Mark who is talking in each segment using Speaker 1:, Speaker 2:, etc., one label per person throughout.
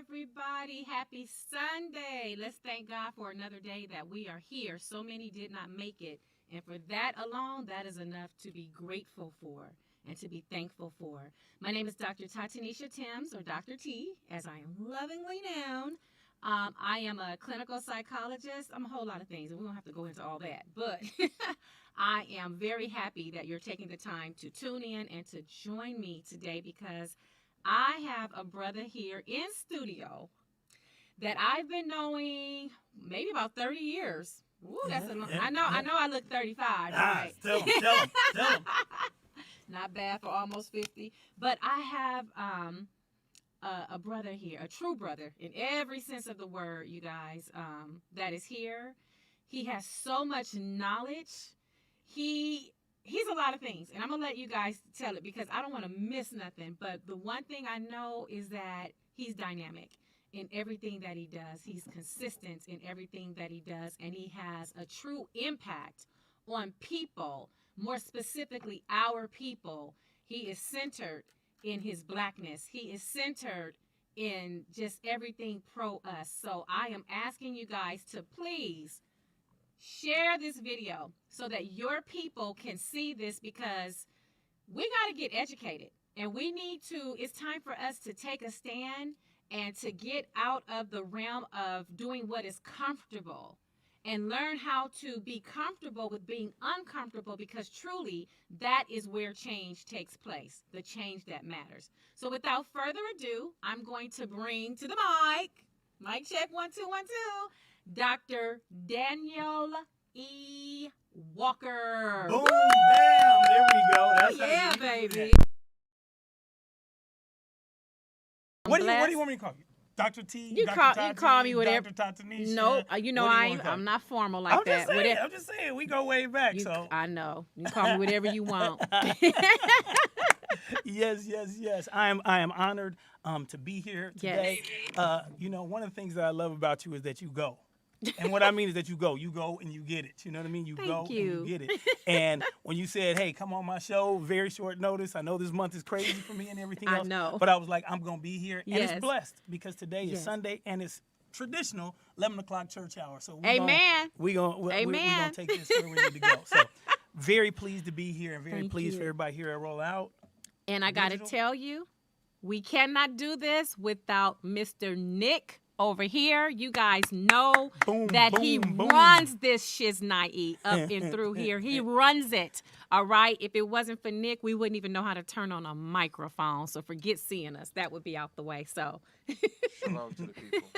Speaker 1: everybody. Happy Sunday. Let's thank God for another day that we are here. So many did not make it. And for that alone, that is enough to be grateful for and to be thankful for. My name is Dr. Tatanisha Timms, or Dr. T, as I am lovingly known. I am a clinical psychologist. I'm a whole lot of things, and we don't have to go into all that. But I am very happy that you're taking the time to tune in and to join me today, because I have a brother here in studio that I've been knowing maybe about 30 years. Ooh, that's a long. I know I look 35. Right?
Speaker 2: Tell him.
Speaker 1: Not bad for almost 50. But I have a brother here, a true brother in every sense of the word, you guys, that is here. He has so much knowledge. He's a lot of things, and I'm going to let you guys tell it because I don't want to miss nothing. But the one thing I know is that he's dynamic in everything that he does. He's consistent in everything that he does, and he has a true impact on people, more specifically our people. He is centered in his blackness. He is centered in just everything pro us. So I am asking you guys to please share this video so that your people can see this, because we got to get educated, and we need to, it's time for us to take a stand and to get out of the realm of doing what is comfortable and learn how to be comfortable with being uncomfortable, because truly that is where change takes place, the change that matters. So without further ado, I'm going to bring to the mic check 1 2 1 2, Dr. Daniel E. Walker.
Speaker 2: Boom, bam, there we go. That's
Speaker 1: yeah, baby.
Speaker 2: What do you want me to call you? Dr. T?
Speaker 1: You call me whatever.
Speaker 2: Dr. Tatanisha?
Speaker 1: No, I'm not formal like that.
Speaker 2: I'm just saying, we go way back.
Speaker 1: I know. You can call me whatever you want.
Speaker 2: Yes. I am honored to be here today.
Speaker 1: Yes.
Speaker 2: One of the things that I love about you is that you go. And what I mean is that you go and you get it. You know what I mean? You go and you get it. And when you said, hey, come on my show, very short notice. I know this month is crazy for me and everything else.
Speaker 1: I know.
Speaker 2: But I was like, I'm going to be here. And it's blessed because today is
Speaker 1: Yes.
Speaker 2: Sunday and it's traditional 11 o'clock church hour. So
Speaker 1: Amen.
Speaker 2: We're going to take this where we need to go. So very pleased to be here and very pleased for everybody here at Roll Out.
Speaker 1: And I got to tell you, we cannot do this without Mr. Nick over here. You guys know that he runs this shiznai up and through here. He runs it. All right. If it wasn't for Nick, we wouldn't even know how to turn on a microphone. So forget seeing us. That would be out the way. So
Speaker 3: Shalom to the people.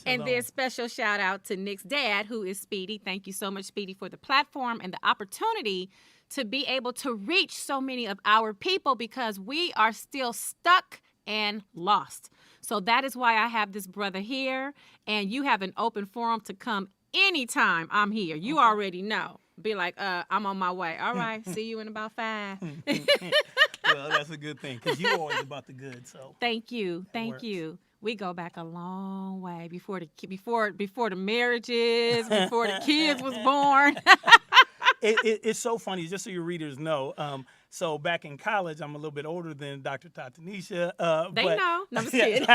Speaker 1: And then special shout out to Nick's dad, who is Speedy. Thank you so much, Speedy, for the platform and the opportunity to be able to reach so many of our people, because we are still stuck and lost. So that is why I have this brother here, and you have an open forum to come anytime I'm here. You already know. Be like, I'm on my way. All right, see you in about 5.
Speaker 2: Well, that's a good thing, because you're always about the good. So
Speaker 1: thank you. We go back a long way before the marriages, before the kids was born.
Speaker 2: It's so funny, just so your readers know. So back in college, I'm a little bit older than Dr. Tatanisha.
Speaker 1: They know. No, I'm just kidding.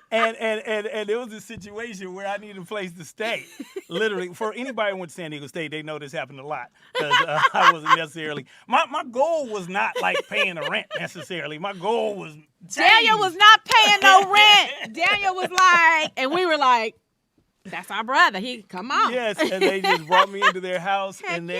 Speaker 2: and there was a situation where I needed a place to stay. Literally, for anybody who went to San Diego State, they know this happened a lot. Because I wasn't necessarily, my goal was not like paying the rent necessarily. My goal was
Speaker 1: Daniel was not paying no rent. Daniel was like, and we were like, that's our brother. He come on.
Speaker 2: Yes, and they just brought me into their house and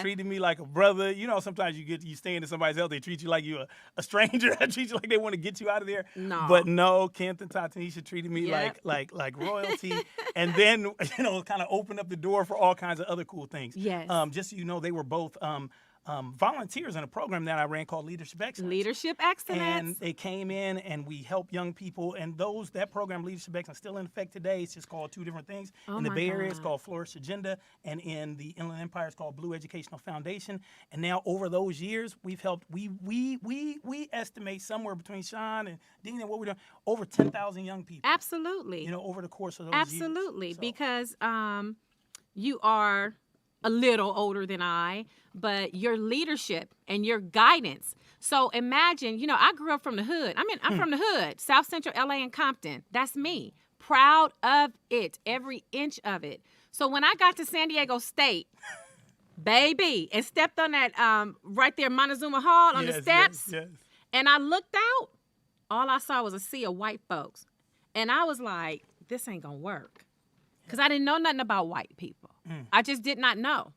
Speaker 2: treated me like a brother. You know, sometimes you stay into somebody's house, they treat you like you're a stranger. They treat you like they want to get you out of there.
Speaker 1: No.
Speaker 2: But no, Kent and Tatanisha treated me like royalty. And then, kind of opened up the door for all kinds of other cool things.
Speaker 1: Yes.
Speaker 2: Just so you know, they were both volunteers in a program that I ran called Leadership Excellence.
Speaker 1: Leadership Excellence.
Speaker 2: And they came in and we helped young people. And that program, Leadership Excellence, is still in effect today. It's just called 2 different things. In the Bay Area, it's called Flourish Agenda. And in the Inland Empire, it's called BLU Educational Foundation. And now over those years, we've helped, we estimate somewhere between Sean and Dean and what we're doing, over 10,000 young people.
Speaker 1: Absolutely.
Speaker 2: Over the course of those years.
Speaker 1: Absolutely. So. Because you are a little older than I, but your leadership and your guidance So imagine, I grew up from the hood. I'm from the hood, South Central LA and Compton. That's me. Proud of it, every inch of it. So when I got to San Diego State, baby, and stepped on that right there, Montezuma Hall on the steps, and I looked out, all I saw was a sea of white folks. And I was like, this ain't gonna work. Because I didn't know nothing about white people. I just did not know.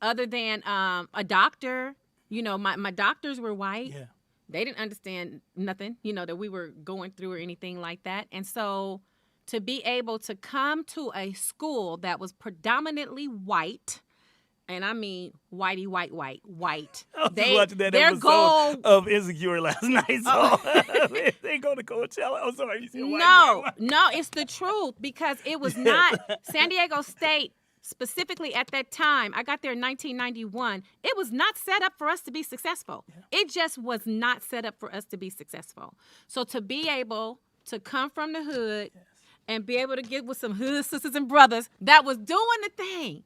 Speaker 1: Other than a doctor, my doctors were white. Yeah. They didn't understand nothing, that we were going through or anything like that. And so to be able to come to a school that was predominantly white, and I mean whitey, white.
Speaker 2: I was watching that episode of Insecure last night. So they go to Coachella. I'm sorry. You said white.
Speaker 1: No, it's the truth, because it was not San Diego State. Specifically at that time, I got there in 1991, it was not set up for us to be successful. Yeah. It just was not set up for us to be successful. So to be able to come from the hood and be able to get with some hood sisters and brothers that was doing the thing,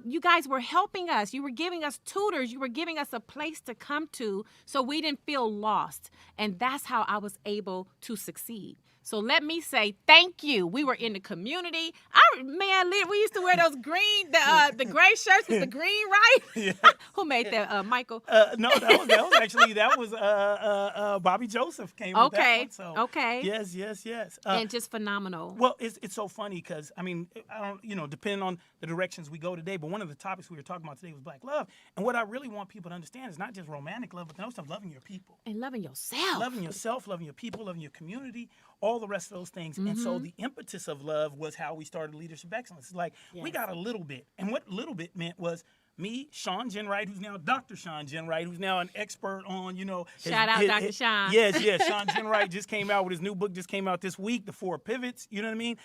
Speaker 1: you guys were helping us. You were giving us tutors. You were giving us a place to come to so we didn't feel lost. And that's how I was able to succeed. So let me say thank you. We were in the community. We used to wear those green, the gray shirts with the green, right? Yeah. Who made that, Michael?
Speaker 2: No, that was Bobby Joseph came with that one. So,
Speaker 1: okay.
Speaker 2: Yes.
Speaker 1: And just phenomenal.
Speaker 2: Well, it's so funny because, I don't, depending on the directions we go today, but one of the topics we were talking about today was Black love. And what I really want people to understand is not just romantic love, but the notion of loving your people.
Speaker 1: And loving yourself.
Speaker 2: Loving yourself, loving your people, loving your community, all the rest of those things. And so the impetus of love was how we started Leadership Excellence. It's like, we got a little bit. And what little bit meant was me, Sean Jenwright, who's now Dr. Sean Jenwright, who's now an expert on,
Speaker 1: Shout out Dr. Sean.
Speaker 2: Yes. Sean Jenwright just came out with his new book, just came out this week, The Four Pivots, you know what I mean?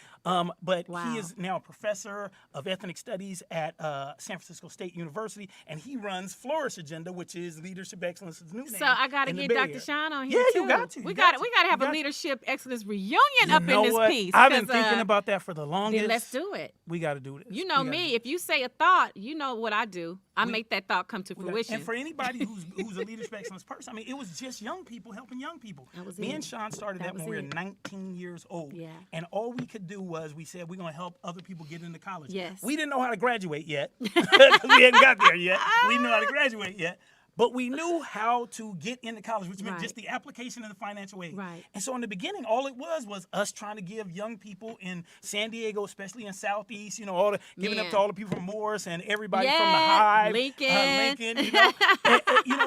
Speaker 2: But he is now a professor of ethnic studies at San Francisco State University, and he runs Flourish Agenda, which is Leadership Excellence's new name.
Speaker 1: So I got to get Dr. Sean on here, too.
Speaker 2: You got to.
Speaker 1: We got to have a Leadership Excellence reunion up in this piece.
Speaker 2: I've been thinking about that for the longest.
Speaker 1: Then let's do it.
Speaker 2: We got to do this.
Speaker 1: You know me. If you say a thought, you know what I do. I make that thought come to fruition.
Speaker 2: And for anybody who's a Leadership Excellence person, it was just young people helping young people. Me and Sean started that when we were 19 years old. Yeah. And all we could do was we said we're going to help other people get into college.
Speaker 1: Yes.
Speaker 2: We didn't know how to graduate yet because we hadn't got there yet. We didn't know how to graduate yet. But we knew how to get into college, which meant just the application and the financial aid.
Speaker 1: Right.
Speaker 2: And so in the beginning, all it was us trying to give young people in San Diego, especially in Southeast, giving up to all the people from Morris and everybody from the Hive. Lincoln,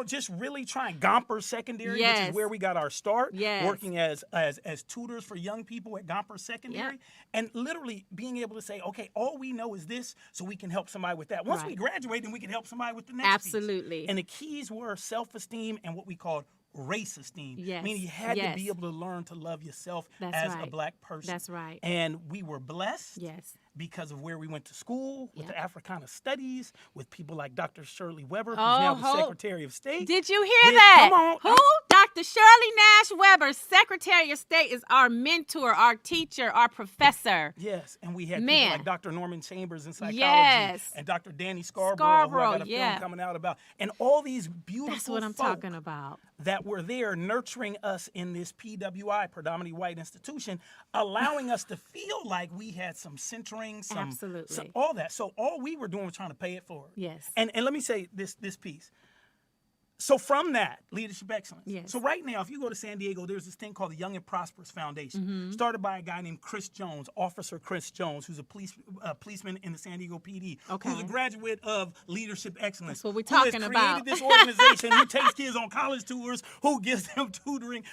Speaker 2: just really trying. Gomper Secondary, which is where we got our start, working as tutors for young people at Gomper Secondary. And literally being able to say, okay, all we know is this, so we can help somebody with that. Once we graduate, then we can help somebody with the next piece. And the keys were self-esteem and what we called race esteem.
Speaker 1: Yes.
Speaker 2: Meaning you had to be able to learn to love yourself as a Black person.
Speaker 1: That's right.
Speaker 2: And we were blessed because of where we went to school, with the Africana Studies, with people like Dr. Shirley Weber, who's now the Secretary of State.
Speaker 1: Did you hear that?
Speaker 2: Come on.
Speaker 1: Who? Dr. Shirley Nash Weber, Secretary of State, is our mentor, our teacher, our professor.
Speaker 2: Yes, and we had people like Dr. Norman Chambers in psychology, and Dr. Danny Scarborough, who I got a film coming out about, and all these beautiful
Speaker 1: That's what I'm talking about.
Speaker 2: That were there nurturing us in this PWI, predominantly white institution, allowing us to feel like we had some centering, some all that. So all we were doing was trying to pay it forward.
Speaker 1: Yes.
Speaker 2: And let me say this piece. So from that, Leadership Excellence.
Speaker 1: Yes.
Speaker 2: So right now, if you go to San Diego, there's this thing called the Young and Prosperous Foundation, started by a guy named Chris Jones, Officer Chris Jones, who's a policeman in the San Diego PD, who's a graduate of Leadership Excellence.
Speaker 1: That's what we're talking about.
Speaker 2: Who has created this organization, who takes kids on college tours, who gives them tutoring,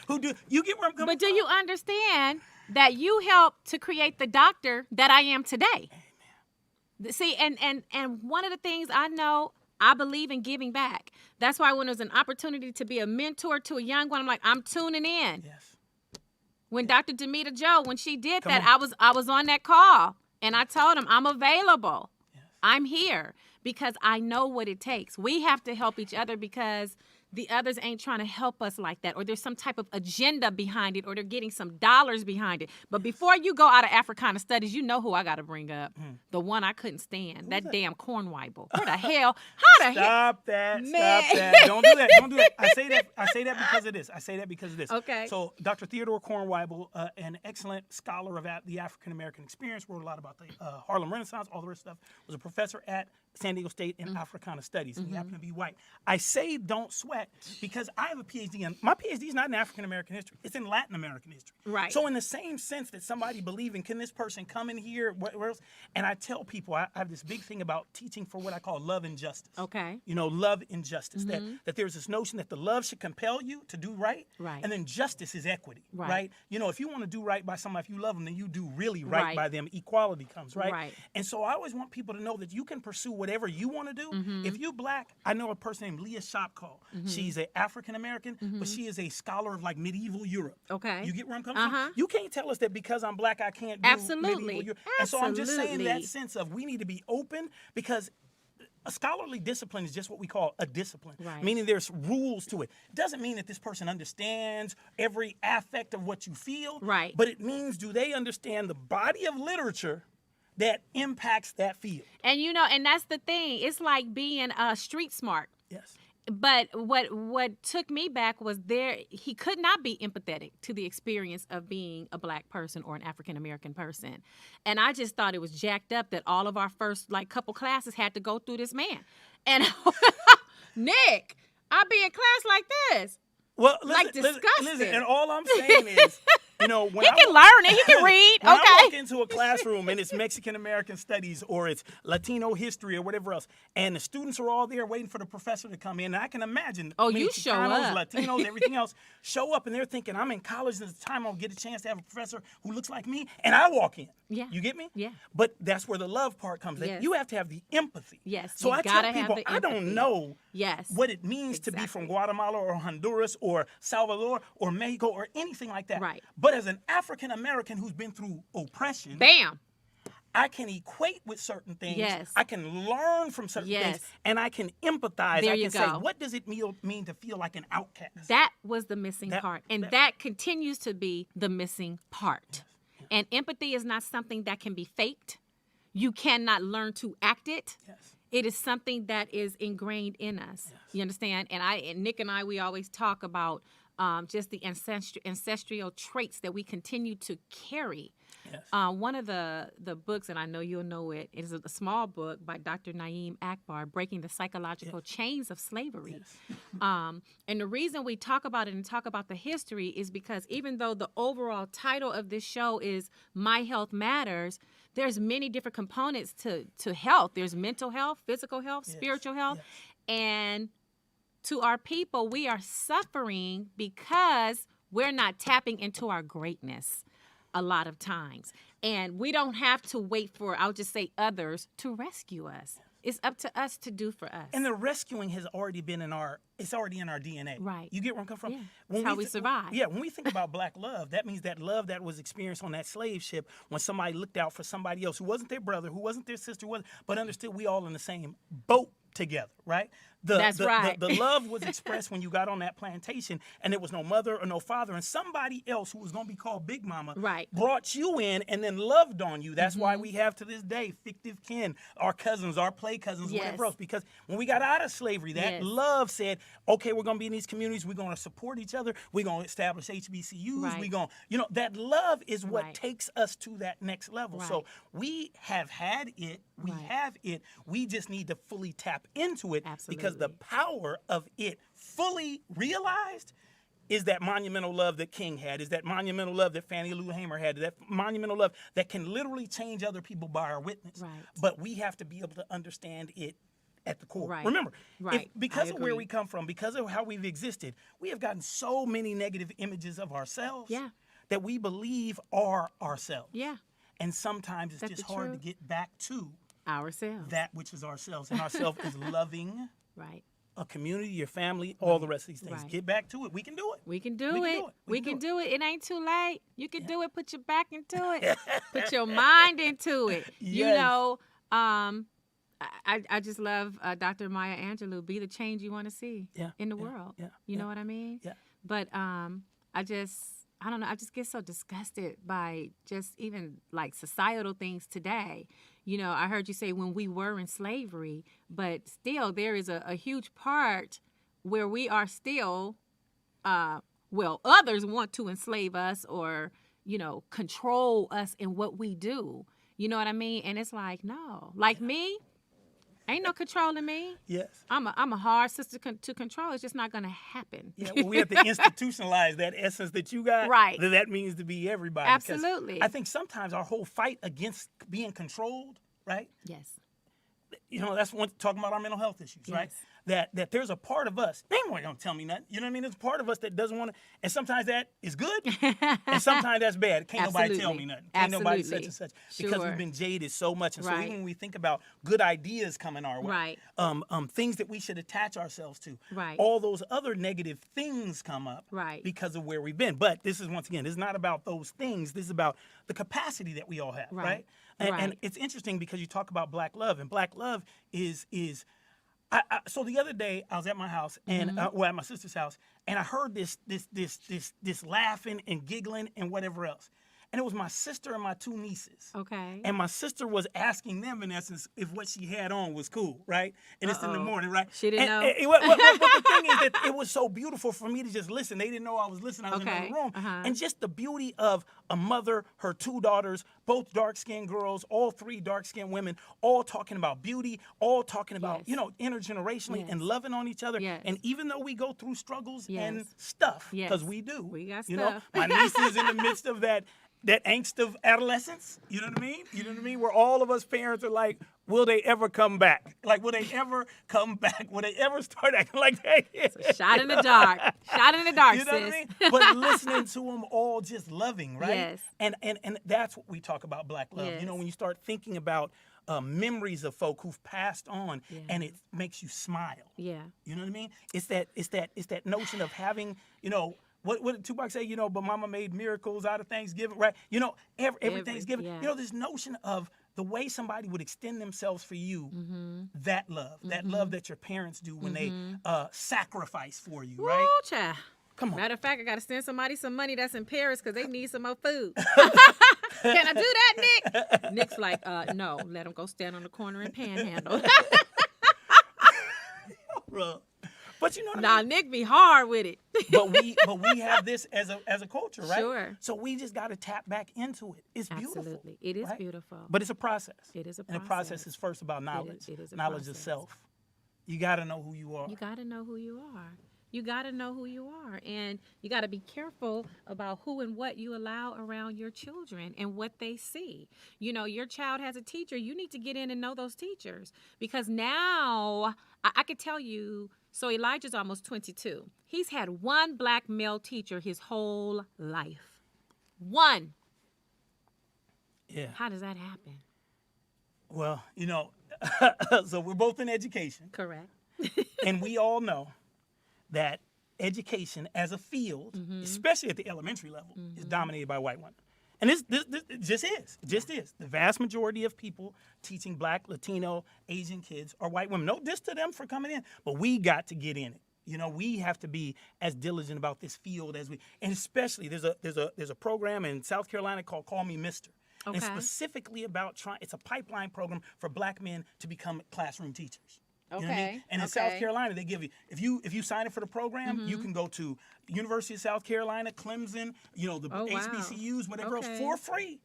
Speaker 2: you get where I'm coming from?
Speaker 1: But do you understand that you helped to create the doctor that I am today? Amen. See, and one of the things I know, I believe in giving back. That's why when there's an opportunity to be a mentor to a young one, I'm like, I'm tuning in.
Speaker 2: Yes.
Speaker 1: When Dr. Demita Joe, when she did that, I was on that call, and I told him I'm available. Yes. I'm here because I know what it takes. We have to help each other because the others ain't trying to help us like that, or there's some type of agenda behind it, or they're getting some dollars behind it. But before you go out of Africana Studies, you know who I got to bring up. The one I couldn't stand. That damn Cornweibel. Where the hell? How the hell?
Speaker 2: Stop that.
Speaker 1: Man.
Speaker 2: Stop that. Don't do that. Don't do that. I say that because of this. I say that because of this.
Speaker 1: Okay.
Speaker 2: So Dr. Theodore Cornweibel, an excellent scholar of the African American experience, wrote a lot about the Harlem Renaissance, all the rest of stuff, was a professor at San Diego State in Africana Studies, and he happened to be white. I say don't sweat because I have a PhD in, my PhD is not in African American history, it's in Latin American history.
Speaker 1: Right.
Speaker 2: So in the same sense that somebody believing, can this person come in here, where else? And I tell people, I have this big thing about teaching for what I call love and justice.
Speaker 1: Okay.
Speaker 2: You know, love and justice, that there's this notion that the love should compel you to do right,
Speaker 1: Right.
Speaker 2: and then justice is equity,
Speaker 1: Right.
Speaker 2: right? You know, if you want to do right by somebody, if you love them, then you do really right,
Speaker 1: Right.
Speaker 2: by them. Equality comes, right?
Speaker 1: Right.
Speaker 2: And so I always want people to know that you can pursue whatever you want to do. If you're black, I know a person named Leah Shopcall. She's an African American, but she is a scholar of like medieval Europe.
Speaker 1: Okay.
Speaker 2: You get where I'm coming from? You can't tell us that because I'm black I can't do
Speaker 1: Absolutely.
Speaker 2: medieval Europe. And so I'm just saying that
Speaker 1: Absolutely.
Speaker 2: sense of we need to be open, because a scholarly discipline is just what we call a discipline,
Speaker 1: Right.
Speaker 2: meaning there's rules to it. Doesn't mean that this person understands every aspect of what you feel,
Speaker 1: Right.
Speaker 2: but it means, do they understand the body of literature that impacts that field?
Speaker 1: And you know, and that's the thing. It's like being street smart.
Speaker 2: Yes.
Speaker 1: But what took me back was he could not be empathetic to the experience of being a black person or an African American person. And I just thought it was jacked up that all of our first like couple classes had to go through this man. And Nick, I'll be in class like this.
Speaker 2: Well,
Speaker 1: Like disgusting.
Speaker 2: listen, and all I'm saying is, you know, when
Speaker 1: He can learn it. He can read.
Speaker 2: when I walk
Speaker 1: Okay.
Speaker 2: into a classroom and it's Mexican American studies or it's Latino history or whatever else, and the students are all there waiting for the professor to come in, and I can imagine many
Speaker 1: You show
Speaker 2: Chicanos,
Speaker 1: up.
Speaker 2: Latinos, everything else show up, and they're thinking, I'm in college, and it's time I'll get a chance to have a professor who looks like me, and I walk in.
Speaker 1: Yeah.
Speaker 2: You get me?
Speaker 1: Yeah.
Speaker 2: But that's where the love part comes in.
Speaker 1: Yes.
Speaker 2: You have to have the empathy.
Speaker 1: Yes,
Speaker 2: So
Speaker 1: you
Speaker 2: I tell
Speaker 1: gotta have
Speaker 2: people,
Speaker 1: the
Speaker 2: I don't
Speaker 1: empathy.
Speaker 2: know
Speaker 1: Yes.
Speaker 2: what it means to be from Guatemala or Honduras or Salvador or Mexico or anything like that.
Speaker 1: Right.
Speaker 2: But as an African American who's been through oppression,
Speaker 1: Bam.
Speaker 2: I can equate with certain things.
Speaker 1: Yes.
Speaker 2: I can learn from certain
Speaker 1: Yes.
Speaker 2: things, and I can empathize.
Speaker 1: There
Speaker 2: I
Speaker 1: you
Speaker 2: can say,
Speaker 1: go.
Speaker 2: what does it mean to feel like an outcast?
Speaker 1: That was the missing
Speaker 2: That-
Speaker 1: part. And
Speaker 2: that-
Speaker 1: that continues to be the missing part. And empathy is not something that can be faked. You cannot learn to act it.
Speaker 2: Yes.
Speaker 1: It is something that is ingrained in us. You understand? And Nick and I, we always talk about just the ancestral traits that we continue to carry.
Speaker 2: Yes.
Speaker 1: One of the books, and I know you'll know it, is a small book by Dr. Naeem Akbar, Breaking the Psychological Chains of Slavery.
Speaker 2: Yes.
Speaker 1: And the reason we talk about it and talk about the history is because even though the overall title of this show is My Health Matters, there's many different components to health. There's mental health, physical health, spiritual health.
Speaker 2: Yes.
Speaker 1: And to our people, we are suffering because we're not tapping into our greatness a lot of times. And we don't have to wait for, I'll just say, others to rescue us. It's up to us to do for us.
Speaker 2: And the rescuing has already been it's already in our DNA.
Speaker 1: Right.
Speaker 2: You get where I'm coming from?
Speaker 1: Yeah.
Speaker 2: When
Speaker 1: It's how we survive.
Speaker 2: Yeah, when we think about black love, that means that love that was experienced on that slave ship when somebody looked out for somebody else who wasn't their brother, who wasn't their sister, but understood we all in the same boat together, right?
Speaker 1: That's right.
Speaker 2: The love was expressed when you got on that plantation and there was no mother or no father, and somebody else who was going to be called Big Mama
Speaker 1: Right.
Speaker 2: brought you in and then loved on you. That's why we have to this day fictive kin, our cousins, our play cousins,
Speaker 1: Yes.
Speaker 2: whatever else. Because when we got out of slavery, that
Speaker 1: Yes.
Speaker 2: love said, okay, we're going to be in these communities. We're going to support each other. We're going to establish HBCUs.
Speaker 1: Right.
Speaker 2: We're going, that love is what
Speaker 1: Right.
Speaker 2: takes us to that next level.
Speaker 1: Right.
Speaker 2: So we have had it. We
Speaker 1: Right.
Speaker 2: have it. We just need to fully tap into it because the
Speaker 1: Absolutely.
Speaker 2: power of it fully realized is that monumental love that King had, is that monumental love that Fannie Lou Hamer had, that monumental love that can literally change other people by our witness.
Speaker 1: Right.
Speaker 2: But we have to be able to understand it at the core.
Speaker 1: Right.
Speaker 2: Remember,
Speaker 1: Right.
Speaker 2: because
Speaker 1: I
Speaker 2: of where
Speaker 1: agree.
Speaker 2: we come from, because of how we've existed, we have gotten so many negative images of ourselves
Speaker 1: Yeah.
Speaker 2: that we believe are ourselves.
Speaker 1: Yeah.
Speaker 2: And sometimes it's
Speaker 1: That's
Speaker 2: just
Speaker 1: the
Speaker 2: hard to
Speaker 1: truth.
Speaker 2: get back to
Speaker 1: Ourselves.
Speaker 2: that which is ourselves. And ourselves is loving
Speaker 1: Right.
Speaker 2: a community, your family, all the rest of these things.
Speaker 1: Right.
Speaker 2: Get back to it. We can do it.
Speaker 1: We can do
Speaker 2: We can
Speaker 1: it.
Speaker 2: do it.
Speaker 1: We can do it. It ain't too late. You can do it. Put your back into it. Put your mind into it. You
Speaker 2: Yes.
Speaker 1: know, I just love Dr. Maya Angelou. Be the change you want to see in the world.
Speaker 2: Yeah.
Speaker 1: You know what I mean?
Speaker 2: Yeah.
Speaker 1: But I don't know. I just get so disgusted by just even like societal things today. You know, I heard you say when we were in slavery, but still there is a huge part where we are still, others want to enslave us or, you know, control us in what we do. You know what I mean? And it's like, no, like me, ain't no controlling me.
Speaker 2: Yes.
Speaker 1: I'm a hard sister to control. It's just not going to happen.
Speaker 2: Yeah, well, we have to institutionalize that essence that you got.
Speaker 1: Right.
Speaker 2: That means to be everybody.
Speaker 1: Absolutely.
Speaker 2: I think sometimes our whole fight against being controlled, right?
Speaker 1: Yes.
Speaker 2: You know, that's one talking about our mental health issues, right?
Speaker 1: Yes.
Speaker 2: That there's a part of us, they don't tell me nothing. You know what I mean? There's a part of us that doesn't want to, and sometimes that is good, and sometimes that's bad. Can't nobody tell me nothing. Can't nobody such and such. Because we've been jaded so much. And so even when we think about good ideas coming our way, things that we should attach ourselves to, all those other negative things come up because of where we've been. But this is, once again, this is not about those things. This is about the capacity that we all have, right? And it's interesting because you talk about black love, and black love is so the other day I was at my house and at my sister's house, and I heard this laughing and giggling and whatever else. And it was my sister and my two nieces.
Speaker 1: Okay.
Speaker 2: And my sister was asking them, in essence, if what she had on was cool, right? And it's in the morning, right?
Speaker 1: She didn't know.
Speaker 2: What the thing is that it was so beautiful for me to just listen. They didn't know I was listening. I was in the room. And just the beauty of a mother, her two daughters, both dark-skinned girls, all three dark-skinned women, all talking about beauty, all talking about, you know, intergenerationally and loving on each other. And even though we go through struggles and stuff, because we do.
Speaker 1: We got
Speaker 2: you
Speaker 1: stuff.
Speaker 2: know, my niece is in the midst of that angst of adolescence, you know what I mean? You know what I mean? Where all of us parents are like, will they ever come back? Like, will they ever come back? Will they ever start acting like that?
Speaker 1: It's a shot in the dark. Shot in the dark,
Speaker 2: you know
Speaker 1: sis.
Speaker 2: What I mean? But listening to them all just loving, right?
Speaker 1: Yes.
Speaker 2: And that's what we talk about black love.
Speaker 1: Yes.
Speaker 2: You know, when you start thinking about memories of folk who've passed on, and it makes you smile.
Speaker 1: Yeah.
Speaker 2: You know what I mean? It's that notion of having, you know, what did Tupac say? You know, but Mama made miracles out of Thanksgiving, right? You know, every Thanksgiving.
Speaker 1: Yeah.
Speaker 2: You know, this notion of the way somebody would extend themselves for you, that love that your parents do when they sacrifice for you, right?
Speaker 1: Woo, child.
Speaker 2: Come on.
Speaker 1: Matter of fact, I got to send somebody some money that's in Paris because they need some more food. Can I do that, Nick? Nick's like, no, let him go stand on the corner and panhandle.
Speaker 2: Bro. But you know what
Speaker 1: I mean? Nick be hard with it.
Speaker 2: but we have this as a culture, right?
Speaker 1: Sure.
Speaker 2: So we just got to tap back into it. It's beautiful.
Speaker 1: Absolutely. It is beautiful.
Speaker 2: But it's a process.
Speaker 1: It is a process.
Speaker 2: And the process is first about knowledge.
Speaker 1: It is a
Speaker 2: knowledge
Speaker 1: process.
Speaker 2: of self. You got to know who you are.
Speaker 1: You got to know who you are. You got to know who you are. And you got to be careful about who and what you allow around your children and what they see. You know, your child has a teacher. You need to get in and know those teachers. Because now, I could tell you, so Elijah's almost 22. He's had one black male teacher his whole life. One.
Speaker 2: Yeah.
Speaker 1: How does that happen?
Speaker 2: Well, you know, so we're both in education.
Speaker 1: Correct.
Speaker 2: And we all know that education as a field, especially at the elementary level, is dominated by white women. And this just is. The vast majority of people teaching black, Latino, Asian kids are white women. No diss to them for coming in, but we got to get in it. You know, we have to be as diligent about this field as we, and especially there's a program in South Carolina called Call Me Mister.
Speaker 1: Okay.
Speaker 2: And specifically about it's a pipeline program for black men to become classroom teachers. You know what I mean? And in South Carolina, they give you if you sign up for the program, you can go to University of South Carolina, Clemson, you know, the HBCUs, whatever else, for free.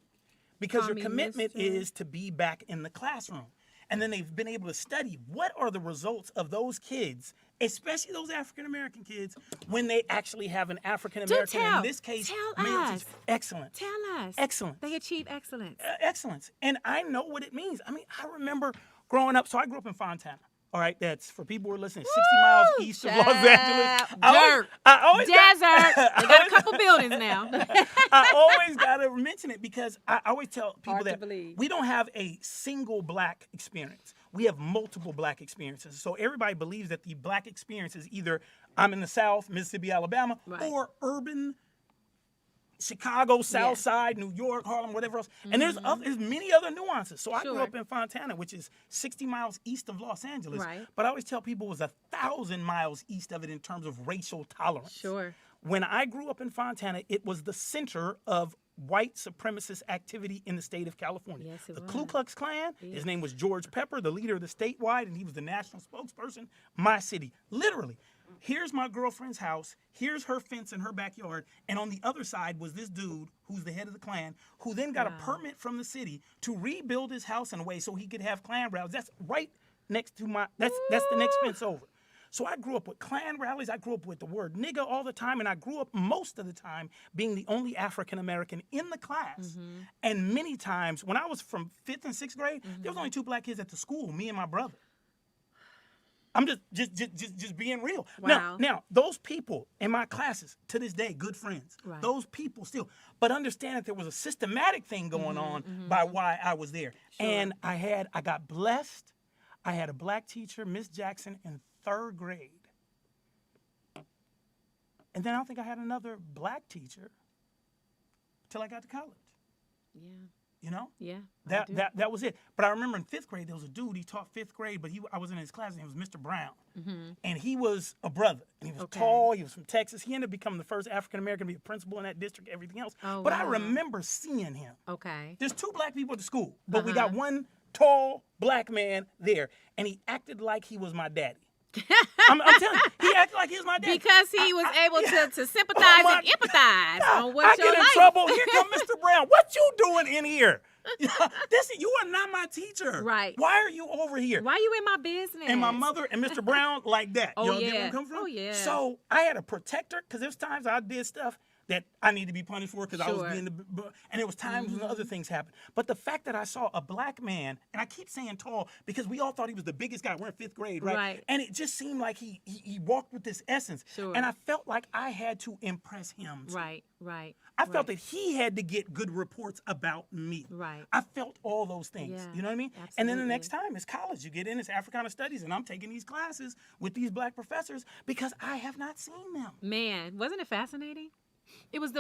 Speaker 2: Because your commitment is to be back in the classroom. And then they've been able to study what are the results of those kids, especially those African American kids, when they actually have an African American, in this case, male teacher. Excellent.
Speaker 1: Tell us.
Speaker 2: Excellent.
Speaker 1: They achieve excellence.
Speaker 2: Excellence. And I know what it means. I mean, I remember growing up, so I grew up in Fontana. All right, that's for people who are listening, 60 miles east of Los Angeles.
Speaker 1: Desert. They got a couple buildings now.
Speaker 2: I always got to mention it because I always tell people
Speaker 1: Hard to
Speaker 2: that
Speaker 1: believe.
Speaker 2: we don't have a single black experience. We have multiple black experiences. So everybody believes that the black experience is either I'm in the South, Mississippi, Alabama, or urban Chicago, South
Speaker 1: Yeah.
Speaker 2: Side, New York, Harlem, whatever else. And there's many other nuances. So I grew
Speaker 1: Sure.
Speaker 2: up in Fontana, which is 60 miles east of Los Angeles.
Speaker 1: Right.
Speaker 2: But I always tell people it was 1,000 miles east of it in terms of racial tolerance.
Speaker 1: Sure.
Speaker 2: When I grew up in Fontana, it was the center of white supremacist activity in the state of California.
Speaker 1: Yes, it
Speaker 2: the
Speaker 1: was.
Speaker 2: Ku Klux Klan, his name was George Pepper, the leader of the statewide, and he was the national spokesperson. My city, literally. Here's my girlfriend's house. Here's her fence in her backyard. And on the other side was this dude who's the head of the Klan, who then got a permit from the city to rebuild his house in a way so he could have Klan rallies. That's right next to that's the next fence over. So I grew up with Klan rallies. I grew up with the word nigga all the time. And I grew up most of the time being the only African American in the class. And many times when I was from 5th and 6th grade, there was only 2 black kids at the school, me and my brother. I'm just being real.
Speaker 1: Wow.
Speaker 2: Now, those people in my classes, to this day, good friends.
Speaker 1: Right.
Speaker 2: Those people still. But understand that there was a systematic thing going on by why I was there.
Speaker 1: Sure.
Speaker 2: And I got blessed. I had a black teacher, Miss Jackson, in 3rd grade. And then I don't think I had another black teacher till I got to college.
Speaker 1: Yeah.
Speaker 2: You know?
Speaker 1: Yeah.
Speaker 2: That was it. But I remember in 5th grade, there was a dude, he taught 5th grade, but I was in his class, and he was Mr. Brown. And he was a brother. And he was tall, he was from Texas. He ended up becoming the first African-American to be a principal in that district, everything else.
Speaker 1: Oh,
Speaker 2: but I
Speaker 1: wow.
Speaker 2: remember seeing him.
Speaker 1: Okay.
Speaker 2: There's 2 black people at the school, but we got one tall black man there, and he acted like he was my daddy. I'm telling you, he acted like he was my daddy.
Speaker 1: Because he was able to sympathize
Speaker 2: Oh,
Speaker 1: and empathize on what
Speaker 2: I
Speaker 1: your
Speaker 2: get in
Speaker 1: life.
Speaker 2: trouble. Here come Mr. Brown. What you doing in here? You are not my teacher.
Speaker 1: Right.
Speaker 2: Why are you over here?
Speaker 1: Why you in my business?
Speaker 2: And my mother and Mr. Brown like that.
Speaker 1: Oh,
Speaker 2: You know
Speaker 1: yeah.
Speaker 2: get where I'm coming from?
Speaker 1: Oh, yeah.
Speaker 2: So I had a protector because there's times I did stuff that I need to be punished for because I was
Speaker 1: Sure.
Speaker 2: being and there was times when other things happened. But the fact that I saw a black man, and I keep saying tall because we all thought he was the biggest guy. We're in 5th grade, right?
Speaker 1: Right.
Speaker 2: And it just seemed like he walked with this essence.
Speaker 1: Sure.
Speaker 2: And I felt like I had to impress him. too.
Speaker 1: Right.
Speaker 2: I felt that he had to get good reports about me.
Speaker 1: Right.
Speaker 2: I felt all those things.
Speaker 1: Yeah,
Speaker 2: You know what I mean? And then the next time it's college. You get in, it's Africana Studies, and I'm taking these classes with these black professors because I have not seen them.
Speaker 1: Man, wasn't it fascinating? It was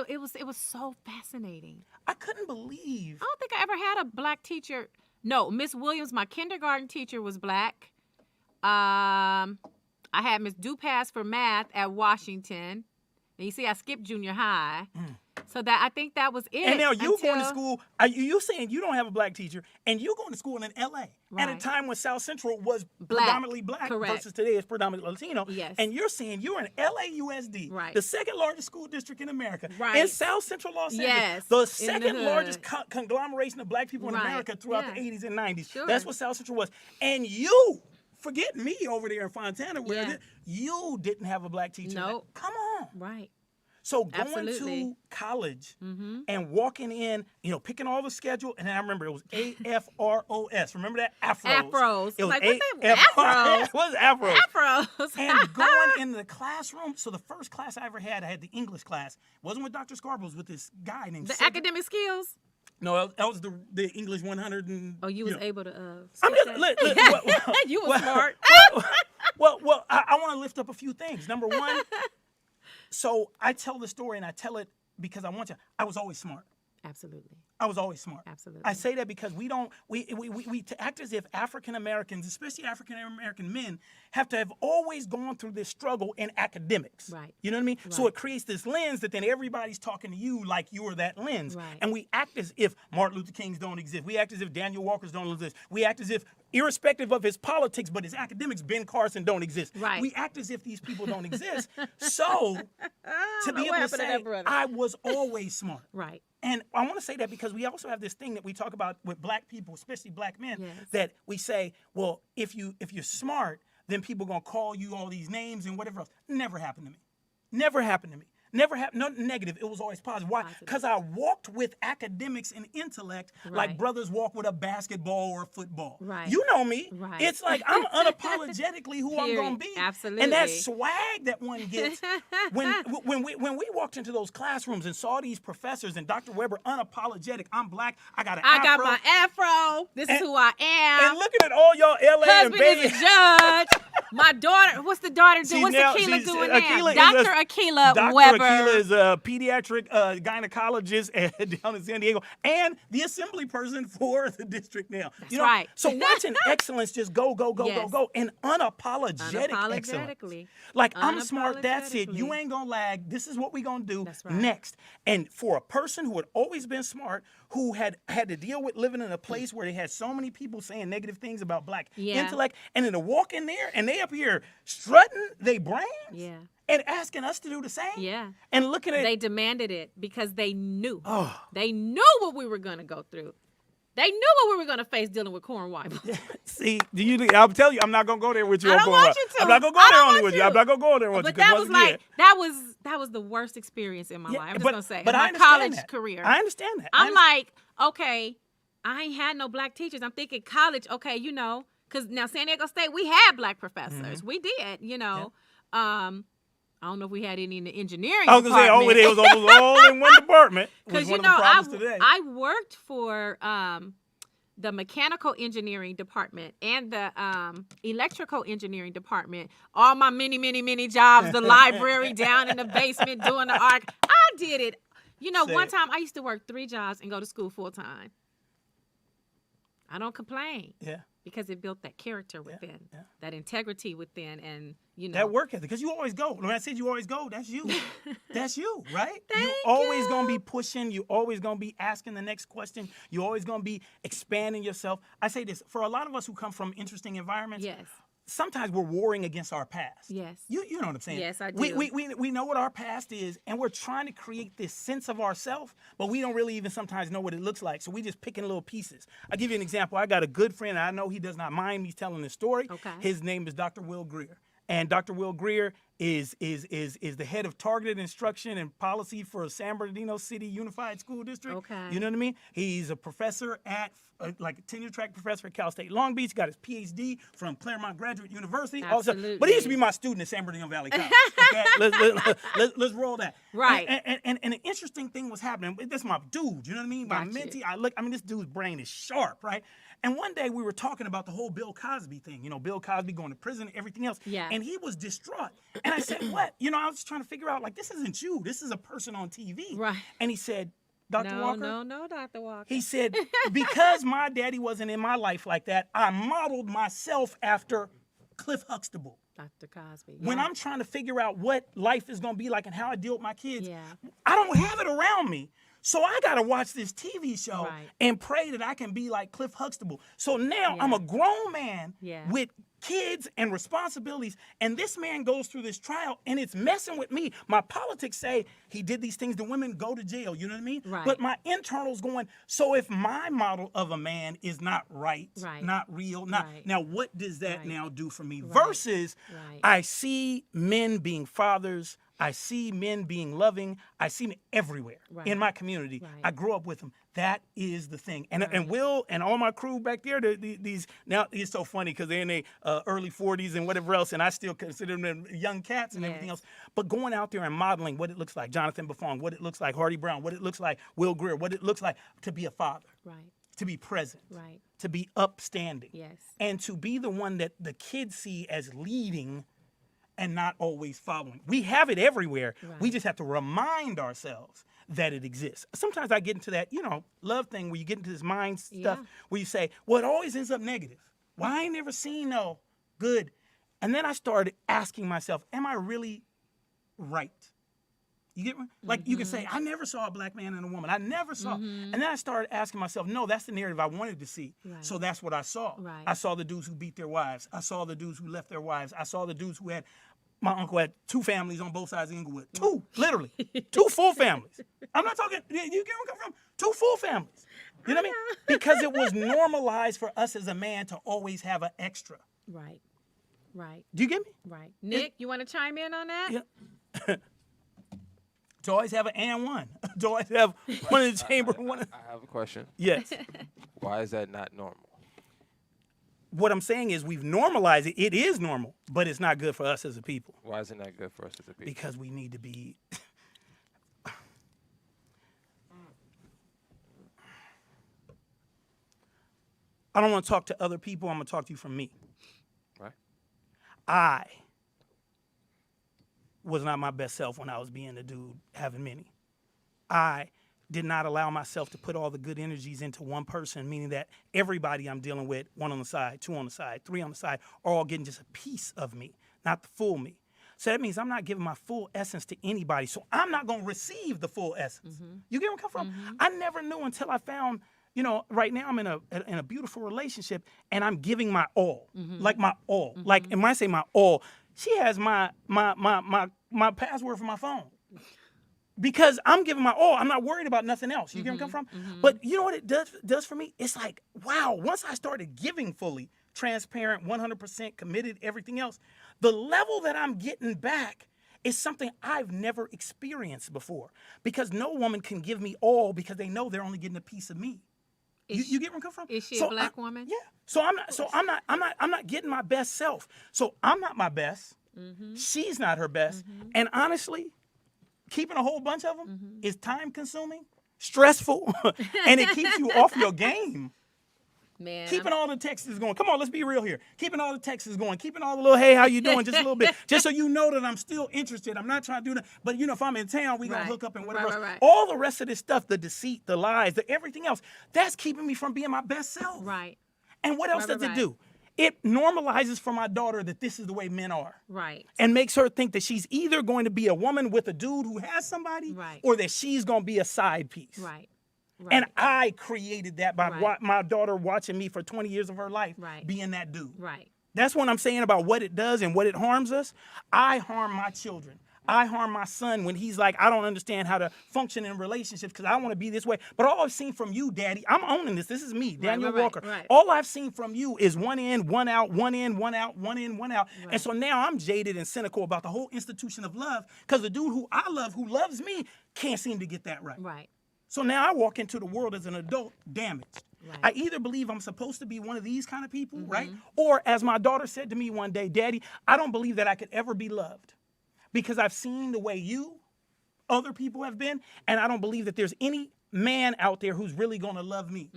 Speaker 1: so fascinating.
Speaker 2: I couldn't believe.
Speaker 1: I don't think I ever had a black teacher. No, Miss Williams, my kindergarten teacher, was black. I had Miss Dupass for math at Washington. And you see, I skipped junior high. So I think that was it.
Speaker 2: And now you going to
Speaker 1: until-
Speaker 2: school, you saying you don't have a black teacher, and you going to school in L.A. at a
Speaker 1: Right.
Speaker 2: time when South Central was
Speaker 1: Black.
Speaker 2: predominantly black
Speaker 1: Correct.
Speaker 2: versus today it's predominantly Latino.
Speaker 1: Yes.
Speaker 2: And you're saying you're in LAUSD,
Speaker 1: Right.
Speaker 2: the 2nd largest school district in America,
Speaker 1: Right.
Speaker 2: in South Central Los Angeles,
Speaker 1: Yes,
Speaker 2: the
Speaker 1: in the
Speaker 2: 2nd largest
Speaker 1: hood.
Speaker 2: conglomeration of black people in
Speaker 1: Right.
Speaker 2: America throughout
Speaker 1: Yeah.
Speaker 2: the 80s and 90s.
Speaker 1: Sure.
Speaker 2: That's what South Central was. And you, forget me over there in Fontana, where
Speaker 1: Yeah.
Speaker 2: you didn't have a black teacher.
Speaker 1: Nope.
Speaker 2: Come on.
Speaker 1: Right.
Speaker 2: So going
Speaker 1: Absolutely.
Speaker 2: to college and walking in, picking all the schedule, and then I remember it was AFROS. Remember that? Afros.
Speaker 1: Afros.
Speaker 2: It was
Speaker 1: Like, what the-
Speaker 2: Afros. It was Afros.
Speaker 1: Afros.
Speaker 2: And going in the classroom. So the first class I ever had, I had the English class. It wasn't with Dr. Scarborough. It was with this guy named
Speaker 1: The
Speaker 2: Cedric.
Speaker 1: academic skills.
Speaker 2: No, that was the English 100. And,
Speaker 1: Oh, you was
Speaker 2: know.
Speaker 1: able to.
Speaker 2: I'm
Speaker 1: skip
Speaker 2: just
Speaker 1: that? You was smart.
Speaker 2: Well, I want to lift up a few things. Number one, so I tell the story and I tell it because I was always smart.
Speaker 1: Absolutely.
Speaker 2: I was always smart.
Speaker 1: Absolutely.
Speaker 2: I say that because we to act as if African Americans, especially African American men, have to have always gone through this struggle in academics.
Speaker 1: Right.
Speaker 2: You know what I mean? So
Speaker 1: Right.
Speaker 2: it creates this lens that then everybody's talking to you like you're that lens.
Speaker 1: Right.
Speaker 2: And we act as if Martin Luther Kings don't exist. We act as if Daniel Walkers don't exist. We act as if, irrespective of his politics, but his academics, Ben Carson don't exist.
Speaker 1: Right.
Speaker 2: We act as if these people don't exist. So to be able
Speaker 1: what
Speaker 2: to
Speaker 1: happened to
Speaker 2: say,
Speaker 1: that brother?
Speaker 2: I was always smart.
Speaker 1: Right.
Speaker 2: And I want to say that because we also have this thing that we talk about with black people, especially black men,
Speaker 1: Yes.
Speaker 2: that we say, well, if you're smart, then people gonna call you all these names and whatever else. Never happened to me. Never happened to me. Never happened. No negative. It was always positive. Why?
Speaker 1: Positive.
Speaker 2: Because I walked with academics and intellect like
Speaker 1: Right.
Speaker 2: brothers walk with a basketball or a football.
Speaker 1: Right.
Speaker 2: You know me.
Speaker 1: Right.
Speaker 2: It's like I'm unapologetically who I'm gonna
Speaker 1: Period.
Speaker 2: be.
Speaker 1: Absolutely.
Speaker 2: And that swag that one gets when we walked into those classrooms and saw these professors and Dr. Weber unapologetic. I'm black. I got an
Speaker 1: I got
Speaker 2: afro.
Speaker 1: my afro. This is
Speaker 2: And-
Speaker 1: who I am.
Speaker 2: And looking at all y'all LA and
Speaker 1: Husband
Speaker 2: baby.
Speaker 1: is a judge. My daughter, what's the daughter doing? What's Akila doing now? Dr. Akila Weber.
Speaker 2: Dr. Akila is a pediatric gynecologist down in San Diego and the assembly person for the district now.
Speaker 1: That's right.
Speaker 2: So watching excellence just go,
Speaker 1: Yes.
Speaker 2: and unapologetic excellence. Like, I'm smart, that's it. You ain't going to lag. This is what we going to do
Speaker 1: That's right.
Speaker 2: next. And for a person who had always been smart, who had to deal with living in a place where they had so many people saying negative things about black intellect, and then to walk in there and they up here strutting they brains and asking us to do the same.
Speaker 1: Yeah.
Speaker 2: And looking at
Speaker 1: They demanded it because they knew.
Speaker 2: Oh.
Speaker 1: They knew what we were going to go through. They knew what we were going to face dealing with Corn White.
Speaker 2: See, I'll tell you, I'm not going to go there with you.
Speaker 1: I don't want you to.
Speaker 2: I'm not going to go there only with you. I'm not going to go there with you.
Speaker 1: But that was like, that was the worst experience in my life. I'm just going to say.
Speaker 2: But
Speaker 1: my college career.
Speaker 2: I understand that.
Speaker 1: I'm like, okay, I ain't had no black teachers. I'm thinking college, okay, because now San Diego State, we had black professors.
Speaker 2: Mm-hmm.
Speaker 1: We did, I don't know if we had any in the engineering
Speaker 2: I was going to say, it was almost all in one department.
Speaker 1: Because, I worked for the mechanical engineering department and the electrical engineering department. All my many, many, many jobs, the library down in the basement doing the arc. I did it. One time I used to work 3 jobs and go to school full time. I don't complain.
Speaker 2: Yeah.
Speaker 1: Because it built that character within, that integrity within, and
Speaker 2: that work ethic. Because you always go. When I said you always go, that's you. That's you, right?
Speaker 1: Thank you.
Speaker 2: Always gonna be pushing. You always gonna be asking the next question. You always gonna be expanding yourself. I say this for a lot of us who come from interesting environments.
Speaker 1: Yes.
Speaker 2: Sometimes we're warring against our past.
Speaker 1: Yes.
Speaker 2: You know what I'm saying?
Speaker 1: Yes, I do.
Speaker 2: We know what our past is, and we're trying to create this sense of ourselves, but we don't really even sometimes know what it looks like. So we just picking little pieces. I'll give you an example. I got a good friend, and I know he does not mind me telling this story.
Speaker 1: Okay.
Speaker 2: His name is Dr. Will Greer. And Dr. Will Greer is the head of targeted instruction and policy for San Bernardino City Unified School District.
Speaker 1: Okay.
Speaker 2: You know what I mean? He's a professor at, like a tenure-track professor at Cal State Long Beach. Got his PhD from Claremont Graduate University.
Speaker 1: Absolutely.
Speaker 2: But he used to be my student at San Bernardino Valley College. Okay? let's roll that.
Speaker 1: Right.
Speaker 2: And an interesting thing was happening. That's my dude. You know what I mean? My mentee. This dude's brain is sharp, right? And one day we were talking about the whole Bill Cosby thing. Bill Cosby going to prison and everything else.
Speaker 1: Yeah.
Speaker 2: And he was distraught. And I said, what? I was just trying to figure out, like, this isn't you. This is a person on TV.
Speaker 1: Right.
Speaker 2: And he said, Dr. Walker?
Speaker 1: No, Dr. Walker.
Speaker 2: He said, because my daddy wasn't in my life like that, I modeled myself after Cliff Huxtable.
Speaker 1: Dr. Cosby.
Speaker 2: When I'm trying to figure out what life is going to be like and how I deal with my kids,
Speaker 1: Yeah.
Speaker 2: I don't have it around me. So I got to watch this TV show and pray that I can be like Cliff Huxtable. So now I'm a grown man with kids and responsibilities, and this man goes through this trial, and it's messing with me. My politics say he did these things to women, go to jail, you know what I mean?
Speaker 1: Right.
Speaker 2: But my internal's going, so if my model of a man is not right, not real, now what does that now do for me? Versus I see men being fathers, I see men being loving. I see them everywhere in my community. I grew up with them. That is the thing. And Will and all my crew back there, these now it's so funny because they're in their early 40s and whatever else, and I still consider them young cats and everything else. But going out there and modeling what it looks like, Jonathan Buffon, what it looks like, Hardy Brown, what it looks like, Will Greer, what it looks like to be a father. To be present. To be upstanding. And to be the one that the kids see as leading and not always following. We have it everywhere. We just have to remind ourselves that it exists. Sometimes I get into that, love thing where you get into this mind stuff where you say, well, it always ends up negative. Well, I ain't never seen no good. And then I started asking myself, am I really right? You get me? Like you can say, I never saw a black man and a woman. I never saw. And then I started asking myself, no, that's the narrative I wanted to see. So that's what I saw. I saw the dudes who beat their wives. I saw the dudes who left their wives. I saw the dudes who had, my uncle had 2 families on both sides of Inglewood. 2, literally. 2 full families. I'm not talking, you get where I'm coming from? 2 full families. You know what I mean? Because it was normalized for us as a man to always have an extra.
Speaker 1: Right.
Speaker 2: Do you get me?
Speaker 1: Nick, you want to chime in on that?
Speaker 2: Yeah. To always have an and one. To always have one in the chamber.
Speaker 3: I have a question.
Speaker 2: Yes.
Speaker 3: Why is that not normal?
Speaker 2: What I'm saying is we've normalized it. It is normal, but it's not good for us as a people.
Speaker 3: Why is it not good for us as a people?
Speaker 2: Because we need to be... I don't want to talk to other people. I'm going to talk to you from me.
Speaker 3: Right.
Speaker 2: I was not my best self when I was being a dude having many. I did not allow myself to put all the good energies into one person, meaning that everybody I'm dealing with, 1 on the side, 2 on the side, 3 on the side, are all getting just a piece of me, not the full me. So that means I'm not giving my full essence to anybody. So I'm not going to receive the full essence. You get where I'm coming from? I never knew until I found, right now I'm in a beautiful relationship and I'm giving my all, like my all. Like, and when I say my all, she has my password for my phone. Because I'm giving my all. I'm not worried about nothing else. You get where I'm coming from? But you know what it does for me? It's like, wow, once I started giving fully, transparent, 100% committed, everything else, the level that I'm getting back is something I've never experienced before. Because no woman can give me all because they know they're only getting a piece of me. You get where I'm coming from?
Speaker 1: Is she a black woman?
Speaker 2: Yeah. So I'm not getting my best self. So I'm not my best. She's not her best. And honestly, keeping a whole bunch of them is time consuming, stressful, and it keeps you off your game.
Speaker 1: Man,
Speaker 2: Keeping all the texts going. Come on, let's be real here. Keeping all the texts going. Keeping all the little, hey, how you doing? Just a little bit. Just so you know that I'm still interested. I'm not trying to do that. But, if I'm in town, we going to hook up and whatever else.
Speaker 1: Right.
Speaker 2: All the rest of this stuff, the deceit, the lies, the everything else, that's keeping me from being my best self.
Speaker 1: Right.
Speaker 2: And what else does it do? It normalizes for my daughter that this is the way men are.
Speaker 1: Right.
Speaker 2: And makes her think that she's either going to be a woman with a dude who has somebody or that she's going to be a side piece.
Speaker 1: Right.
Speaker 2: And I created that by my daughter watching me for 20 years of her life being that dude.
Speaker 1: Right.
Speaker 2: That's what I'm saying about what it does and what it harms us. I harm my children. I harm my son when he's like, I don't understand how to function in relationships because I want to be this way. But all I've seen from you, Daddy, I'm owning this. This is me, Daniel Walker.
Speaker 1: Right.
Speaker 2: All I've seen from you is one in, one out, one in, one out, one in, one out. Right. And so now I'm jaded and cynical about the whole institution of love because the dude who I love, who loves me, can't seem to get that right.
Speaker 1: Right.
Speaker 2: So now I walk into the world as an adult damaged.
Speaker 1: Right.
Speaker 2: I either believe I'm supposed to be one of these kind of people, right? Or as my daughter said to me one day, Daddy, I don't believe that I could ever be loved because I've seen the way other people have been, and I don't believe that there's any man out there who's really going to love me.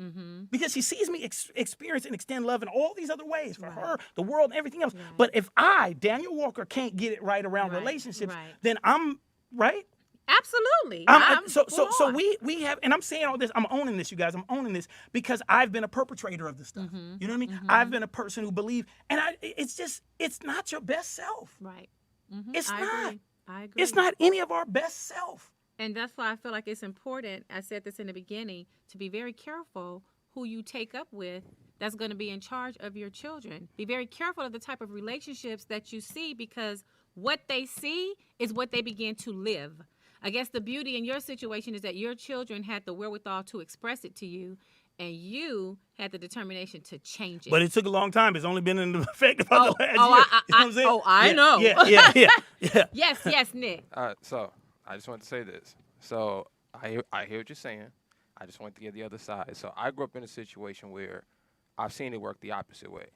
Speaker 2: Because she sees me experience and extend love in all these other ways for her, the world, and everything else. But if I, Daniel Walker, can't get it right around relationships, then I'm, right?
Speaker 1: Absolutely.
Speaker 2: So we have, and I'm saying all this, I'm owning this, you guys. I'm owning this because I've been a perpetrator of this stuff. You know what I mean? I've been a person who believe, and it's not your best self.
Speaker 1: Right.
Speaker 2: It's not.
Speaker 1: I agree.
Speaker 2: It's not any of our best self.
Speaker 1: And that's why I feel like it's important, I said this in the beginning, to be very careful who you take up with that's going to be in charge of your children. Be very careful of the type of relationships that you see because what they see is what they begin to live. I guess the beauty in your situation is that your children had the wherewithal to express it to you, and you had the determination to change it.
Speaker 2: But it took a long time. It's only been in effect about the last year. You know what I'm saying?
Speaker 1: I know.
Speaker 2: Yeah.
Speaker 1: Yes, Nick.
Speaker 3: So I just want to say this. So I hear what you're saying. I just want to get the other side. So I grew up in a situation where I've seen it work the opposite way.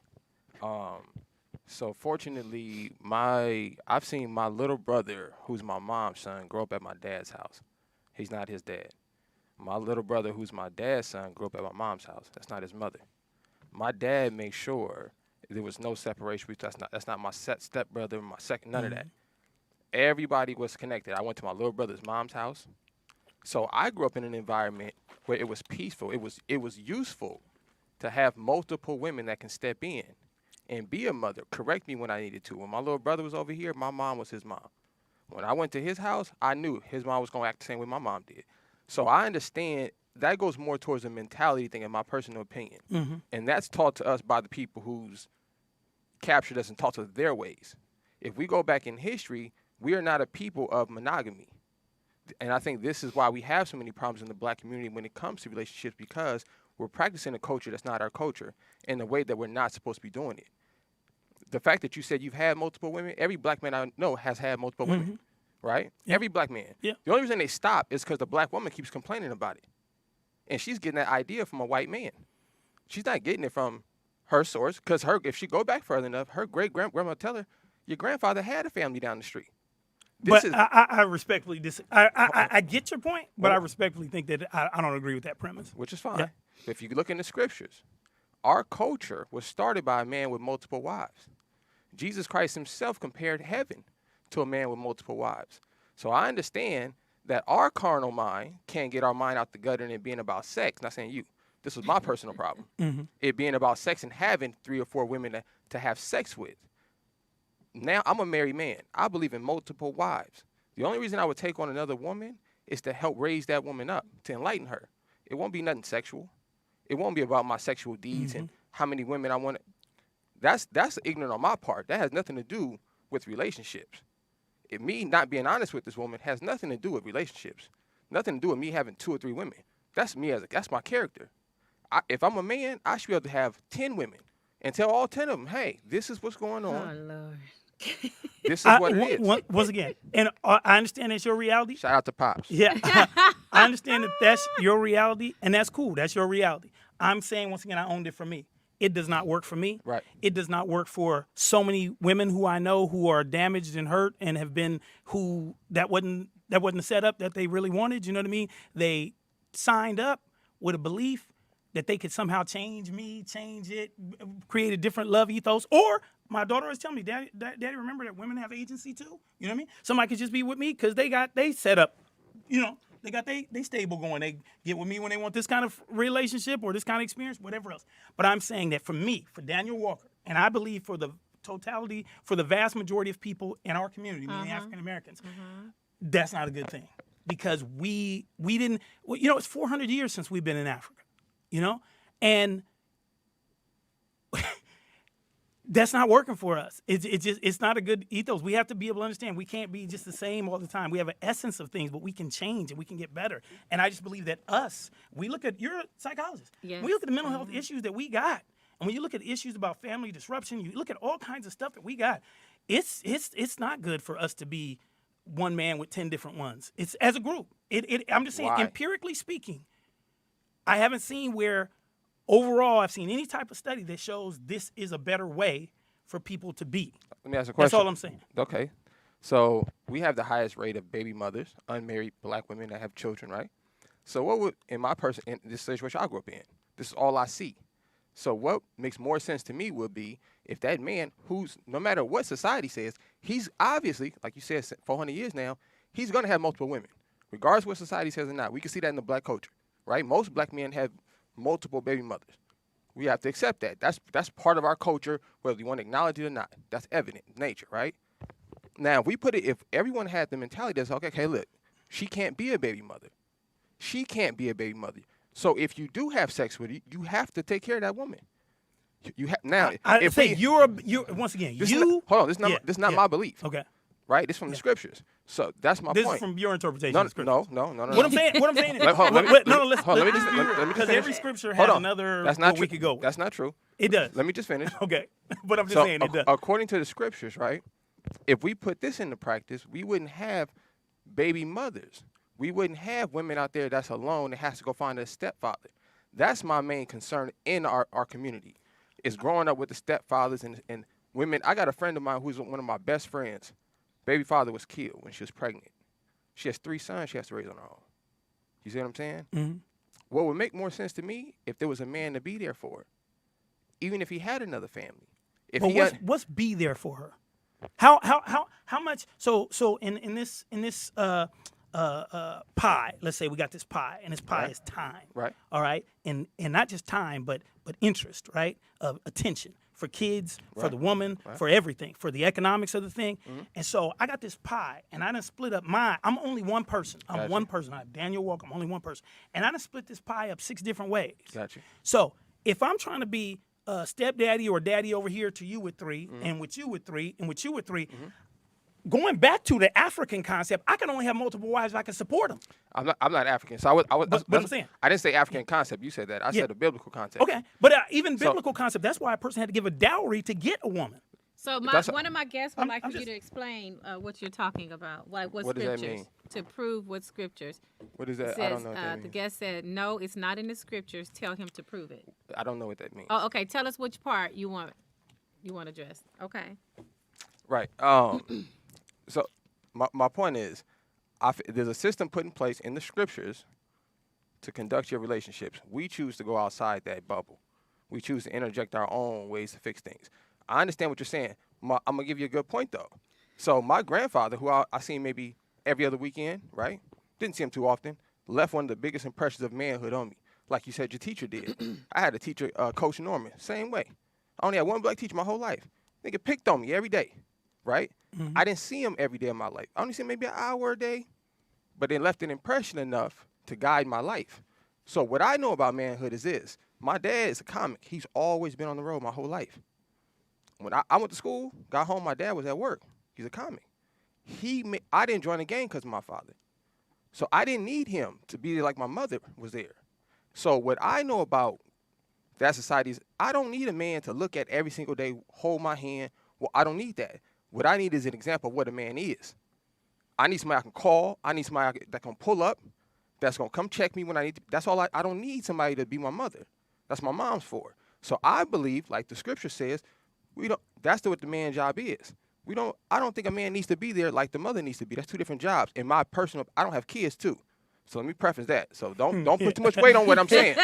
Speaker 3: So fortunately, I've seen my little brother, who's my mom's son, grow up at my dad's house. He's not his dad. My little brother, who's my dad's son, grew up at my mom's house. That's not his mother. My dad made sure there was no separation. That's not my stepbrother, my second, none of that. Everybody was connected. I went to my little brother's mom's house. So I grew up in an environment where it was peaceful. It was useful to have multiple women that can step in and be a mother, correct me when I needed to. When my little brother was over here, my mom was his mom. When I went to his house, I knew his mom was going to act the same way my mom did. So I understand that goes more towards a mentality thing, in my personal opinion. And that's taught to us by the people who's captured us and taught us their ways. If we go back in history, we are not a people of monogamy. And I think this is why we have so many problems in the black community when it comes to relationships, because we're practicing a culture that's not our culture in a way that we're not supposed to be doing it. The fact that you said you've had multiple women, every black man I know has had multiple women, right? Yeah. Every black man. Yeah. The only reason they stop is because the black woman keeps complaining about it. And she's getting that idea from a white man. She's not getting it from her source, because if she go back further enough, her great-grandma tell her, your grandfather had a family down the street.
Speaker 2: I respectfully disagree. I get your point, but I respectfully think that I don't agree with that premise.
Speaker 3: Which is fine. Yeah. If you look in the scriptures, our culture was started by a man with multiple wives. Jesus Christ himself compared heaven to a man with multiple wives. So I understand that our carnal mind can't get our mind out the gutter and it being about sex. Not saying you. This was my personal problem. It being about sex and having 3 or 4 women to have sex with. Now, I'm a married man. I believe in multiple wives. The only reason I would take on another woman is to help raise that woman up, to enlighten her. It won't be nothing sexual. It won't be about my sexual deeds and how many women I want. That's ignorant on my part. That has nothing to do with relationships. Me not being honest with this woman has nothing to do with relationships. Nothing to do with me having 2 or 3 women. That's me that's my character. If I'm a man, I should be able to have 10 women and tell all 10 of them, hey, this is what's going on.
Speaker 1: Oh, Lord.
Speaker 3: This is what it is.
Speaker 2: Once again, and I understand that's your reality.
Speaker 3: Shout out to Pops.
Speaker 2: Yeah, I understand that that's your reality, and that's cool. That's your reality. I'm saying, once again, I owned it for me. It does not work for me.
Speaker 3: Right.
Speaker 2: It does not work for so many women who I know who are damaged and hurt and have been that wasn't the setup that they really wanted. You know what I mean? They signed up with a belief that they could somehow change me, change it, create a different love ethos. Or my daughter always telling me, Daddy, remember that women have agency too? You know what I mean? Somebody could just be with me because they set up, you know, they got they stable going. They get with me when they want this kind of relationship or this kind of experience, whatever else. But I'm saying that for me, for Daniel Walker, and I believe for the totality, for the vast majority of people in our community, meaning African Americans, that's not a good thing. Because we didn't, you know, it's 400 years since we've been in Africa, you know? And that's not working for us. It's not a good ethos. We have to be able to understand we can't be just the same all the time. We have an essence of things, but we can change and we can get better. And I just believe that we look at, you're a psychologist.
Speaker 1: Yes.
Speaker 2: We look at the mental health issues that we got. And when you look at issues about family disruption, you look at all kinds of stuff that we got. It's not good for us to be one man with 10 different ones. It's as a group. I'm just saying,
Speaker 3: Why?
Speaker 2: empirically speaking, I haven't seen where overall I've seen any type of study that shows this is a better way for people to be.
Speaker 3: Let me ask a question.
Speaker 2: That's all I'm saying.
Speaker 3: Okay. So we have the highest rate of baby mothers, unmarried black women that have children, right? So what would, in this situation I grew up in, this is all I see. So what makes more sense to me would be if that man who's, no matter what society says, he's obviously, like you said, 400 years now, he's going to have multiple women, regardless of what society says or not. We can see that in the black culture, right? Most black men have multiple baby mothers. We have to accept that. That's part of our culture, whether you want to acknowledge it or not. That's evident in nature, right? Now, if everyone had the mentality that's, okay, look, she can't be a baby mother. She can't be a baby mother. So if you do have sex with her, you have to take care of that woman.
Speaker 2: Once again,
Speaker 3: hold on, this is not my belief.
Speaker 2: Okay.
Speaker 3: Right? This is from the scriptures. So that's my
Speaker 2: This
Speaker 3: point.
Speaker 2: is from your interpretation
Speaker 3: No,
Speaker 2: of scripture.
Speaker 3: no.
Speaker 2: What I'm saying is, because every scripture has another.
Speaker 3: That's not true.
Speaker 2: We could go with.
Speaker 3: That's not true.
Speaker 2: It does.
Speaker 3: Let me just finish.
Speaker 2: Okay, but I'm just saying it does.
Speaker 3: According to the scriptures, right? If we put this into practice, we wouldn't have baby mothers. We wouldn't have women out there that's alone that has to go find a stepfather. That's my main concern in our community, is growing up with the stepfathers and women. I got a friend of mine who's one of my best friends. Baby father was killed when she was pregnant. She has 3 sons she has to raise on her own. You see what I'm saying?
Speaker 2: Mm-hmm.
Speaker 3: What would make more sense to me if there was a man to be there for her, even if he had another family.
Speaker 2: What's be there for her? How much? So in this pie, let's say we got this pie, and this pie is time.
Speaker 3: Right.
Speaker 2: All right, and not just time, but interest, right? Of attention. For kids, for the woman, for everything, for the economics of the thing. Mm-hmm. And so I got this pie, and I done split up mine. I'm only one person. I'm one person. I'm Daniel Walker. I'm only one person. And I done split this pie up 6 different ways.
Speaker 3: Gotcha.
Speaker 2: So if I'm trying to be stepdaddy or daddy over here to you with 3, and with you with 3, and with you with 3, going back to the African concept, I can only have multiple wives if I can support them.
Speaker 3: I'm not African, so
Speaker 2: But I'm saying,
Speaker 3: I didn't say African concept. You said that. I said a biblical concept.
Speaker 2: Okay, but even biblical concept. That's why a person had to give a dowry to get a woman.
Speaker 1: So one of my guests would like for you to explain what you're talking about, like what scriptures,
Speaker 3: does that mean?
Speaker 1: To prove what scriptures.
Speaker 3: What is that?
Speaker 1: Says,
Speaker 3: I don't know what that means.
Speaker 1: The guest said, no, it's not in the scriptures. Tell him to prove it.
Speaker 3: I don't know what that means.
Speaker 1: Oh, okay. Tell us which part you want addressed. Okay.
Speaker 3: Right. So my point is, there's a system put in place in the scriptures to conduct your relationships. We choose to go outside that bubble. We choose to interject our own ways to fix things. I understand what you're saying, I'm gonna give you a good point though. So my grandfather, who I seen maybe every other weekend, right? Didn't see him too often. Left one of the biggest impressions of manhood on me, like you said your teacher did. I had a teacher, Coach Norman, same way. I only had one black teacher my whole life. Nigga picked on me every day, right? I didn't see him every day of my life. I only see him maybe an hour a day, but it left an impression enough to guide my life. So what I know about manhood is this. My dad is a comic. He's always been on the road my whole life. When I went to school, got home, my dad was at work. He's a comic. I didn't join the gang because of my father. So I didn't need him to be there like my mother was there. So what I know about that society is I don't need a man to look at every single day, hold my hand. Well, I don't need that. What I need is an example of what a man is. I need somebody I can call. I need somebody that can pull up, that's going to come check me when I need to. That's all I don't need somebody to be my mother. That's my mom's for. So I believe, like the scripture says, that's what the man's job is. I don't think a man needs to be there like the mother needs to be. That's two different jobs. In my personal, I don't have kids too. So let me preface that. So don't put too much weight on what I'm saying.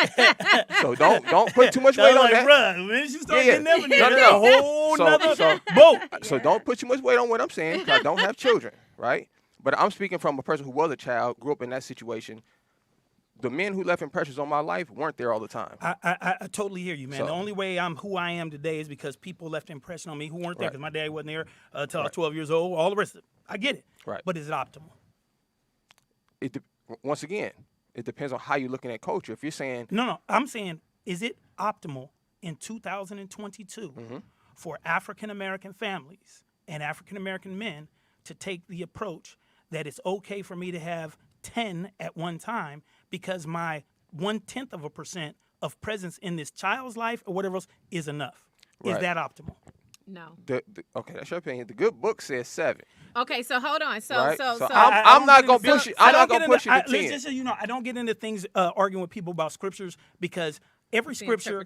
Speaker 3: So don't put too much weight on that.
Speaker 2: Bruh, when you start getting them,
Speaker 3: No.
Speaker 2: a whole nother boat.
Speaker 3: So don't put too much weight on what I'm saying because I don't have children, right? But I'm speaking from a person who was a child, grew up in that situation. The men who left impressions on my life weren't there all the time.
Speaker 2: I totally hear you, man.
Speaker 3: So,
Speaker 2: the only way I'm who I am today is because people left an impression on me who weren't there because my dad wasn't there until I was 12 years old. All the rest of it. I get it.
Speaker 3: Right.
Speaker 2: But is it optimal?
Speaker 3: Once again, it depends on how you're looking at culture. If you're saying...
Speaker 2: No. I'm saying, is it optimal in 2022 for African-American families and African-American men to take the approach that it's okay for me to have 10 at one time because my 0.1% of presence in this child's life or whatever else is enough? Is that optimal?
Speaker 1: No.
Speaker 3: Okay, that's your opinion. The good book says 7.
Speaker 1: Okay, so hold on. So
Speaker 3: I'm not gonna push it. I'm not gonna push it to 10.
Speaker 2: Just so you know, I don't get into things arguing with people about scriptures because every scripture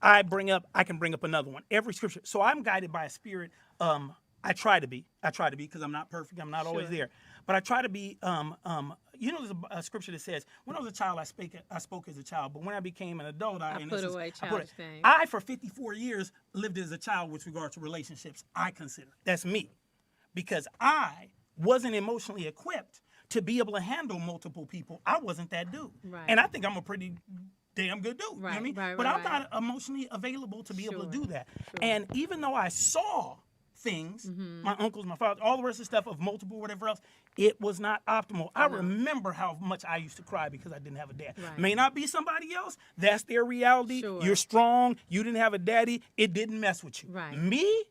Speaker 2: I bring up, I can bring up another one. Every scripture. So I'm guided by a spirit. I try to be because I'm not perfect. I'm not always there. But I try to be, there's a scripture that says, when I was a child, I spoke as a child. But when I became an adult, I
Speaker 1: put away childish things.
Speaker 2: I, for 54 years, lived as a child with regard to relationships, I consider. That's me. Because I wasn't emotionally equipped to be able to handle multiple people. I wasn't that dude.
Speaker 1: Right.
Speaker 2: And I think I'm a pretty damn good dude.
Speaker 1: Right,
Speaker 2: You know what I mean?
Speaker 1: right,
Speaker 2: but
Speaker 1: right,
Speaker 2: I'm not emotionally available to be able to do that.
Speaker 1: Sure.
Speaker 2: And even though I saw things, my uncles, my father, all the rest of the stuff of multiple, whatever else, it was not optimal. I remember how much I used to cry because I didn't have a dad.
Speaker 1: Right.
Speaker 2: May not be somebody else. That's their reality.
Speaker 1: Sure.
Speaker 2: You're strong. You didn't have a daddy. It didn't mess with you.
Speaker 1: Right.
Speaker 2: Me,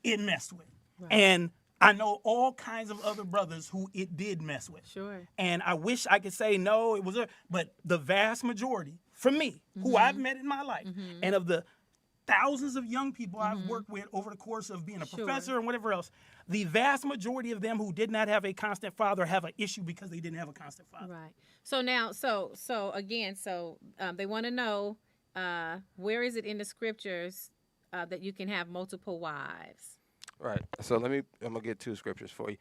Speaker 2: it messed with.
Speaker 1: Right.
Speaker 2: And I know all kinds of other brothers who it did mess with.
Speaker 1: Sure.
Speaker 2: And I wish I could say no, it was but the vast majority, for me, who I've met in my life, and of the thousands of young people I've worked with over the course of being a professor and whatever else, the vast majority of them who did not have a constant father have an issue because they didn't have a constant father.
Speaker 1: Right. So now, they want to know where is it in the scriptures that you can have multiple wives?
Speaker 3: Right. So I'm going to get 2 scriptures for you.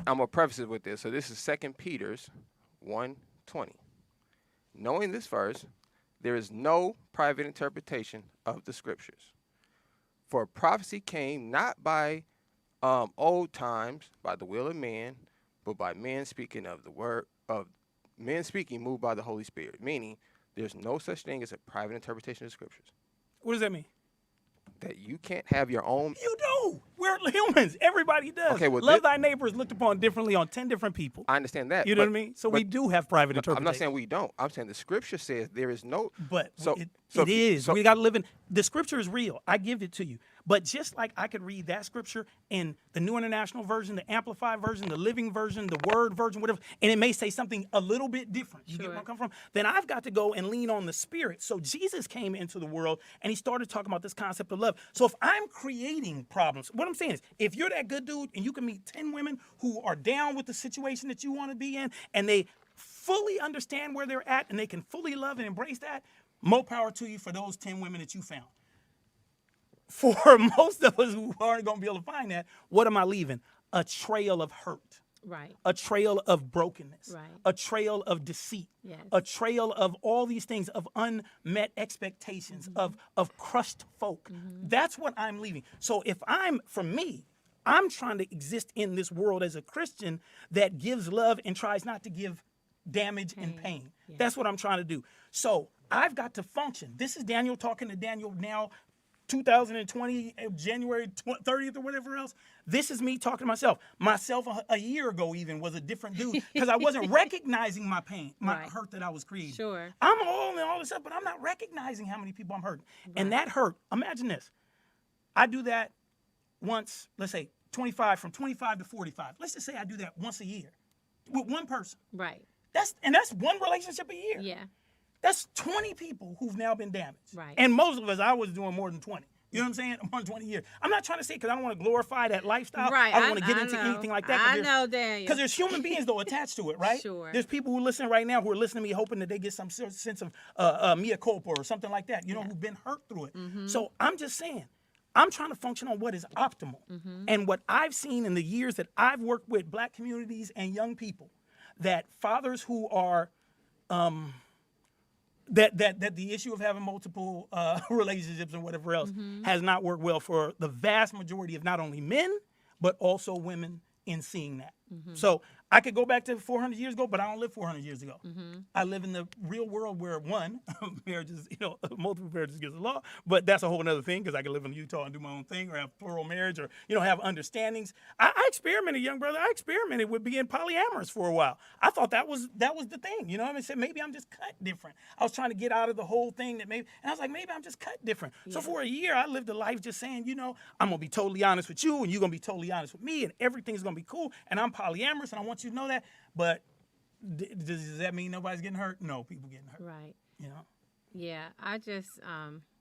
Speaker 3: I'm going to preface it with this. So this is 2 Peter's 1:20. Knowing this verse, there is no private interpretation of the scriptures. For prophecy came not by old times, by the will of man, but by men speaking of the word of men speaking moved by the Holy Spirit. Meaning, there's no such thing as a private interpretation of the scriptures.
Speaker 2: What does that mean?
Speaker 3: That you can't have your own.
Speaker 2: You do. We're humans. Everybody does.
Speaker 3: Okay, well,
Speaker 2: Love thy neighbor is looked upon differently on 10 different people.
Speaker 3: I understand that.
Speaker 2: You know what I mean? So we do have private interpretation.
Speaker 3: I'm not saying we don't. I'm saying the scripture says there is no.
Speaker 2: But it is. We got to live in. The scripture is real. I give it to you. But just like I could read that scripture in the New International Version, the Amplified Version, the Living Version, the Word Version, whatever, and it may say something a little bit different. You get where I come from? Then I've got to go and lean on the Spirit. So Jesus came into the world and he started talking about this concept of love. So if I'm creating problems, what I'm saying is, if you're that good dude and you can meet 10 women who are down with the situation that you want to be in and they fully understand where they're at and they can fully love and embrace that, more power to you for those 10 women that you found. For most of us who aren't going to be able to find that, what am I leaving? A trail of hurt.
Speaker 1: Right.
Speaker 2: a trail of brokenness,
Speaker 1: Right.
Speaker 2: a trail of deceit,
Speaker 1: Yes.
Speaker 2: a trail of all these things, of unmet expectations, of crushed folk. That's what I'm leaving. So for me, I'm trying to exist in this world as a Christian that gives love and tries not to give damage and pain.
Speaker 1: Yeah.
Speaker 2: That's what I'm trying to do. So I've got to function. This is Daniel talking to Daniel now, 2020, January 30th or whatever else. This is me talking to myself. Myself a year ago even was a different dude because I wasn't recognizing my pain, my
Speaker 1: Right.
Speaker 2: hurt that I was creating.
Speaker 1: Sure.
Speaker 2: I'm all this stuff, but I'm not recognizing how many people I'm hurting. And that hurt, imagine this. I do that once, let's say from 25 to 45. Let's just say I do that once a year with one person.
Speaker 1: Right.
Speaker 2: That's one relationship a year.
Speaker 1: Yeah.
Speaker 2: That's 20 people who've now been damaged.
Speaker 1: Right.
Speaker 2: And most of us, I was doing more than 20. You know what I'm saying? More than 20 years. I'm not trying to say because I don't want to glorify that lifestyle.
Speaker 1: Right.
Speaker 2: I don't want to get
Speaker 1: I
Speaker 2: into
Speaker 1: know.
Speaker 2: anything like that.
Speaker 1: I know, Daniel.
Speaker 2: Because there's human beings, though, attached to it, right?
Speaker 1: Sure.
Speaker 2: There's people who listen right now who are listening to me hoping that they get some sort of sense of mea culpa or something like that, you know, who've been hurt through it. So I'm just saying, I'm trying to function on what is optimal. And what I've seen in the years that I've worked with black communities and young people, that fathers who are that the issue of having multiple relationships and whatever else has not worked well for the vast majority of not only men, but also women in seeing that. So I could go back to 400 years ago, but I don't live 400 years ago. I live in the real world where marriages, multiple marriages against the law, but that's a whole other thing because I could live in Utah and do my own thing or have plural marriage or, have understandings. I experimented, young brother. I experimented with being polyamorous for a while. I thought that was the thing, I said, maybe I'm just cut different. I was trying to get out of the whole thing and I was like, maybe I'm just cut different. So for a year, I lived a life just saying, I'm going to be totally honest with you and you're going to be totally honest with me and everything's going to be cool and I'm polyamorous and I want you to know that. But does that mean nobody's getting hurt? No, people getting hurt.
Speaker 1: Right.
Speaker 4: Yeah, I just,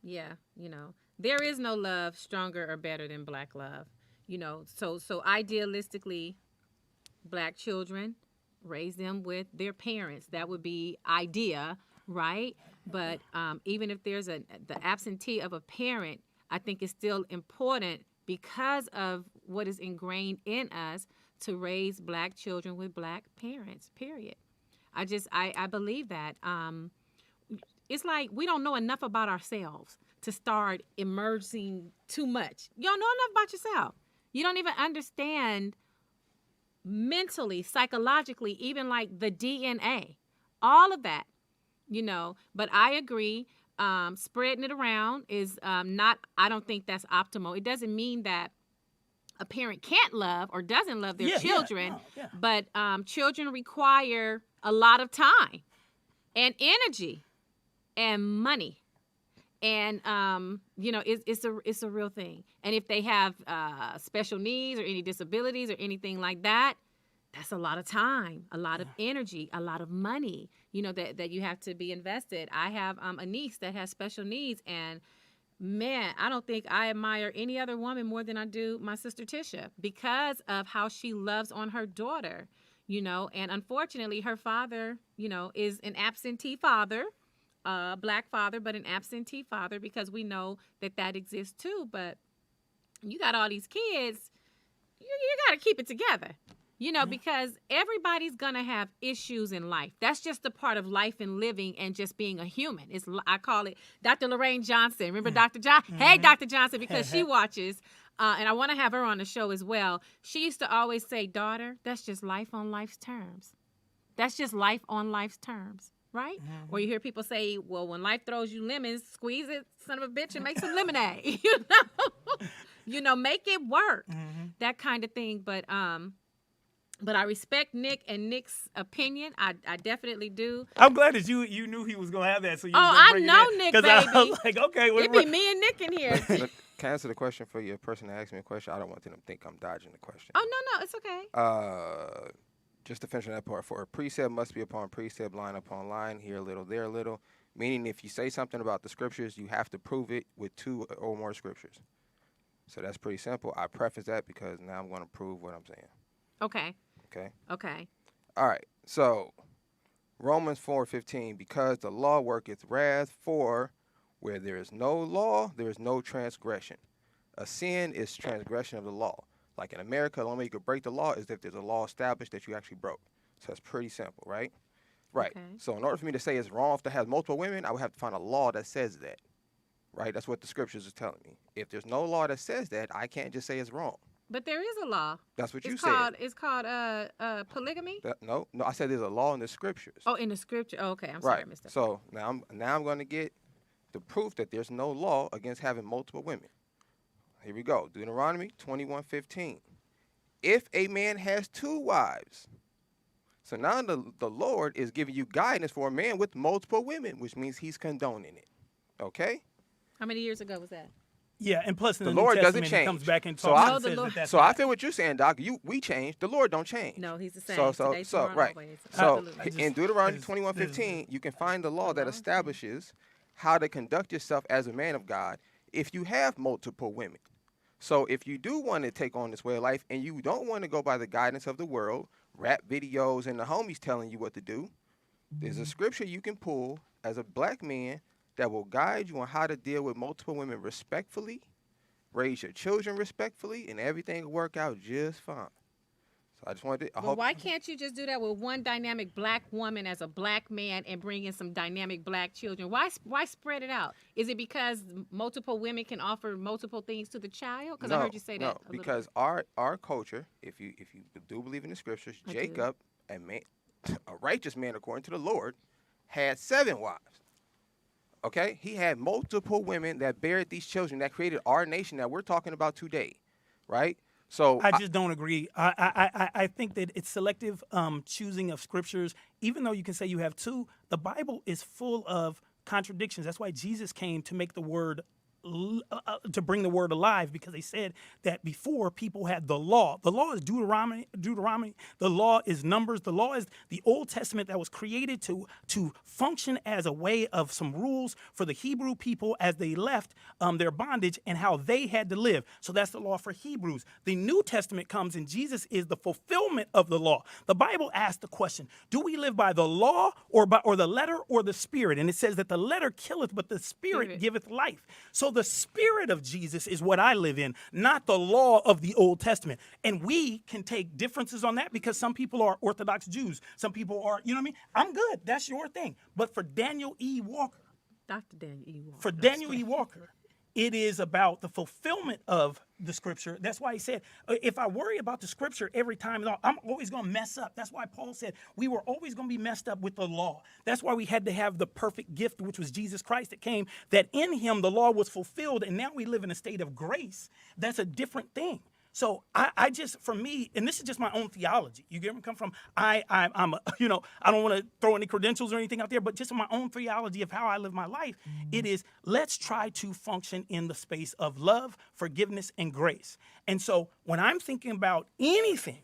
Speaker 4: there is no love stronger or better than black love. So idealistically, black children, raise them with their parents. That would be idea, right? But even if there's the absentee of a parent, I think it's still important because of what is ingrained in us to raise black children with black parents, period. I believe that. It's like we don't know enough about ourselves to start emerging too much. You don't know enough about yourself. You don't even understand mentally, psychologically, even like the DNA, all of that, But I agree, spreading it around is I don't think that's optimal. It doesn't mean that a parent can't love or doesn't love their children, but children require a lot of time and energy and money. And, it's a real thing. And if they have special needs or any disabilities or anything like that, that's a lot of time, a lot of energy, a lot of money, that you have to be invested. I have a niece that has special needs, and man, I don't think I admire any other woman more than I do my sister Tisha because of how she loves on her daughter, and unfortunately her father, is an absentee father, black father, but an absentee father because we know that exists too. But you got all these kids, you got to keep it together. Because everybody's going to have issues in life. That's just a part of life and living and just being a human. I call it Dr. Lorraine Johnson. Remember Dr. Johnson? Hey, Dr. Johnson, because she watches, and I want to have her on the show as well. She used to always say, daughter, that's just life on life's terms. That's just life on life's terms, right? Or you hear people say, well, when life throws you lemons, squeeze it, son of a bitch, and make some lemonade. Make it work. That kind of thing. But I respect Nick and Nick's opinion. I definitely do.
Speaker 2: I'm glad that you knew he was going to have that. So you
Speaker 4: I know Nick, baby.
Speaker 2: I was like, okay.
Speaker 4: It be me and Nick in here.
Speaker 3: Can I answer the question for your person that asked me a question? I don't want them to think I'm dodging the question.
Speaker 4: Oh, no, it's okay.
Speaker 3: Just to finish on that part, for a precept must be upon precept, line upon line, here a little, there a little. Meaning if you say something about the scriptures, you have to prove it with 2 or more scriptures. So that's pretty simple. I preface that because now I'm going to prove what I'm saying.
Speaker 4: Okay.
Speaker 3: Okay. All right. So Romans 4:15, because the law worketh wrath, for where there is no law, there is no transgression. A sin is transgression of the law. Like in America, the only way you could break the law is if there's a law established that you actually broke. So that's pretty simple, right? Right.
Speaker 4: Okay.
Speaker 3: So in order for me to say it's wrong to have multiple women, I would have to find a law that says that. Right? That's what the scriptures is telling me. If there's no law that says that, I can't just say it's wrong.
Speaker 4: But there is a law.
Speaker 3: That's what you
Speaker 4: It's
Speaker 3: said.
Speaker 4: called it's called polygamy.
Speaker 3: No, I said there's a law in the scriptures.
Speaker 4: Oh, in the scripture. Oh, okay, I'm sorry,
Speaker 3: Right.
Speaker 4: Mr.
Speaker 3: So now I'm going to get the proof that there's no law against having multiple women. Here we go. Deuteronomy 21:15. If a man has 2 wives. So now the Lord is giving you guidance for a man with multiple women, which means he's condoning it. Okay?
Speaker 4: How many years ago was that?
Speaker 2: Yeah, and plus in
Speaker 3: The
Speaker 2: the New
Speaker 3: Lord doesn't
Speaker 2: Testament, he comes
Speaker 3: change.
Speaker 2: back and
Speaker 3: So
Speaker 2: talks
Speaker 3: I-
Speaker 2: and says
Speaker 4: No,
Speaker 2: that that's
Speaker 3: So I
Speaker 2: not-
Speaker 3: feel what you're saying, Doc. We change. The Lord don't change.
Speaker 4: No, he's the same.
Speaker 3: So
Speaker 4: Today, tomorrow,
Speaker 3: right.
Speaker 4: always.
Speaker 3: So
Speaker 4: Absolutely.
Speaker 3: in Deuteronomy 21:15, you can find the law that establishes how to conduct yourself as a man of God if you have multiple women. So if you do want to take on this way of life and you don't want to go by the guidance of the world, rap videos and the homies telling you what to do, there's a scripture you can pull as a black man that will guide you on how to deal with multiple women respectfully, raise your children respectfully, and everything will work out just fine. So I just wanted to,
Speaker 4: But why can't you just do that with one dynamic black woman as a black man and bring in some dynamic black children? Why spread it out? Is it because multiple women can offer multiple things to the child? Because I heard you say that.
Speaker 3: No, because our culture, if you do believe in the scriptures,
Speaker 4: I do.
Speaker 3: Jacob, a righteous man according to the Lord, had 7 wives. Okay, he had multiple women that buried these children that created our nation that we're talking about today, right? So
Speaker 2: I just don't agree. I think that it's selective choosing of scriptures. Even though you can say you have 2, the Bible is full of contradictions. That's why Jesus came to make the word to bring the word alive, because they said that before people had the law. The law is Deuteronomy. The law is Numbers. The law is the Old Testament that was created to function as a way of some rules for the Hebrew people as they left their bondage and how they had to live. So that's the law for Hebrews. The New Testament comes and Jesus is the fulfillment of the law. The Bible asks the question, do we live by the law or the letter or the spirit? And it says that the letter killeth, but the spirit giveth life. So the spirit of Jesus is what I live in, not the law of the Old Testament. And we can take differences on that because some people are Orthodox Jews. Some people are, you know what I mean? I'm good. That's your thing. But for Daniel E. Walker,
Speaker 4: Dr. Daniel E. Walker.
Speaker 2: for Daniel E. Walker, it is about the fulfillment of the scripture. That's why he said, if I worry about the scripture every time, I'm always going to mess up. That's why Paul said we were always going to be messed up with the law. That's why we had to have the perfect gift, which was Jesus Christ that came, that in him the law was fulfilled, and now we live in a state of grace. That's a different thing. So I just, for me, and this is just my own theology. You get where I'm coming from? I don't want to throw any credentials or anything out there, but just my own theology of how I live my life, it is let's try to function in the space of love, forgiveness, and grace. And so when I'm thinking about anything,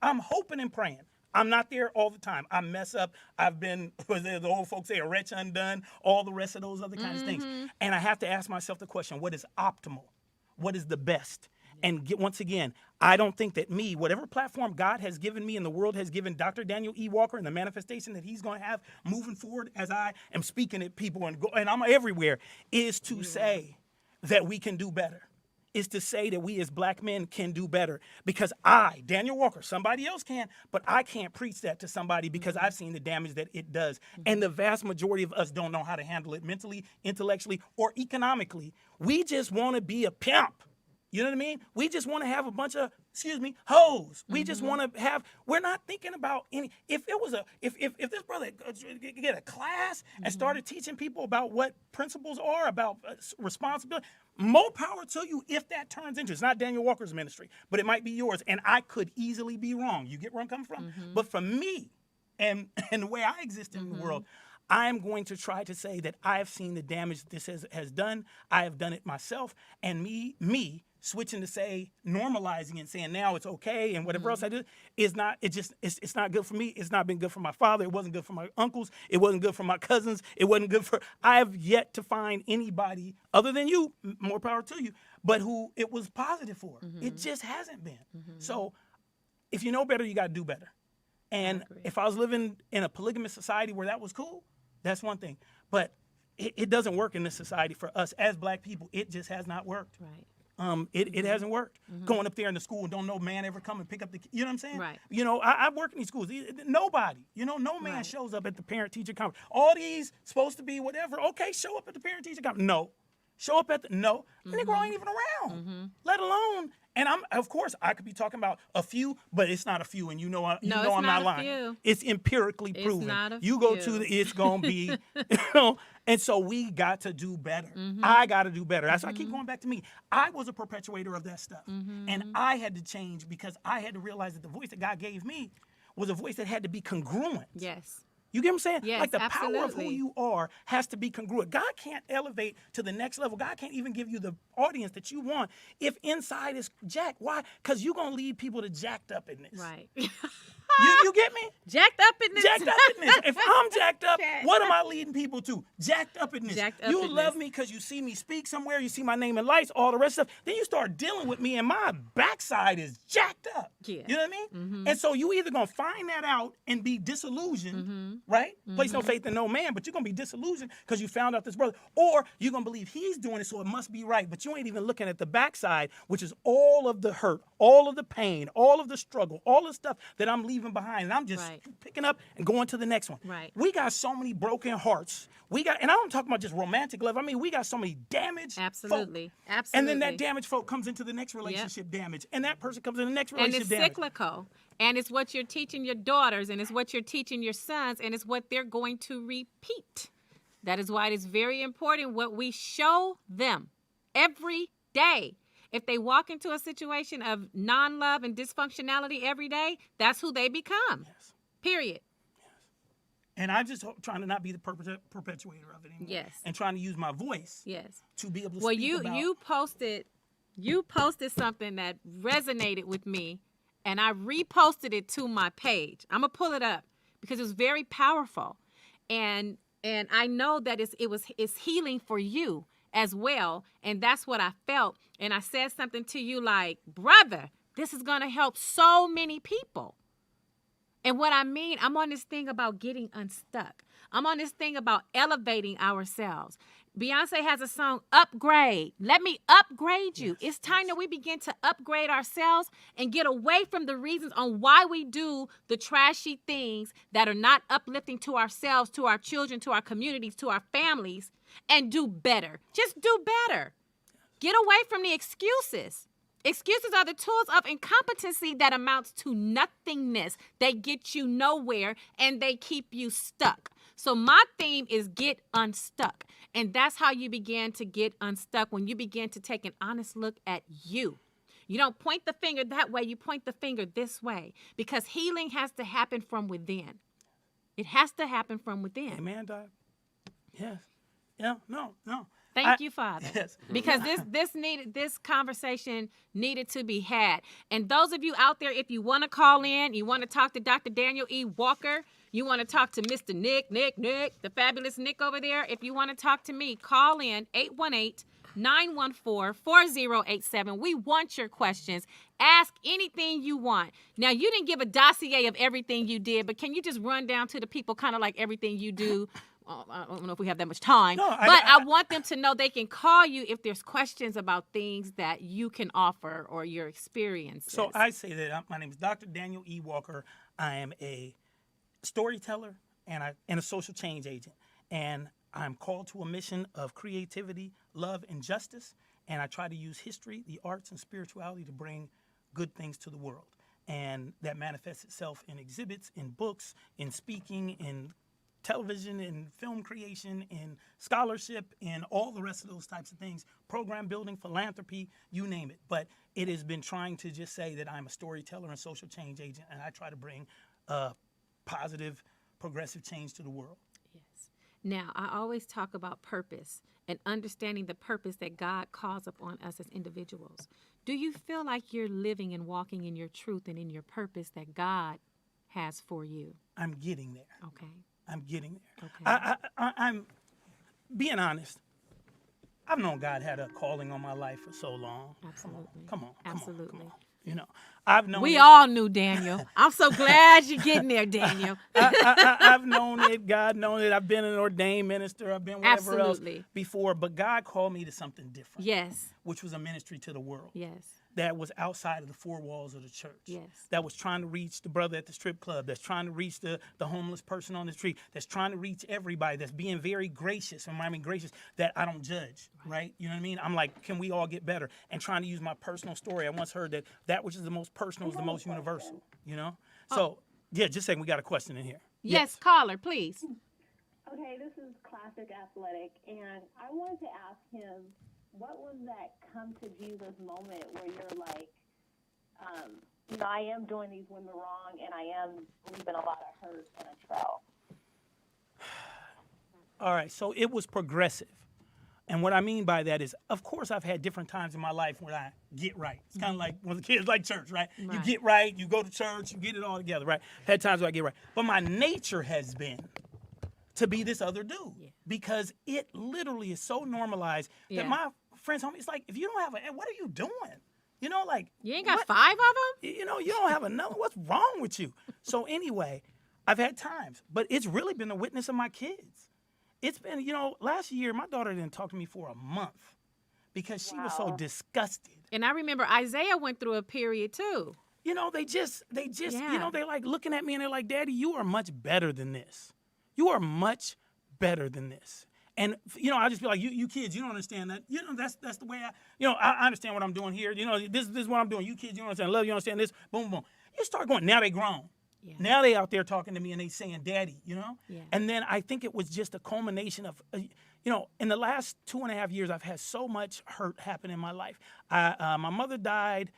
Speaker 2: I'm hoping and praying. I'm not there all the time. I mess up. I've been, the old folks say, a wretch undone, all the rest of those other kinds of things. And I have to ask myself the question, what is optimal? What is the best? And once again, I don't think that whatever platform God has given me and the world has given Dr. Daniel E. Walker and the manifestation that he's going to have moving forward as I am speaking at people and I'm everywhere, is to say that we can do better. Is to say that we as black men can do better. Because I, Daniel Walker, somebody else can, but I can't preach that to somebody because I've seen the damage that it does. And the vast majority of us don't know how to handle it mentally, intellectually, or economically. We just want to be a pimp. You know what I mean? We just want to have a bunch of, hoes. We just want to have, we're not thinking about any, if this brother get a class and started teaching people about what principles are, about responsibility, more power to you if that turns into, it's not Daniel Walker's ministry, but it might be yours. And I could easily be wrong. You get where I'm coming from? But for me and the way I exist in the world, I am going to try to say that I have seen the damage this has done. I have done it myself. And me switching to say normalizing and saying now it's okay and whatever else I do is not, it's not good for me. It's not been good for my father. It wasn't good for my uncles. It wasn't good for my cousins. It wasn't good for, I have yet to find anybody other than you, more power to you, but who it was positive for. It just hasn't been. So if you know better, you got to do better. And if I was living in a polygamous society where that was cool, that's one thing. But it doesn't work in this society for us as black people. It just has not worked.
Speaker 4: Right.
Speaker 2: It hasn't worked. Going up there in the school and don't know man ever come and pick up the, you know what I'm saying?
Speaker 4: Right.
Speaker 2: You know, I work in these schools. Nobody, no man
Speaker 4: Right.
Speaker 2: shows up at the parent-teacher conference. All these supposed to be whatever. Okay, show up at the parent-teacher conference. No. Show up at the, no. The Negro ain't even around, let alone. And of course, I could be talking about a few, but it's not a few, and
Speaker 4: No,
Speaker 2: I'm
Speaker 4: it's
Speaker 2: not
Speaker 4: not a
Speaker 2: lying.
Speaker 4: few.
Speaker 2: It's empirically proven.
Speaker 4: not a
Speaker 2: You go
Speaker 4: few.
Speaker 2: to it's gonna be, and so we got to do better. I got to do better. That's why I keep going back to me. I was a perpetuator of that stuff, and I had to change because I had to realize that the voice that God gave me was a voice that had to be congruent.
Speaker 4: Yes.
Speaker 2: You get what I'm saying?
Speaker 4: Yes,
Speaker 2: like the power of who
Speaker 4: absolutely.
Speaker 2: you are has to be congruent. God can't elevate to the next level. God can't even give you the audience that you want if inside is jacked. Why? Because you're going to lead people to jacked up in this.
Speaker 4: Right.
Speaker 2: You get me?
Speaker 4: Jacked up in this.
Speaker 2: Jacked up in this. If I'm jacked up,
Speaker 4: Okay.
Speaker 2: what am I leading people to? Jacked up in this.
Speaker 4: Jacked up
Speaker 2: You
Speaker 4: in
Speaker 2: love
Speaker 4: this.
Speaker 2: me because you see me speak somewhere, you see my name in lights, all the rest of stuff. Then you start dealing with me and my backside is jacked up.
Speaker 4: Yeah.
Speaker 2: You know what I mean? And so you either going to find that out and be disillusioned, right? Place no faith in no man, but you're going to be disillusioned because you found out this brother. Or you're going to believe he's doing it, so it must be right. But you ain't even looking at the backside, which is all of the hurt, all of the pain, all of the struggle, all the stuff that I'm leaving behind. And I'm just
Speaker 4: Right.
Speaker 2: picking up and going to the next one.
Speaker 4: Right.
Speaker 2: We got so many broken hearts. And I'm talking about just romantic love. I mean, we got so many damaged
Speaker 4: Absolutely.
Speaker 2: folk.
Speaker 4: Absolutely.
Speaker 2: And then that damaged folk comes into the next relationship damage. And that person comes in the next
Speaker 4: And
Speaker 2: relationship
Speaker 4: it's
Speaker 2: damage.
Speaker 4: cyclical. And it's what you're teaching your daughters, and it's what you're teaching your sons, and it's what they're going to repeat. That is why it is very important what we show them every day. If they walk into a situation of non-love and dysfunctionality every day, that's who they become.
Speaker 2: Yes.
Speaker 4: Period.
Speaker 2: And I'm just trying to not be the perpetuator of it anymore.
Speaker 4: Yes.
Speaker 2: And trying to use my voice
Speaker 4: Yes.
Speaker 2: to be able to
Speaker 4: Well,
Speaker 2: speak about.
Speaker 4: you posted something that resonated with me, and I reposted it to my page. I'm gonna pull it up because it was very powerful, and I know that it's healing for you as well, and that's what I felt. And I said something to you like, brother, this is gonna help so many people. And what I mean, I'm on this thing about getting unstuck. I'm on this thing about elevating ourselves. Beyonce has a song, Upgrade. Let me upgrade you. It's time that we begin to upgrade ourselves and get away from the reasons on why we do the trashy things that are not uplifting to ourselves, to our children, to our communities, to our families, and do better. Just do better. Get away from the excuses. Excuses are the tools of incompetency that amounts to nothingness. They get you nowhere and they keep you stuck. So my theme is get unstuck. And that's how you begin to get unstuck, when you begin to take an honest look at you. You don't point the finger that way, you point the finger this way, because healing has to happen from within. It has to happen from within.
Speaker 2: Amen, Doc. Yes. Yeah, no.
Speaker 4: Thank you, Father.
Speaker 2: Yes.
Speaker 4: Because this conversation needed to be had. And those of you out there, if you want to call in, you want to talk to Dr. Daniel E. Walker, you want to talk to Mr. Nick, the fabulous Nick over there, if you want to talk to me, call in 818-914-4087. We want your questions. Ask anything you want. Now, you didn't give a dossier of everything you did, but can you just run down to the people kind of like everything you do? I don't know if we have that much time,
Speaker 2: No,
Speaker 4: but I want them to know they can call you if there's questions about things that you can offer or your experiences.
Speaker 2: So I say that my name is Dr. Daniel E. Walker. I am a storyteller and a social change agent. And I'm called to a mission of creativity, love, and justice. And I try to use history, the arts, and spirituality to bring good things to the world. And that manifests itself in exhibits, in books, in speaking, in television, in film creation, in scholarship, in all the rest of those types of things, program building, philanthropy, you name it. But it has been trying to just say that I'm a storyteller and social change agent, and I try to bring positive, progressive change to the world.
Speaker 4: Yes. Now, I always talk about purpose and understanding the purpose that God calls upon us as individuals. Do you feel like you're living and walking in your truth and in your purpose that God has for you?
Speaker 2: I'm getting there.
Speaker 4: Okay.
Speaker 2: I'm getting there.
Speaker 4: Okay.
Speaker 2: I'm being honest. I've known God had a calling on my life for so long.
Speaker 4: Absolutely.
Speaker 2: Come on.
Speaker 4: Absolutely.
Speaker 2: You know, I've known
Speaker 4: We
Speaker 2: it.
Speaker 4: all knew Daniel. I'm so glad you're getting there, Daniel.
Speaker 2: I've known it. God known it. I've been an ordained minister. I've been whatever
Speaker 4: Absolutely.
Speaker 2: else before. But God called me to something different.
Speaker 4: Yes.
Speaker 2: Which was a ministry to the world.
Speaker 4: Yes.
Speaker 2: That was outside of the four walls of the church.
Speaker 4: Yes.
Speaker 2: That was trying to reach the brother at the strip club. That's trying to reach the homeless person on the street. That's trying to reach everybody. That's being very gracious. And when I mean gracious, that I don't judge, right? You know what I mean? I'm like, can we all get better? And trying to use my personal story. I once heard that which is the most personal is the most universal, you know? So, yeah, just saying we got a question in here.
Speaker 4: Yes, caller, please.
Speaker 5: Okay, this is Classic Athletic, and I wanted to ask him, what was that come to Jesus moment where you're like, I am doing these women wrong, and I am leaving a lot of hurt and a trail?
Speaker 2: All right, so it was progressive. And what I mean by that is, of course, I've had different times in my life where I get right. It's kind of like when the kids like church, right? You get right, you go to church, you get it all together, right? Had times where I get right. But my nature has been to be this other dude because it literally is so normalized that my friends, homie, it's like, if you don't have what are you doing? You know, like.
Speaker 4: You ain't got 5 of them?
Speaker 2: You know, you don't have another. What's wrong with you? So anyway, I've had times, but it's really been the witness of my kids. It's been, last year, my daughter didn't talk to me for a month because she was so disgusted.
Speaker 4: And I remember Isaiah went through a period too.
Speaker 2: They just, they're like looking at me and they're like, Daddy, you are much better than this. You are much better than this. And, I'll just be like, you kids, you don't understand that. That's the way I understand what I'm doing here. This is what I'm doing. You kids, you don't understand. Love, you understand this. Boom, boom. You start going, now they grown. Yeah. Now they out there talking to me and they saying, Daddy, Yeah. And then I think it was just a culmination of, in the last 2.5 years, I've had so much hurt happen in my life. My mother died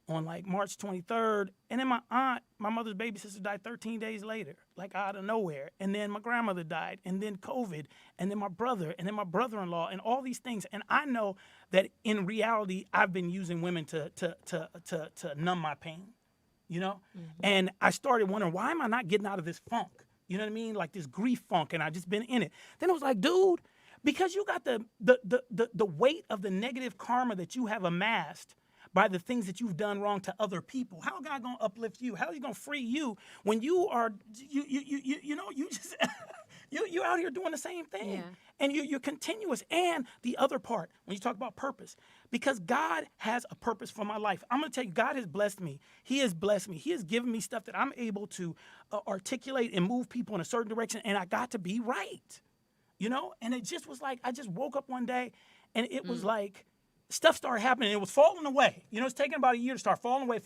Speaker 2: on like March 23rd. And then my aunt, my mother's baby sister, died 13 days later, like out of nowhere. And then my grandmother died, and then COVID, and then my brother, and then my brother-in-law, and all these things. And I know that in reality, I've been using women to numb my pain, And I started wondering, why am I not getting out of this funk? You know what I mean? Like this grief funk, and I've just been in it. Then it was like, dude, because you got the weight of the negative karma that you have amassed by the things that you've done wrong to other people. How is God gonna uplift you? How is He gonna free you when you are you just you're out here doing the same thing, and you're continuous. And the other part, when you talk about purpose, because God has a purpose for my life. I'm gonna tell you, God has blessed me. He has blessed me. He has given me stuff that I'm able to articulate and move people in a certain direction, and I got to be right, And it just was like I just woke up one day, and it was like. Stuff started happening. It was falling away. It's taking about a year to start falling away.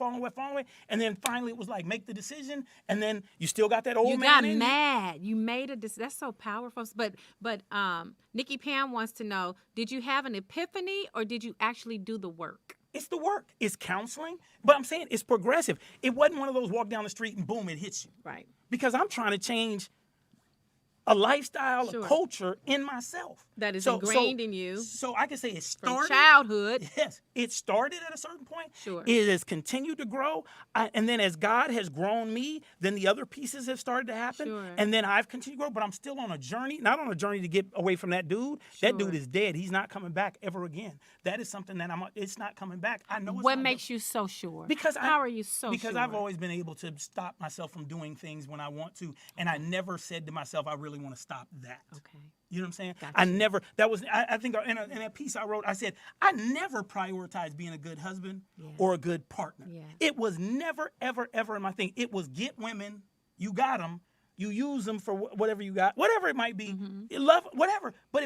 Speaker 2: And then finally it was like, make the decision. And then you still got that old man.
Speaker 4: You got mad. You made a decision. That's so powerful. But Nikki Pam wants to know, did you have an epiphany or did you actually do the work?
Speaker 2: It's the work. It's counseling. But I'm saying it's progressive. It wasn't one of those walk down the street and boom, it hits you.
Speaker 4: Right.
Speaker 2: Because I'm trying to change a lifestyle, a culture in myself.
Speaker 4: That is ingrained in you.
Speaker 2: So I can say it started.
Speaker 4: From childhood.
Speaker 2: Yes. It started at a certain point.
Speaker 4: Sure.
Speaker 2: It has continued to grow. And then as God has grown me, then the other pieces have started to happen.
Speaker 4: Sure.
Speaker 2: And then I've continued to grow, but I'm still on a journey. Not on a journey to get away from that dude. Sure. That dude is dead. He's not coming back ever again. That is something that it's not coming back. I know it's
Speaker 4: What
Speaker 2: not
Speaker 4: makes you so sure?
Speaker 2: Because
Speaker 4: How are you so
Speaker 2: because
Speaker 4: sure?
Speaker 2: I've always been able to stop myself from doing things when I want to. And I never said to myself, I really want to stop that.
Speaker 4: Okay.
Speaker 2: You know what I'm saying?
Speaker 4: Gotcha.
Speaker 2: I think in that piece I wrote, I said, I never prioritized being a good husband or a good partner.
Speaker 4: Yeah.
Speaker 2: It was never, ever, ever in my thing. It was get women, you got them, you use them for whatever you got, whatever it might be, love, whatever. But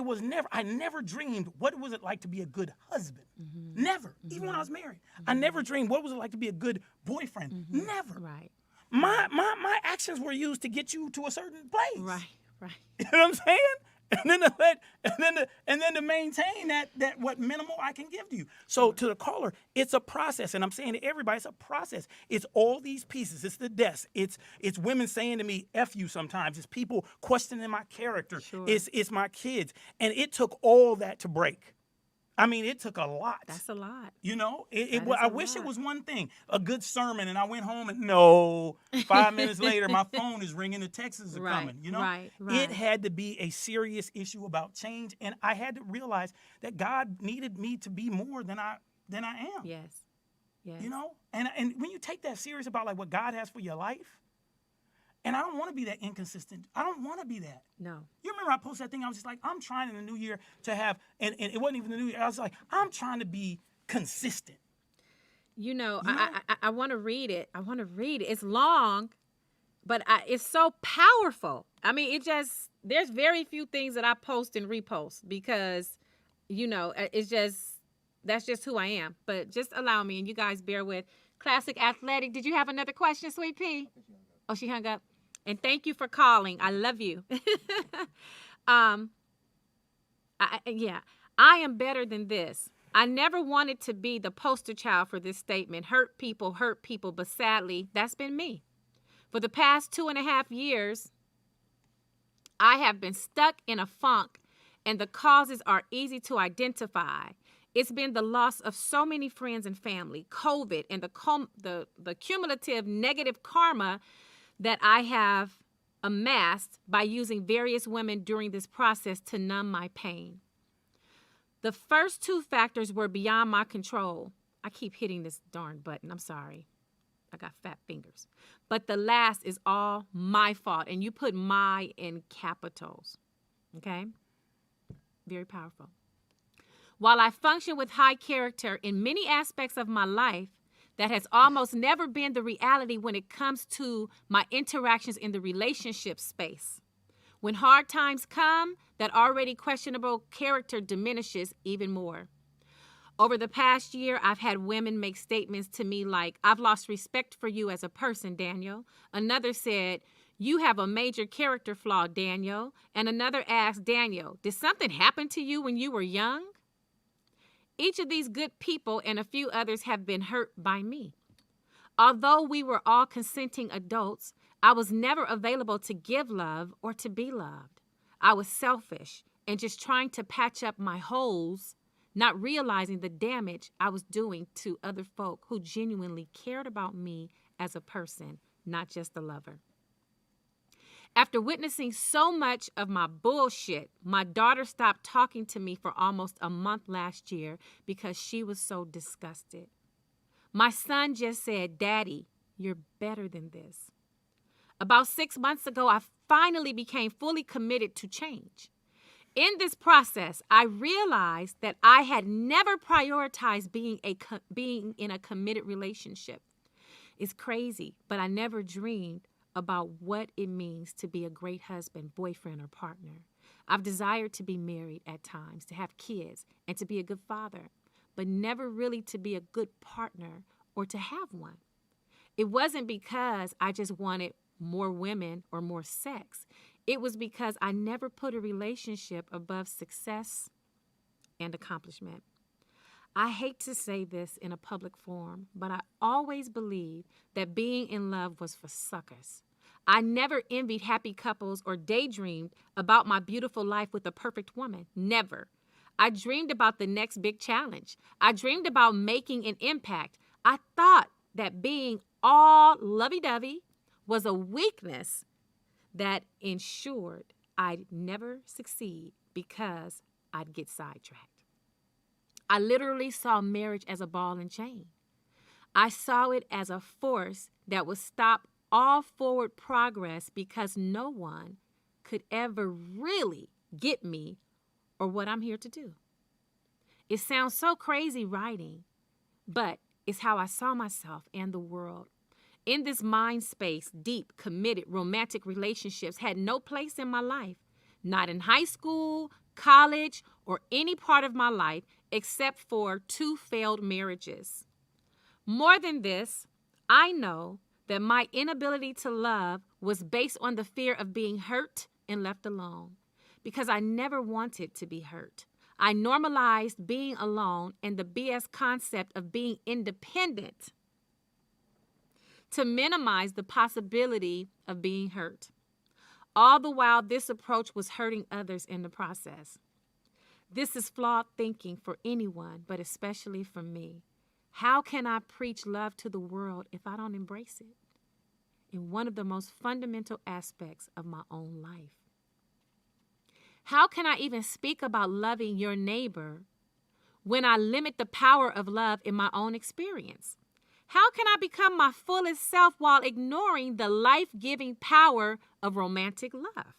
Speaker 2: I never dreamed, what was it like to be a good husband? Never. Even when I was married. I never dreamed, what was it like to be a good boyfriend? Never.
Speaker 4: Right.
Speaker 2: My actions were used to get you to a certain place.
Speaker 4: Right.
Speaker 2: You know what I'm saying? And then to maintain that what minimal I can give to you. So to the caller, it's a process, and I'm saying to everybody, it's a process. It's all these pieces. It's the desk. It's women saying to me, "F you" sometimes. It's people questioning my character.
Speaker 4: Sure.
Speaker 2: It's my kids, and it took all that to break. I mean, it took a lot.
Speaker 4: That's a lot.
Speaker 2: I wish it was one thing, a good sermon, and I went home and no, 5 minutes later, my phone is ringing, the texts are coming,
Speaker 4: Right.
Speaker 2: It had to be a serious issue about change, and I had to realize that God needed me to be more than I am.
Speaker 4: Yes. Yes.
Speaker 2: You know? And when you take that serious about like what God has for your life, and I don't want to be that inconsistent. I don't want to be that.
Speaker 4: No.
Speaker 2: You remember I posted that thing? I was just like, I'm trying in the new year to have, and it wasn't even the new year. I was like, I'm trying to be consistent.
Speaker 4: You know,
Speaker 2: You know?
Speaker 4: I want to read it. I want to read it. It's long, but it's so powerful. I mean, there's very few things that I post and repost because, you know, that's just who I am. But just allow me, and you guys bear with. Classic Athletic. Did you have another question, Sweet Pea? Oh, she hung up. And thank you for calling. I love you. I am better than this. I never wanted to be the poster child for this statement. Hurt people, but sadly, that's been me. For the past 2.5 years, I have been stuck in a funk, and the causes are easy to identify. It's been the loss of so many friends and family, COVID, and the cumulative negative karma that I have amassed by using various women during this process to numb my pain. The first 2 factors were beyond my control. I keep hitting this darn button. I'm sorry. I got fat fingers. But the last is all my fault. And you put my in capitals. Okay? Very powerful. While I function with high character in many aspects of my life, that has almost never been the reality when it comes to my interactions in the relationship space. When hard times come, that already questionable character diminishes even more. Over the past year, I've had women make statements to me like, I've lost respect for you as a person, Daniel. Another said, you have a major character flaw, Daniel. And another asked, Daniel, did something happen to you when you were young? Each of these good people and a few others have been hurt by me. Although we were all consenting adults, I was never available to give love or to be loved. I was selfish and just trying to patch up my holes, not realizing the damage I was doing to other folk who genuinely cared about me as a person, not just a lover. After witnessing so much of my bullshit, my daughter stopped talking to me for almost a month last year because she was so disgusted. My son just said, Daddy, you're better than this. About 6 months ago, I finally became fully committed to change. In this process, I realized that I had never prioritized being in a committed relationship. It's crazy, but I never dreamed about what it means to be a great husband, boyfriend, or partner. I've desired to be married at times, to have kids, and to be a good father, but never really to be a good partner or to have one. It wasn't because I just wanted more women or more sex. It was because I never put a relationship above success and accomplishment. I hate to say this in a public forum, but I always believed that being in love was for suckers. I never envied happy couples or daydreamed about my beautiful life with a perfect woman. Never. I dreamed about the next big challenge. I dreamed about making an impact. I thought that being all lovey-dovey was a weakness that ensured I'd never succeed because I'd get sidetracked. I literally saw marriage as a ball and chain. I saw it as a force that would stop all forward progress because no one could ever really get me or what I'm here to do. It sounds so crazy writing, but it's how I saw myself and the world. In this mind space, deep, committed, romantic relationships had no place in my life, not in high school, college, or any part of my life except for 2 failed marriages. More than this, I know that my inability to love was based on the fear of being hurt and left alone because I never wanted to be hurt. I normalized being alone and the BS concept of being independent to minimize the possibility of being hurt. All the while, this approach was hurting others in the process. This is flawed thinking for anyone, but especially for me. How can I preach love to the world if I don't embrace it? In one of the most fundamental aspects of my own life. How can I even speak about loving your neighbor when I limit the power of love in my own experience? How can I become my fullest self while ignoring the life-giving power of romantic love?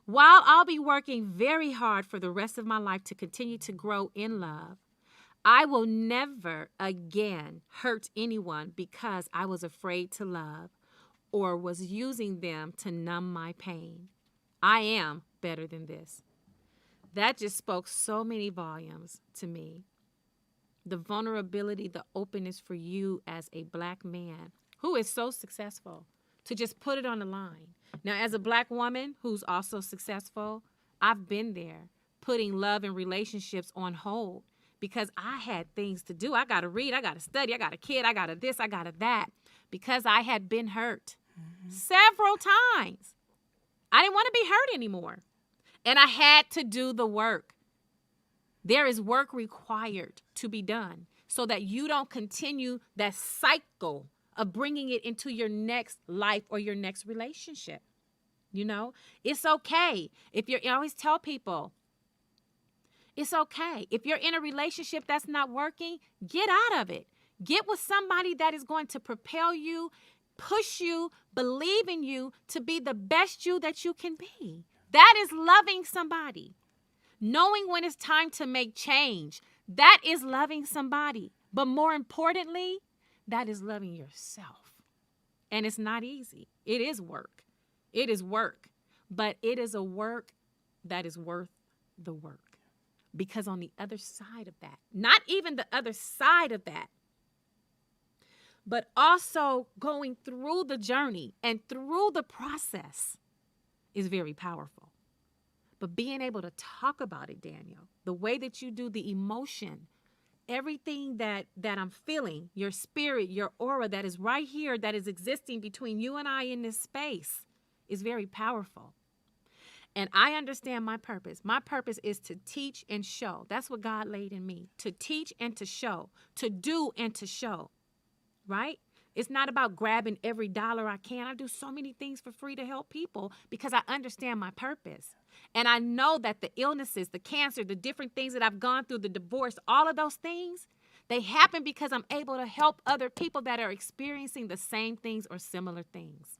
Speaker 4: While I'll be working very hard for the rest of my life to continue to grow in love, I will never again hurt anyone because I was afraid to love or was using them to numb my pain. I am better than this. That just spoke so many volumes to me. The vulnerability, the openness for you as a black man who is so successful to just put it on the line. Now, as a black woman who's also successful, I've been there putting love and relationships on hold because I had things to do. I got to read, I got to study, I got a kid, I got to this, I got to that, because I had been hurt several times. I didn't want to be hurt anymore. And I had to do the work. There is work required to be done so that you don't continue that cycle of bringing it into your next life or your next relationship. You know, it's okay. I always tell people, it's okay. If you're in a relationship that's not working, get out of it. Get with somebody that is going to propel you, push you, believe in you to be the best you that you can be. That is loving somebody. Knowing when it's time to make change, that is loving somebody. But more importantly, that is loving yourself. And it's not easy. It is work. It is work. But it is a work that is worth the work. Because on the other side of that, not even the other side of that, but also going through the journey and through the process is very powerful. But being able to talk about it, Daniel, the way that you do, the emotion, everything that I'm feeling, your spirit, your aura that is right here, that is existing between you and I in this space is very powerful. And I understand my purpose. My purpose is to teach and show. That's what God laid in me, to teach and to show, to do and to show, right? It's not about grabbing every dollar I can. I do so many things for free to help people because I understand my purpose. And I know that the illnesses, the cancer, the different things that I've gone through, the divorce, all of those things, they happen because I'm able to help other people that are experiencing the same things or similar things.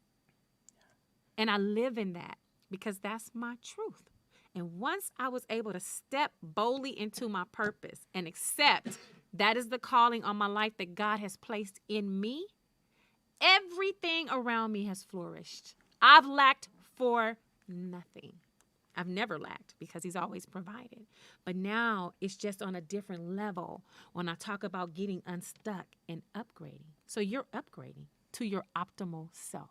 Speaker 4: And I live in that because that's my truth. And once I was able to step boldly into my purpose and accept that is the calling on my life that God has placed in me, everything around me has flourished. I've lacked for nothing. I've never lacked because he's always provided. But now it's just on a different level when I talk about getting unstuck and upgrading. So you're upgrading to your optimal self.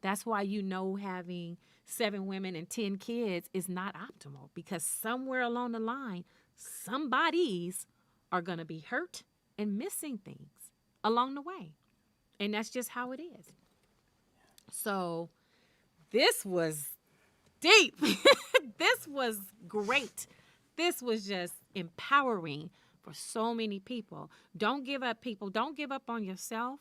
Speaker 4: That's why you know having 7 women and 10 kids is not optimal because somewhere along the line, somebody's are going to be hurt and missing things along the way. And that's just how it is. So this was deep. This was great. This was just empowering for so many people. Don't give up, people. Don't give up on yourself.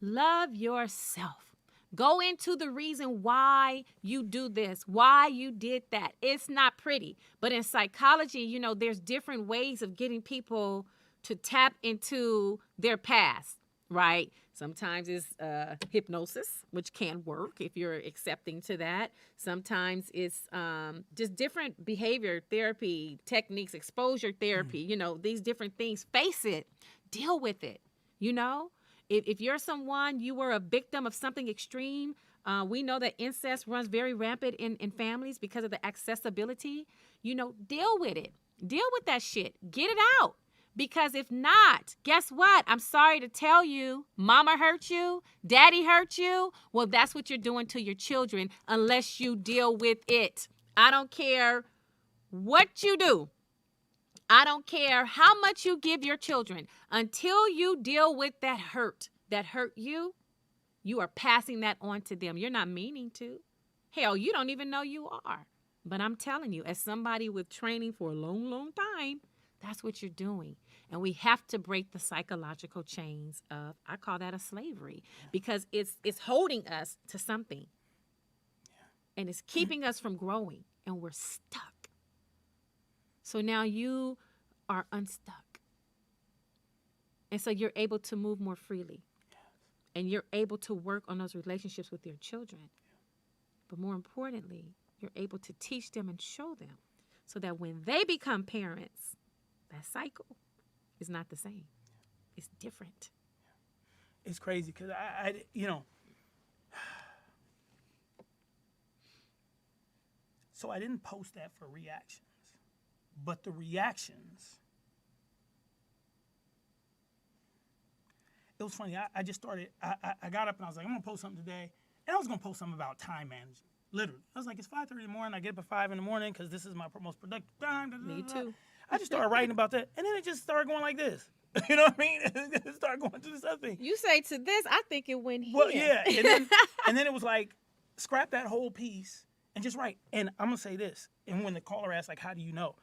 Speaker 4: Love yourself. Go into the reason why you do this, why you did that. It's not pretty. But in psychology, you know, there's different ways of getting people to tap into their past, right? Sometimes it's hypnosis, which can work if you're accepting to that. Sometimes it's just different behavior therapy techniques, exposure therapy, you know, these different things. Face it. Deal with it, you know? If you're someone, you were a victim of something extreme, we know that incest runs very rampant in families because of the accessibility. You know, deal with it. Deal with that shit. Get it out. Because if not, guess what? I'm sorry to tell you, mama hurt you, daddy hurt you. Well, that's what you're doing to your children unless you deal with it. I don't care what you do. I don't care how much you give your children. Until you deal with that hurt you, you are passing that on to them. You're not meaning to. Hell, you don't even know you are. But I'm telling you, as somebody with training for a long, long time, that's what you're doing. And we have to break the psychological chains of, I call that a slavery, because it's holding us to something. And it's keeping us from growing. And we're stuck. So now you are unstuck. And so you're able to move more freely. And you're able to work on those relationships with your children. But more importantly, you're able to teach them and show them so that when they become parents, that cycle is not the same. It's different.
Speaker 2: It's crazy because I you know, so I didn't post that for reactions, but the reactions, it was funny. I just started, I got up and I was like, I'm going to post something today. And I was going to post something about time management, literally. I was like, it's 5:30 in the morning. I get up at 5 in the morning because this is my most productive time.
Speaker 4: Me too.
Speaker 2: I just started writing about that. And then it just started going like this. You know what I mean? It started going to this other thing.
Speaker 4: You say to this, I think it went here.
Speaker 2: Well, yeah. And then it was like, scrap that whole piece and just write. And I'm going to say this. And when the caller asked, like, how do you know?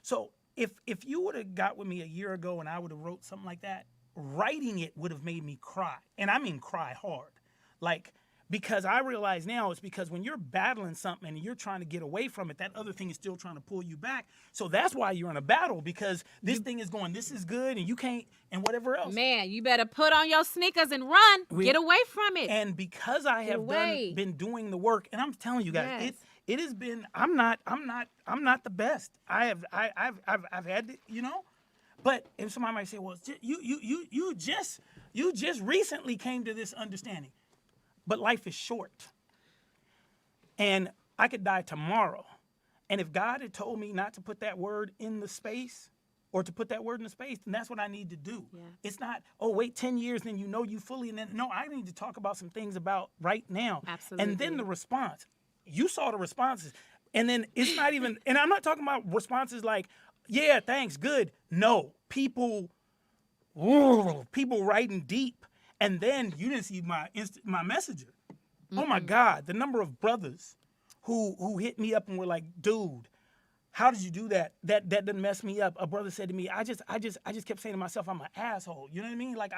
Speaker 2: So if you would have got with me a year ago and I would have wrote something like that, writing it would have made me cry. And I mean cry hard. Like, because I realize now it's because when you're battling something and you're trying to get away from it, that other thing is still trying to pull you back. So that's why you're in a battle, because this thing is going, this is good, and you can't, and whatever else.
Speaker 4: Man, you better put on your sneakers and run. Get away from it.
Speaker 2: And because I have been doing the work, and I'm telling you guys,
Speaker 4: Yes.
Speaker 2: it has been. I'm not the best. I've had to, you know. But if somebody might say, well, you just recently came to this understanding. But life is short. And I could die tomorrow. And if God had told me not to put that word in the space, or to put that word in the space, then that's what I need to do.
Speaker 4: Yeah.
Speaker 2: It's not, oh, wait 10 years, then you know you fully. And then, no, I need to talk about some things about right now.
Speaker 4: Absolutely.
Speaker 2: And then the response. You saw the responses. And then it's not even, and I'm not talking about responses like, yeah, thanks, good. No, people writing deep. And then you didn't see my messenger. Oh my God, the number of brothers who hit me up and were like, dude, how did you do that? That didn't mess me up. A brother said to me, I just kept saying to myself, I'm an asshole. You know what I mean? Like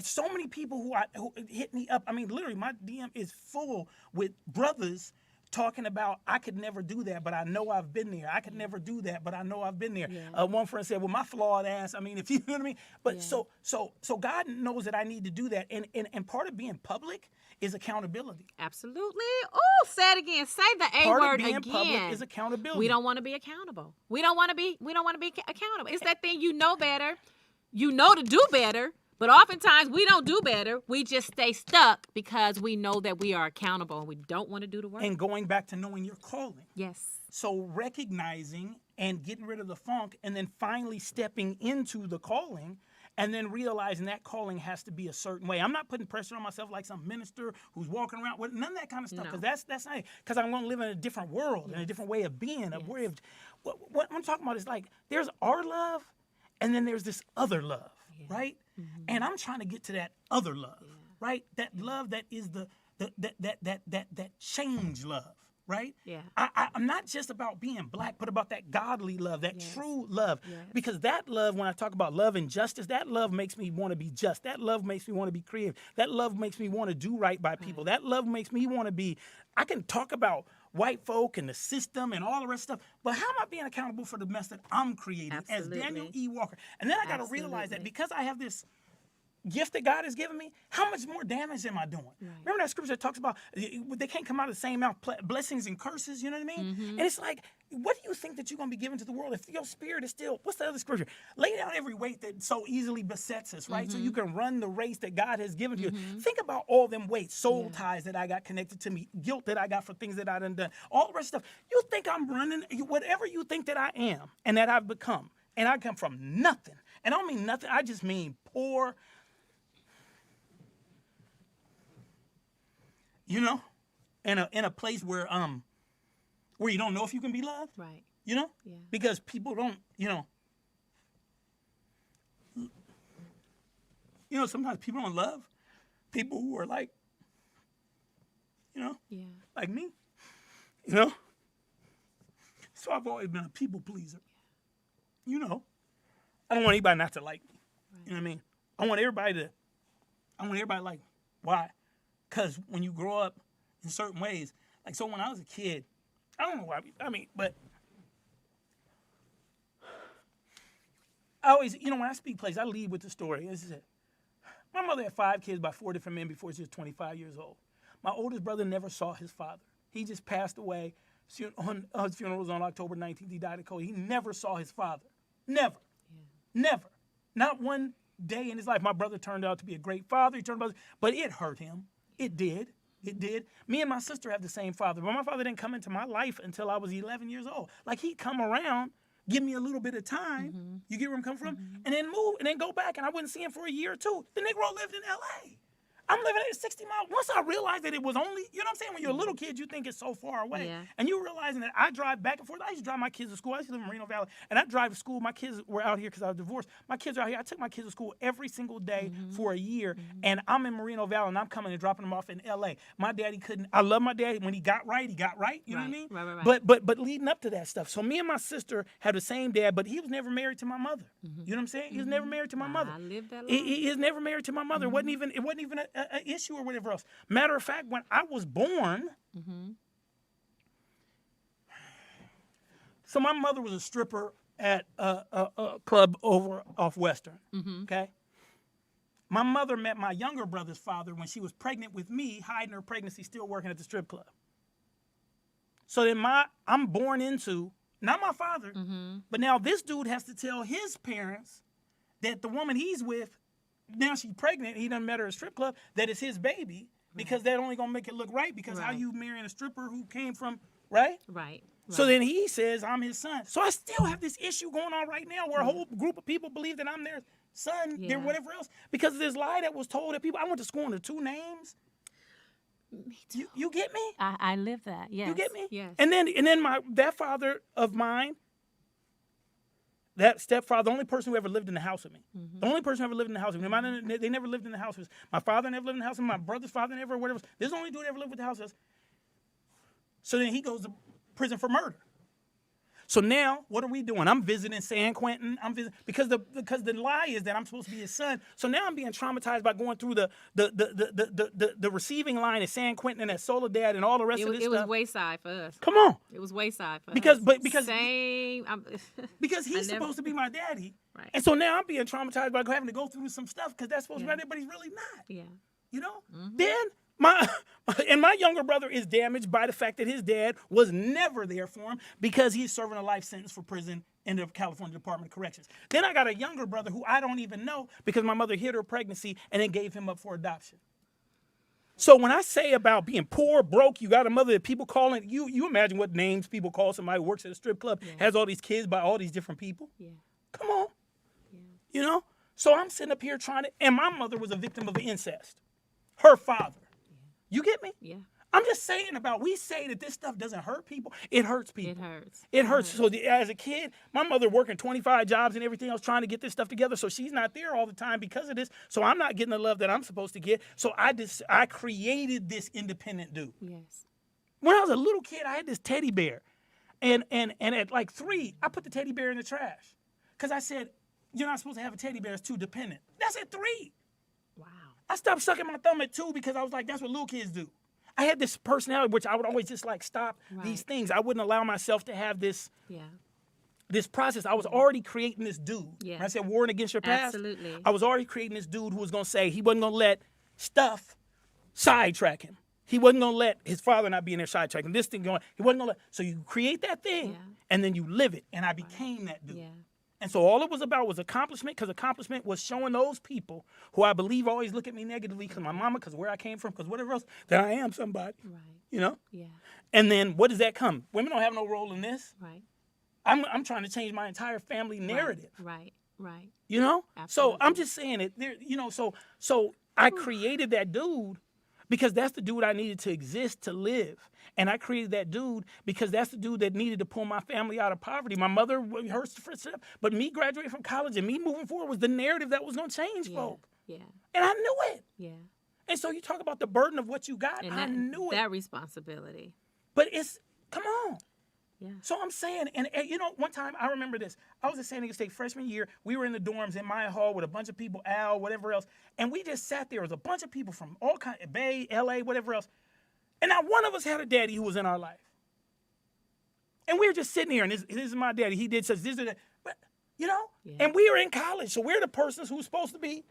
Speaker 2: so many people who hit me up. I mean, literally, my DM is full with brothers talking about, I could never do that, but I know I've been there. I could never do that, but I know I've been there.
Speaker 4: Yeah.
Speaker 2: One friend said, well, my flawed ass, I mean, if you know what I mean? But
Speaker 4: Yeah.
Speaker 2: so God knows that I need to do that. And part of being public is accountability.
Speaker 4: Absolutely. Oh, say it again. Say the A
Speaker 2: Part
Speaker 4: word
Speaker 2: of being
Speaker 4: again.
Speaker 2: public is accountability.
Speaker 4: We don't want to be accountable. We don't want to be accountable. It's that thing, you know better. You know to do better. But oftentimes we don't do better. We just stay stuck because we know that we are accountable and we don't want to do the work.
Speaker 2: And going back to knowing your calling.
Speaker 4: Yes.
Speaker 2: So recognizing and getting rid of the funk, and then finally stepping into the calling, and then realizing that calling has to be a certain way. I'm not putting pressure on myself like some minister who's walking around with none of that kind of stuff, because that's not it. Because I'm going to live in a different world and a different way of being. A way of, what I'm talking about is like, there's our love, and then there's this other love, right? Mm-hmm. And I'm trying to get to that other love, right? That love that is that change love, right?
Speaker 4: Yeah.
Speaker 2: I'm not just about being black, but about that godly love, that true love.
Speaker 4: Yes.
Speaker 2: Because that love, when I talk about love and justice, that love makes me want to be just. That love makes me want to be creative. That love makes me want to do right by people. That love makes me want to be, I can talk about white folk and the system and all the rest of stuff, but how am I being accountable for the mess that I'm creating as Daniel E. Walker? And then I got to realize that because I have this gift that God has given me, how much more damage am I doing? Right. Remember that scripture that talks about they can't come out of the same mouth, blessings and curses, you know what I mean? Mm-hmm. And it's like, what do you think that you're going to be given to the world if your spirit is still, what's the other scripture? Lay down every weight that so easily besets us, right? So you can run the race that God has given to you. Think about all them weights, soul ties that I got connected to me, guilt that I got for things that I done, all the rest of stuff. You think I'm running, whatever you think that I am and that I've become, and I come from nothing. And I don't mean nothing, I just mean poor, you know, in a place where you don't know if you can be loved.
Speaker 4: Right.
Speaker 2: You know?
Speaker 4: Yeah.
Speaker 2: Because people don't, you know, sometimes people don't love people who are like, you know, like me. You know? So I've always been a people pleaser. You know. I don't want anybody not to like me. Right. You know what I mean? I want everybody to like me. Why? Because when you grow up in certain ways, like, so when I was a kid, I don't know why, but always, when I speak plays, I lead with the story. This is it. My mother had 5 kids by 4 different men before she was 25 years old. My oldest brother never saw his father. He just passed away. His funeral was on October 19th. He died of COVID. He never saw his father. Never. Yeah. Never. Not one day in his life. My brother turned out to be a great father. But it hurt him. It did. It did. Me and my sister have the same father. But my father didn't come into my life until I was 11 years old. Like, he'd come around, give me a little bit of time. You get where I'm coming from? And then move, and then go back, and I wouldn't see him for a year or two. The Negro lived in L.A. I'm living at 60 miles. Once I realized that it was only, you know what I'm saying? When you're a little kid, you think it's so far away.
Speaker 4: Yeah.
Speaker 2: And you realizing that I drive back and forth. I used to drive my kids to school. I used to live in Moreno Valley. And I drive to school. My kids were out here because I was divorced. My kids are out here. I took my kids to school every single day for a year. And I'm in Moreno Valley, and I'm coming and dropping them off in L.A. My daddy couldn't. I love my daddy. When he got right, he got right. You know what I mean?
Speaker 4: Right.
Speaker 2: But leading up to that stuff. So me and my sister had the same dad, but he was never married to my mother. You know what I'm saying? He was never married to my mother.
Speaker 4: I lived that life.
Speaker 2: He was never married to my mother. It wasn't even an issue or whatever else. Matter of fact, when I was born, so my mother was a stripper at a club over off Western. Okay. My mother met my younger brother's father when she was pregnant with me, hiding her pregnancy, still working at the strip club. So then I'm born into, not my father, but now this dude has to tell his parents that the woman he's with, now she's pregnant, he done met her at a strip club, that it's his baby, because that only gonna make it look right, because how you marrying a stripper who came from, right?
Speaker 4: Right.
Speaker 2: So then he says, I'm his son. So I still have this issue going on right now where a whole group of people believe that I'm their son, their whatever else, because of this lie that was told that people, I went to school under 2 names.
Speaker 4: Me too.
Speaker 2: You get me?
Speaker 4: I live that. Yes.
Speaker 2: You get me?
Speaker 4: Yes.
Speaker 2: And then that father of mine, that stepfather, the only person who ever lived in the house with me. The only person who ever lived in the house with me. They never lived in the house with us. My father never lived in the house with me. My brother's father never, whatever. This is the only dude that ever lived with the house with us. So then he goes to prison for murder. So now, what are we doing? I'm visiting San Quentin. Because the lie is that I'm supposed to be his son. So now I'm being traumatized by going through the receiving line at San Quentin and at Soledad and all the rest of this stuff.
Speaker 4: It was wayside for us.
Speaker 2: Come on.
Speaker 4: It was wayside for us.
Speaker 2: Because
Speaker 4: same.
Speaker 2: Because he's supposed to be my daddy.
Speaker 4: Right.
Speaker 2: And so now I'm being traumatized by having to go through some stuff because that's supposed to be my daddy, but he's really not.
Speaker 4: Yeah.
Speaker 2: You know? Then my younger brother is damaged by the fact that his dad was never there for him because he's serving a life sentence for prison in the California Department of Corrections. Then I got a younger brother who I don't even know because my mother hid her pregnancy and then gave him up for adoption. So when I say about being poor, broke, you got a mother that people calling, you imagine what names people call somebody who works at a strip club, has all these kids by all these different people. Yeah. Come on. Yeah. You know? So I'm sitting up here and my mother was a victim of incest. Her father. You get me? Yeah. I'm just saying we say that this stuff doesn't hurt people. It hurts people. It hurts. So as a kid, my mother working 25 jobs and everything else trying to get this stuff together. So she's not there all the time because of this. So I'm not getting the love that I'm supposed to get. So I created this independent dude. Yes. When I was a little kid, I had this teddy bear. And at like 3, I put the teddy bear in the trash. Because I said, you're not supposed to have a teddy bear. It's too dependent. That's at 3. Wow. I stopped sucking my thumb at 2 because I was like, that's what little kids do. I had this personality, which I would always just like stop these things. I wouldn't allow myself to have this process. I was already creating this dude. Yeah. When I said warring against your past, absolutely. I was already creating this dude who was going to say he wasn't going to let stuff sidetrack him. He wasn't going to let his father not be in there sidetracking. This thing going, he wasn't going to let. So you create that thing and then you live it. And I became that dude. Yeah. And so all it was about was accomplishment, because accomplishment was showing those people who I believe always look at me negatively because my mama, because where I came from, because whatever else, that I am somebody. Right. You know? Yeah. And then what does that come? Women don't have no role in this. Right. I'm trying to change my entire family narrative. Right. You know? Absolutely. So I'm just saying it. There, you know, so I created that dude because that's the dude I needed to exist to live. And I created that dude because that's the dude that needed to pull my family out of poverty. My mother, but me graduating from college and me moving forward was the narrative that was going to change folk. Yeah. And I knew it. Yeah. And so you talk about the burden of what you got. And I knew it.
Speaker 4: That responsibility.
Speaker 2: But come on. Yeah. So I'm saying, and you know, one time I remember this. I was at San Diego State freshman year. We were in the dorms in my hall with a bunch of people, Al, whatever else. And we just sat there. There was a bunch of people from all kinds, Bay, LA, whatever else. And not one of us had a daddy who was in our life. And we were just sitting here, and this is my daddy. He did such this or that. But, you know, And we are in college, so we're the persons who's supposed to be.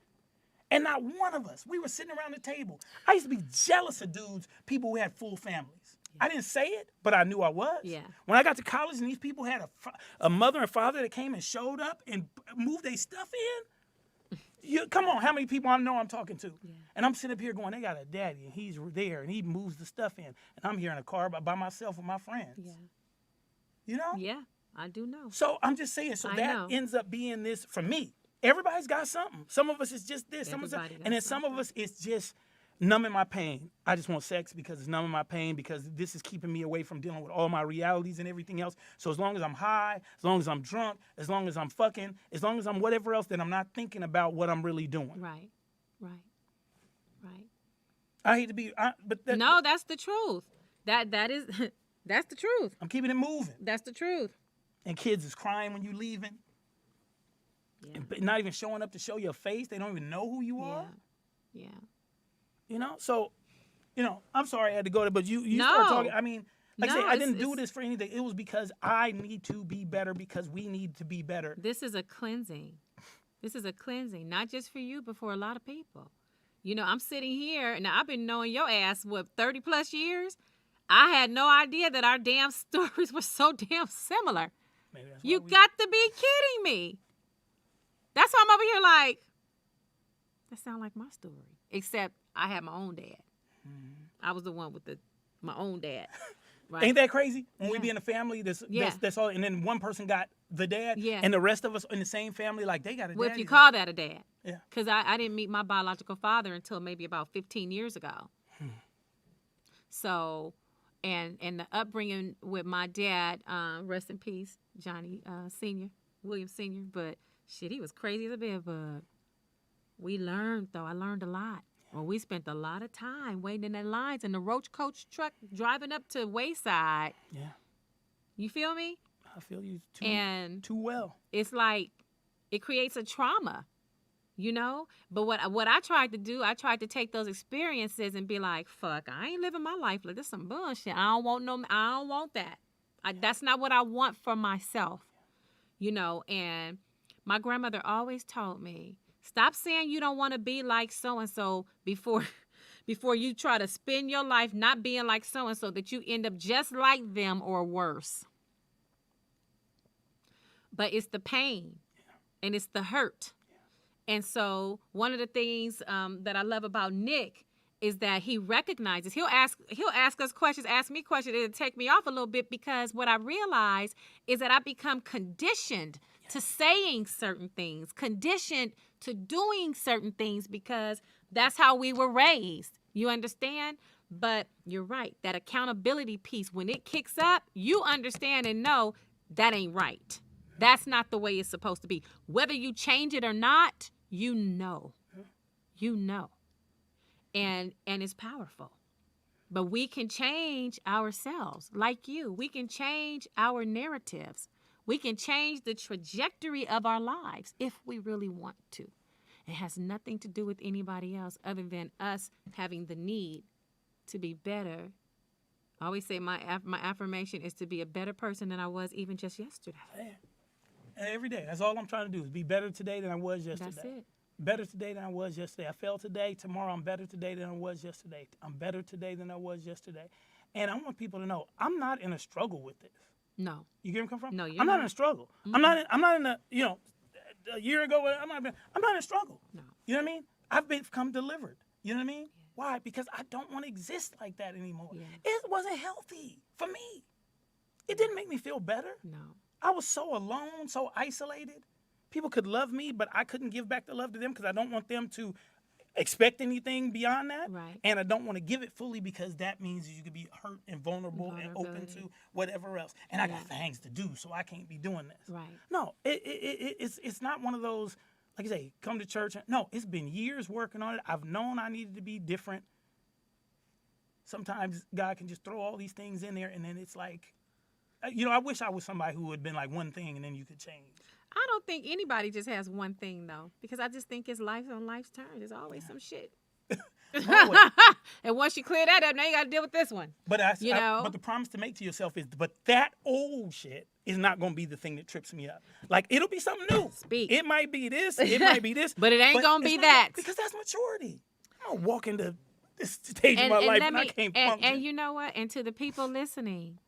Speaker 2: And not one of us. We were sitting around the table. I used to be jealous of dudes, people who had full families. I didn't say it, but I knew I was.
Speaker 4: Yeah.
Speaker 2: When I got to college and these people had a mother and father that came and showed up and moved their stuff in, come on, how many people I know I'm talking to? Yeah. And I'm sitting up here going, they got a daddy, and he's there, and he moves the stuff in. And I'm here in a car by myself with my friends. Yeah. You know?
Speaker 4: Yeah, I do know.
Speaker 2: So I'm just saying, ends up being this, for me, everybody's got something. Some of us is just this, and then some of us it's just numbing my pain. I just want sex because it's numbing my pain, because this is keeping me away from dealing with all my realities and everything else. So as long as I'm high, as long as I'm drunk, as long as I'm fucking, as long as I'm whatever else, then I'm not thinking about what I'm really doing.
Speaker 4: Right.
Speaker 2: I hate to be,
Speaker 4: no, that's the truth. That is, that's the truth.
Speaker 2: I'm keeping it moving.
Speaker 4: That's the truth.
Speaker 2: And kids is crying when you leaving. Yeah. And not even showing up to show your face. They don't even know who you are.
Speaker 4: Yeah.
Speaker 2: You know, so, I'm sorry I had to go there, but you start talking. I mean, I say, I didn't do this for anything. It was because I need to be better, because we need to be better.
Speaker 4: This is a cleansing. Not just for you, but for a lot of people. I'm sitting here, and I've been knowing your ass, 30 plus years? I had no idea that our damn stories were so damn similar. You got to be kidding me. That's why I'm over here like, that sounds like my story. Except I had my own dad. I was the one with my own dad. Right?
Speaker 2: Ain't that crazy? When we be in a family, that's all, and then one person got the dad, and the rest of us in the same family, like they got a dad.
Speaker 4: Well, if you call that a dad.
Speaker 2: Yeah.
Speaker 4: Because I didn't meet my biological father until maybe about 15 years ago. So, and the upbringing with my dad, rest in peace, Johnny Sr., William Sr., but shit, he was crazy as a bedbug. We learned, though. I learned a lot. Well, we spent a lot of time waiting in that lines in the roach coach truck driving up to Wayside. Yeah. You feel me?
Speaker 2: I feel you too well.
Speaker 4: It's like it creates a trauma, But what I tried to do, I tried to take those experiences and be like, fuck, I ain't living my life like this. Some bullshit. I don't want that. That's not what I want for myself, And my grandmother always told me, stop saying you don't want to be like so-and-so before you try to spend your life not being like so-and-so, that you end up just like them or worse. But it's the pain and it's the hurt. And so one of the things that I love about Nick is that he recognizes, he'll ask us questions, ask me questions. It'll take me off a little bit, because what I realize is that I become conditioned to saying certain things, conditioned to doing certain things, because that's how we were raised. You understand? But you're right. That accountability piece, when it kicks up, you understand and know that ain't right. That's not the way it's supposed to be. Whether you change it or not, you know. And it's powerful. But we can change ourselves, like you. We can change our narratives. We can change the trajectory of our lives if we really want to. It has nothing to do with anybody else other than us having the need to be better. I always say my affirmation is to be a better person than I was even just yesterday.
Speaker 2: Every day. That's all I'm trying to do, is be better today than I was yesterday.
Speaker 4: That's it.
Speaker 2: Better today than I was yesterday. I failed today. Tomorrow I'm better today than I was yesterday. I'm better today than I was yesterday. And I want people to know I'm not in a struggle with this.
Speaker 4: No.
Speaker 2: You get where I'm coming from?
Speaker 4: No,
Speaker 2: I'm not in a struggle. Mm-hmm. I'm not in a, a year ago, I'm not in a struggle.
Speaker 4: No.
Speaker 2: You know what I mean? I've become delivered. You know what I mean? Yeah. Why? Because I don't want to exist like that anymore. Yeah. It wasn't healthy for me. It didn't make me feel better.
Speaker 4: No.
Speaker 2: I was so alone, so isolated. People could love me, but I couldn't give back the love to them because I don't want them to expect anything beyond that.
Speaker 4: Right.
Speaker 2: And I don't want to give it fully, because that means you could be hurt and vulnerable and open to whatever else. And I got things to do, so I can't be doing this.
Speaker 4: Right.
Speaker 2: No, it's not one of those, like I say, come to church. No, it's been years working on it. I've known I needed to be different. Sometimes God can just throw all these things in there, and then it's like, I wish I was somebody who had been like one thing and then you could change.
Speaker 4: I don't think anybody just has one thing, though, because I just think it's life on life's terms. There's always some shit.
Speaker 2: wrong with it?
Speaker 4: And once you clear that up, now you got to deal with this one.
Speaker 2: But
Speaker 4: You know?
Speaker 2: but the promise to make to yourself is, but that old shit is not going to be the thing that trips me up. Like, it'll be something new.
Speaker 4: Speak.
Speaker 2: It might be this. It might be this.
Speaker 4: But it ain't gonna
Speaker 2: it's
Speaker 4: be
Speaker 2: not
Speaker 4: that.
Speaker 2: because that's maturity. I don't walk into this stage of my life and I can't function.
Speaker 4: And you know what? And to the people listening,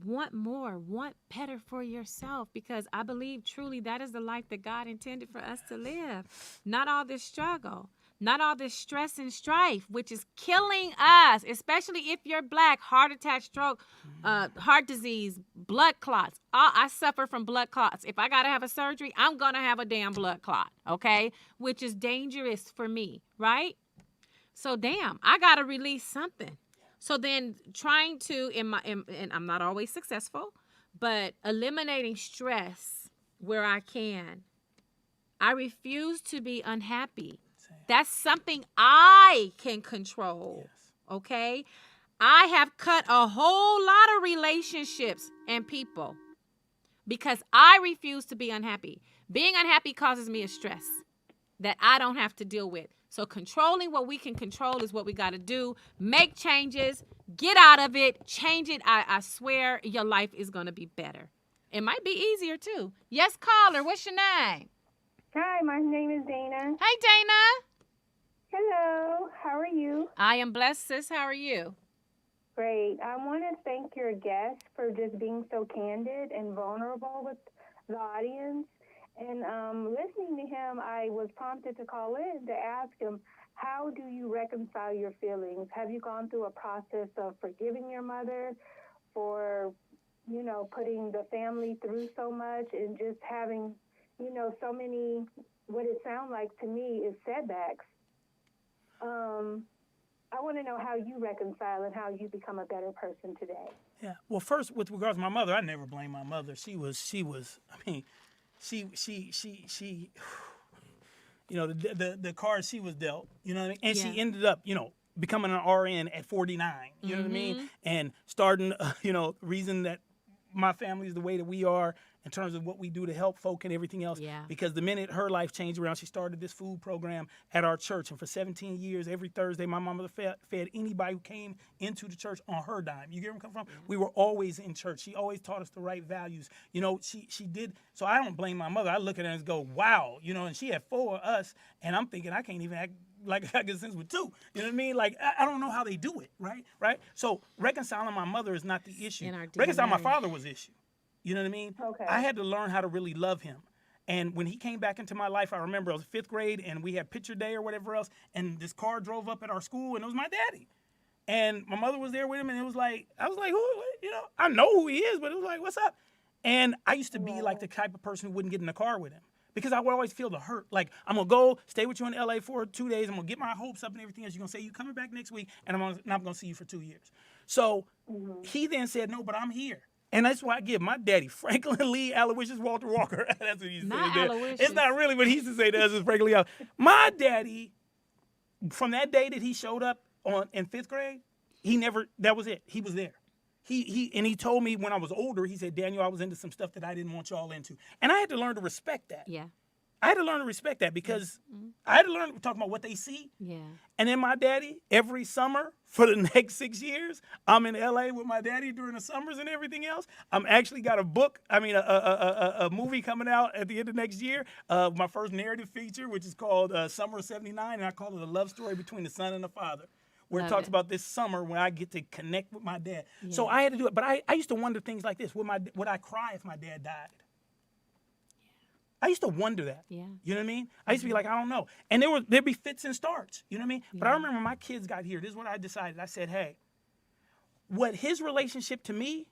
Speaker 4: want more, want better for yourself, because I believe truly that is the life that God intended for us to live. Not all this struggle, not all this stress and strife, which is killing us, especially if you're Black. Heart attack, stroke, heart disease, blood clots. I suffer from blood clots. If I got to have a surgery, I'm going to have a damn blood clot, okay? Which is dangerous for me, right? So damn, I got to release something. So then trying to, and I'm not always successful, but eliminating stress where I can. I refuse to be unhappy. That's something I can control, okay? I have cut a whole lot of relationships and people because I refuse to be unhappy. Being unhappy causes me a stress that I don't have to deal with. So controlling what we can control is what we got to do. Make changes, get out of it, change it. I swear your life is going to be better. It might be easier too. Yes, caller, what's your name?
Speaker 5: Hi, my name is Dana.
Speaker 4: Hey, Dana.
Speaker 5: Hello, how are you?
Speaker 4: I am blessed, sis. How are you?
Speaker 5: Great. I want to thank your guest for just being so candid and vulnerable with the audience. And listening to him, I was prompted to call in to ask him, how do you reconcile your feelings? Have you gone through a process of forgiving your mother for, you know, putting the family through so much and just having, you know, so many, what it sounds like to me is setbacks? I want to know how you reconcile and how you become a better person today.
Speaker 2: Yeah. Well, first, with regards to my mother, I never blame my mother. She was, I mean, she, you know, the cards she was dealt, you know what I mean? And she ended up, you know, becoming an RN at 49, you know what I mean? And starting, you know, reason that my family is the way that we are in terms of what we do to help folk and everything else.
Speaker 4: Yeah.
Speaker 2: Because the minute her life changed around, she started this food program at our church. And for 17 years, every Thursday, my mama fed anybody who came into the church on her dime. You get where I'm coming from? We were always in church. She always taught us the right values. You know, she did. So I don't blame my mother. I look at her and go, wow. You know, and she had 4 of us. And I'm thinking, I can't even act like I got good sense with 2. You know what I mean? Like, I don't know how they do it, right? So reconciling my mother is not the issue. Reconciling my father was the issue. You know what I mean?
Speaker 5: Okay.
Speaker 2: I had to learn how to really love him. And when he came back into my life, I remember I was 5th grade and we had picture day or whatever else. And this car drove up at our school and it was my daddy. And my mother was there with him and it was like, I was like, who, you know, I know who he is, but it was like, what's up? And I used to be like the type of person who wouldn't get in the car with him because I would always feel the hurt. Like, I'm going to go stay with you in LA for 2 days. I'm going to get my hopes up and everything else. You're going to say you're coming back next week and I'm not going to see you for 2 years. So he then said, no, but I'm here. And that's why I give my daddy, Franklin Lee Aloysius Walter Walker. That's what he used to say.
Speaker 4: Aloysius.
Speaker 2: It's not really, but he used to say to us is Franklin Lee. My daddy, from that day that he showed up in 5th grade, that was it. He was there. He told me when I was older, he said, Daniel, I was into some stuff that I didn't want y'all into. And I had to learn to respect that.
Speaker 4: Yeah.
Speaker 2: I had to learn to respect that because I had to learn to talk about what they see.
Speaker 4: Yeah.
Speaker 2: And then my daddy, every summer for the next 6 years, I'm in LA with my daddy during the summers and everything else. I'm actually got a movie coming out at the end of next year, my first narrative feature, which is called Summer of 79, and I call it a love story between the son and the father, where it talks about this summer when I get to connect with my dad. Yeah. So I had to do it. But I used to wonder things like this. Would I cry if my dad died? I used to wonder that.
Speaker 4: Yeah.
Speaker 2: You know what I mean? I used to be like, I don't know. And there'd be fits and starts. You know what I mean? Yeah. But I remember when my kids got here, this is what I decided. I said, hey, what his relationship to me,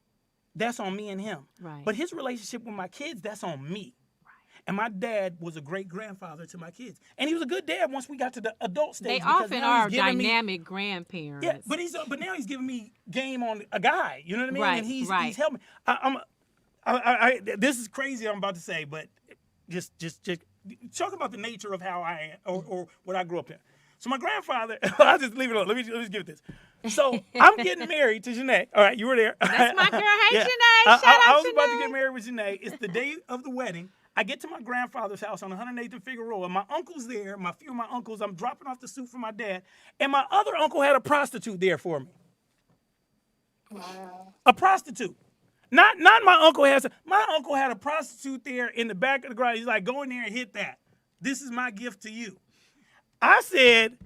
Speaker 2: that's on me and him.
Speaker 4: Right.
Speaker 2: But his relationship with my kids, that's on me. Right. And my dad was a great grandfather to my kids. And he was a good dad once we got to the adult stage.
Speaker 4: They often are dynamic grandparents.
Speaker 2: Yeah, but now he's giving me game on a guy. You know what I mean?
Speaker 4: Right,
Speaker 2: and he's helping me. This is crazy what I'm about to say, but just talk about the nature of how I am or what I grew up in. So my grandfather, I'll just leave it alone. Let me just give it this. So I'm getting married to Janae. All right, you were there.
Speaker 4: That's my girl. Hey,
Speaker 2: yeah.
Speaker 4: Janae. Shout out
Speaker 2: I was
Speaker 4: Janae.
Speaker 2: about to get married with Janae. It's the day of the wedding. I get to my grandfather's house on 108th and Figueroa, and my uncle's there, few of my uncles, I'm dropping off the suit for my dad, and my other uncle had a prostitute there for me.
Speaker 5: Wow.
Speaker 2: A prostitute. Not my uncle my uncle had a prostitute there in the back of the garage. He's like, go in there and hit that. This is my gift to you. I said,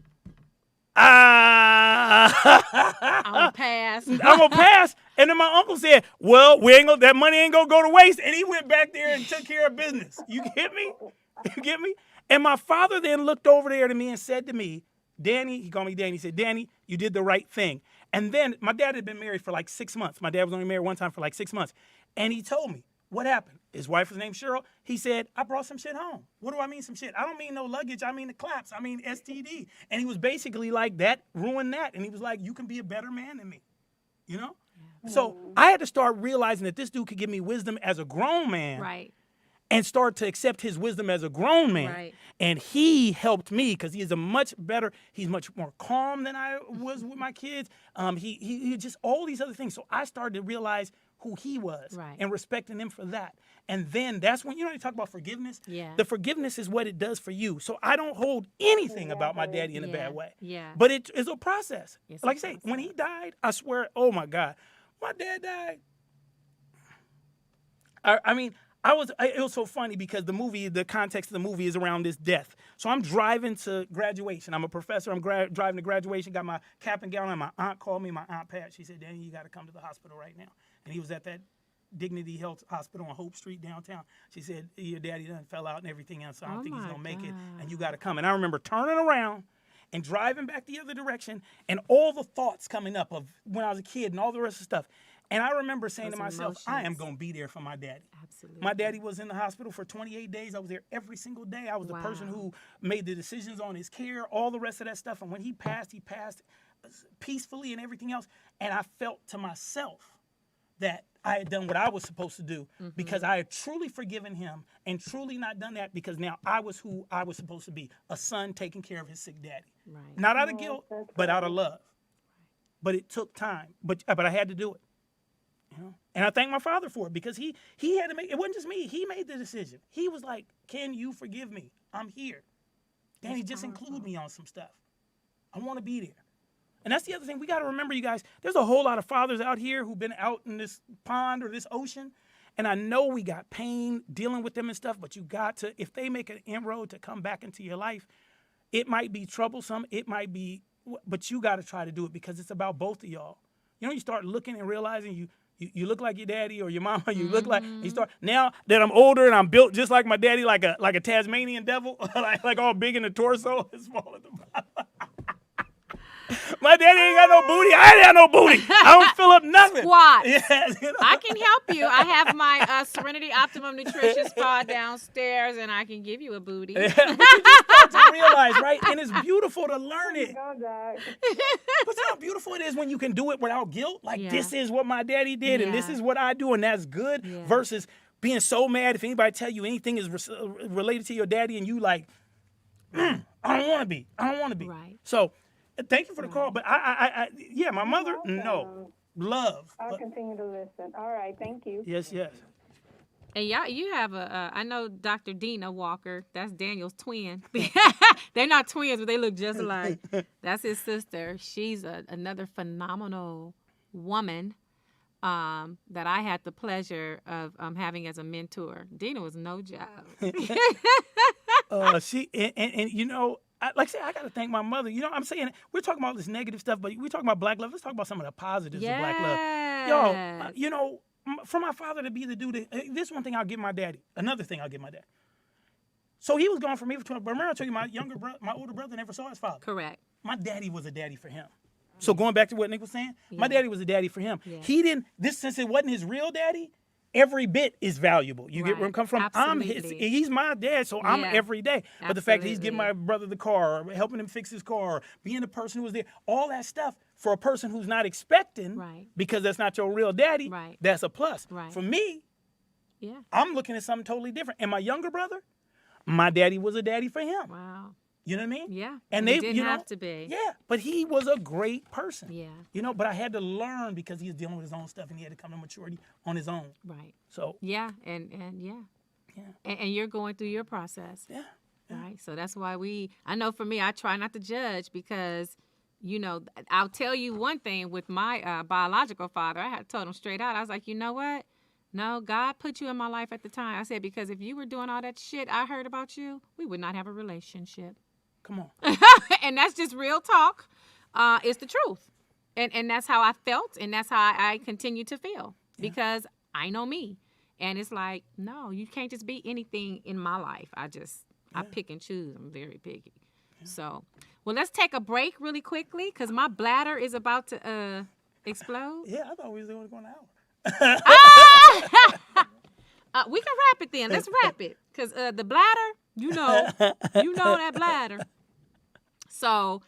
Speaker 4: I'm gonna pass.
Speaker 2: I'm gonna pass. And then my uncle said, well, that money ain't gonna go to waste. And he went back there and took care of business. You get me? You get me? And my father then looked over there to me and said to me, Danny, he called me Danny. He said, Danny, you did the right thing. And then my dad had been married for like 6 months. My dad was only married one time for like 6 months. And he told me, what happened? His wife was named Cheryl. He said, I brought some shit home. What do I mean some shit? I don't mean no luggage. I mean the claps. I mean STD. And he was basically like, that ruined that. And he was like, you can be a better man than me. You know? Yeah. So I had to start realizing that this dude could give me wisdom as a grown man.
Speaker 4: Right.
Speaker 2: And start to accept his wisdom as a grown man.
Speaker 4: Right.
Speaker 2: And he helped me because he's much more calm than I was with my kids. He just all these other things. So I started to realize who he was and respecting him for that. And then that's when, you talk about forgiveness.
Speaker 4: Yeah.
Speaker 2: The forgiveness is what it does for you. So I don't hold anything about my daddy in a bad way.
Speaker 4: Yeah.
Speaker 2: But it's a process.
Speaker 4: It's
Speaker 2: like
Speaker 4: a
Speaker 2: I say,
Speaker 4: process.
Speaker 2: when he died, I swear, oh my God, my dad died. It was so funny because the context of the movie is around this death. So I'm driving to graduation. I'm a professor. I'm driving to graduation, got my cap and gown on. My aunt called me, my Aunt Pat. She said, Danny, you got to come to the hospital right now. And he was at that Dignity Health Hospital on Hope Street downtown. She said, your daddy done fell out and everything else, so I don't think he's going to make it, and you got to come. And I remember turning around and driving back the other direction and all the thoughts coming up of when I was a kid and all the rest of the stuff. And I remember saying to myself, I am going to be there for my daddy.
Speaker 4: Absolutely.
Speaker 2: My daddy was in the hospital for 28 days. I was there every single day. I was the person who made the decisions on his care, all the rest of that stuff. And when he passed peacefully and everything else. And I felt to myself that I had done what I was supposed to do because I had truly forgiven him and truly not done that because now I was who I was supposed to be, a son taking care of his sick daddy.
Speaker 4: Right.
Speaker 2: Not out of guilt, but out of love. But it took time, but I had to do it. And I thank my father for it because he had to make, it wasn't just me, he made the decision. He was like, can you forgive me? I'm here. Danny, just include me on some stuff. I want to be there. And that's the other thing. We got to remember, you guys, there's a whole lot of fathers out here who've been out in this pond or this ocean. And I know we got pain dealing with them and stuff, but you got to, if they make an inroad to come back into your life, it might be troublesome. It might be, but you got to try to do it because it's about both of y'all. You start looking and realizing you look like your daddy or your mama. You look like you start now that I'm older and I'm built just like my daddy, like a Tasmanian devil, like all big in the torso and small at the bottom. My daddy ain't got no booty. I ain't got no booty. I don't fill up nothing.
Speaker 4: Squat.
Speaker 2: Yeah,
Speaker 4: I can help you. I have my Serenity Optimum Nutrition Spa downstairs, and I can give you a booty.
Speaker 2: But you just start to realize, right? And it's beautiful to learn it. But see how beautiful it is when you can do it without guilt? Like, this is what my daddy did, and this is what I do, and that's good, versus being so mad if anybody tell you anything is related to your daddy, and you like, I don't want to be. I don't want to be.
Speaker 4: Right.
Speaker 2: So, thank you for the call, but yeah, my mother, no, love.
Speaker 5: I'll continue to listen. All right, thank you.
Speaker 2: Yes.
Speaker 4: And you have I know Dr. Dina Walker. That's Daniel's twin. They're not twins, but they look just alike. That's his sister. She's another phenomenal woman that I had the pleasure of having as a mentor. Dina was no joke.
Speaker 2: Like I said, I got to thank my mother. I'm saying we're talking about this negative stuff, but we're talking about black love. Let's talk about some of the positives of black love. Yo, for my father to be the dude, this one thing I'll give my daddy. Another thing I'll give my dad. So he was gone from me for 12. But remember I told you my older brother never saw his father.
Speaker 4: Correct.
Speaker 2: My daddy was a daddy for him. So going back to what Nick was saying, my daddy was a daddy for him. Yeah. He didn't. Since it wasn't his real daddy. Every bit is valuable. You get where I'm coming from?
Speaker 4: Absolutely.
Speaker 2: He's my dad, so I'm every day.
Speaker 4: Absolutely.
Speaker 2: But the fact that he's giving my brother the car, or helping him fix his car, or being the person who was there, all that stuff for a person who's not expecting, because that's not your real daddy, that's a plus.
Speaker 4: Right.
Speaker 2: For me, I'm looking at something totally different. And my younger brother, my daddy was a daddy for him.
Speaker 4: Wow.
Speaker 2: You know what I mean?
Speaker 4: Yeah.
Speaker 2: And
Speaker 4: they didn't have to be.
Speaker 2: Yeah, but he was a great person.
Speaker 4: Yeah.
Speaker 2: But I had to learn because he was dealing with his own stuff and he had to come to maturity on his own.
Speaker 4: Right.
Speaker 2: So.
Speaker 4: Yeah, and yeah. And you're going through your process.
Speaker 2: Yeah.
Speaker 4: Right. So that's why I know for me, I try not to judge because, you know, I'll tell you one thing with my biological father. I had told him straight out. I was like, you know what? No, God put you in my life at the time. I said, because if you were doing all that shit I heard about you, we would not have a relationship.
Speaker 2: Come on.
Speaker 4: And that's just real talk. It's the truth. And that's how I felt. And that's how I continue to feel because I know me. And it's like, no, you can't just be anything in my life. I pick and choose. I'm very picky. Yeah. So, well, let's take a break really quickly because my bladder is about to explode.
Speaker 2: Yeah, I thought we was going to go an hour.
Speaker 4: We can wrap it then. Let's wrap it because the bladder, you know that bladder. So,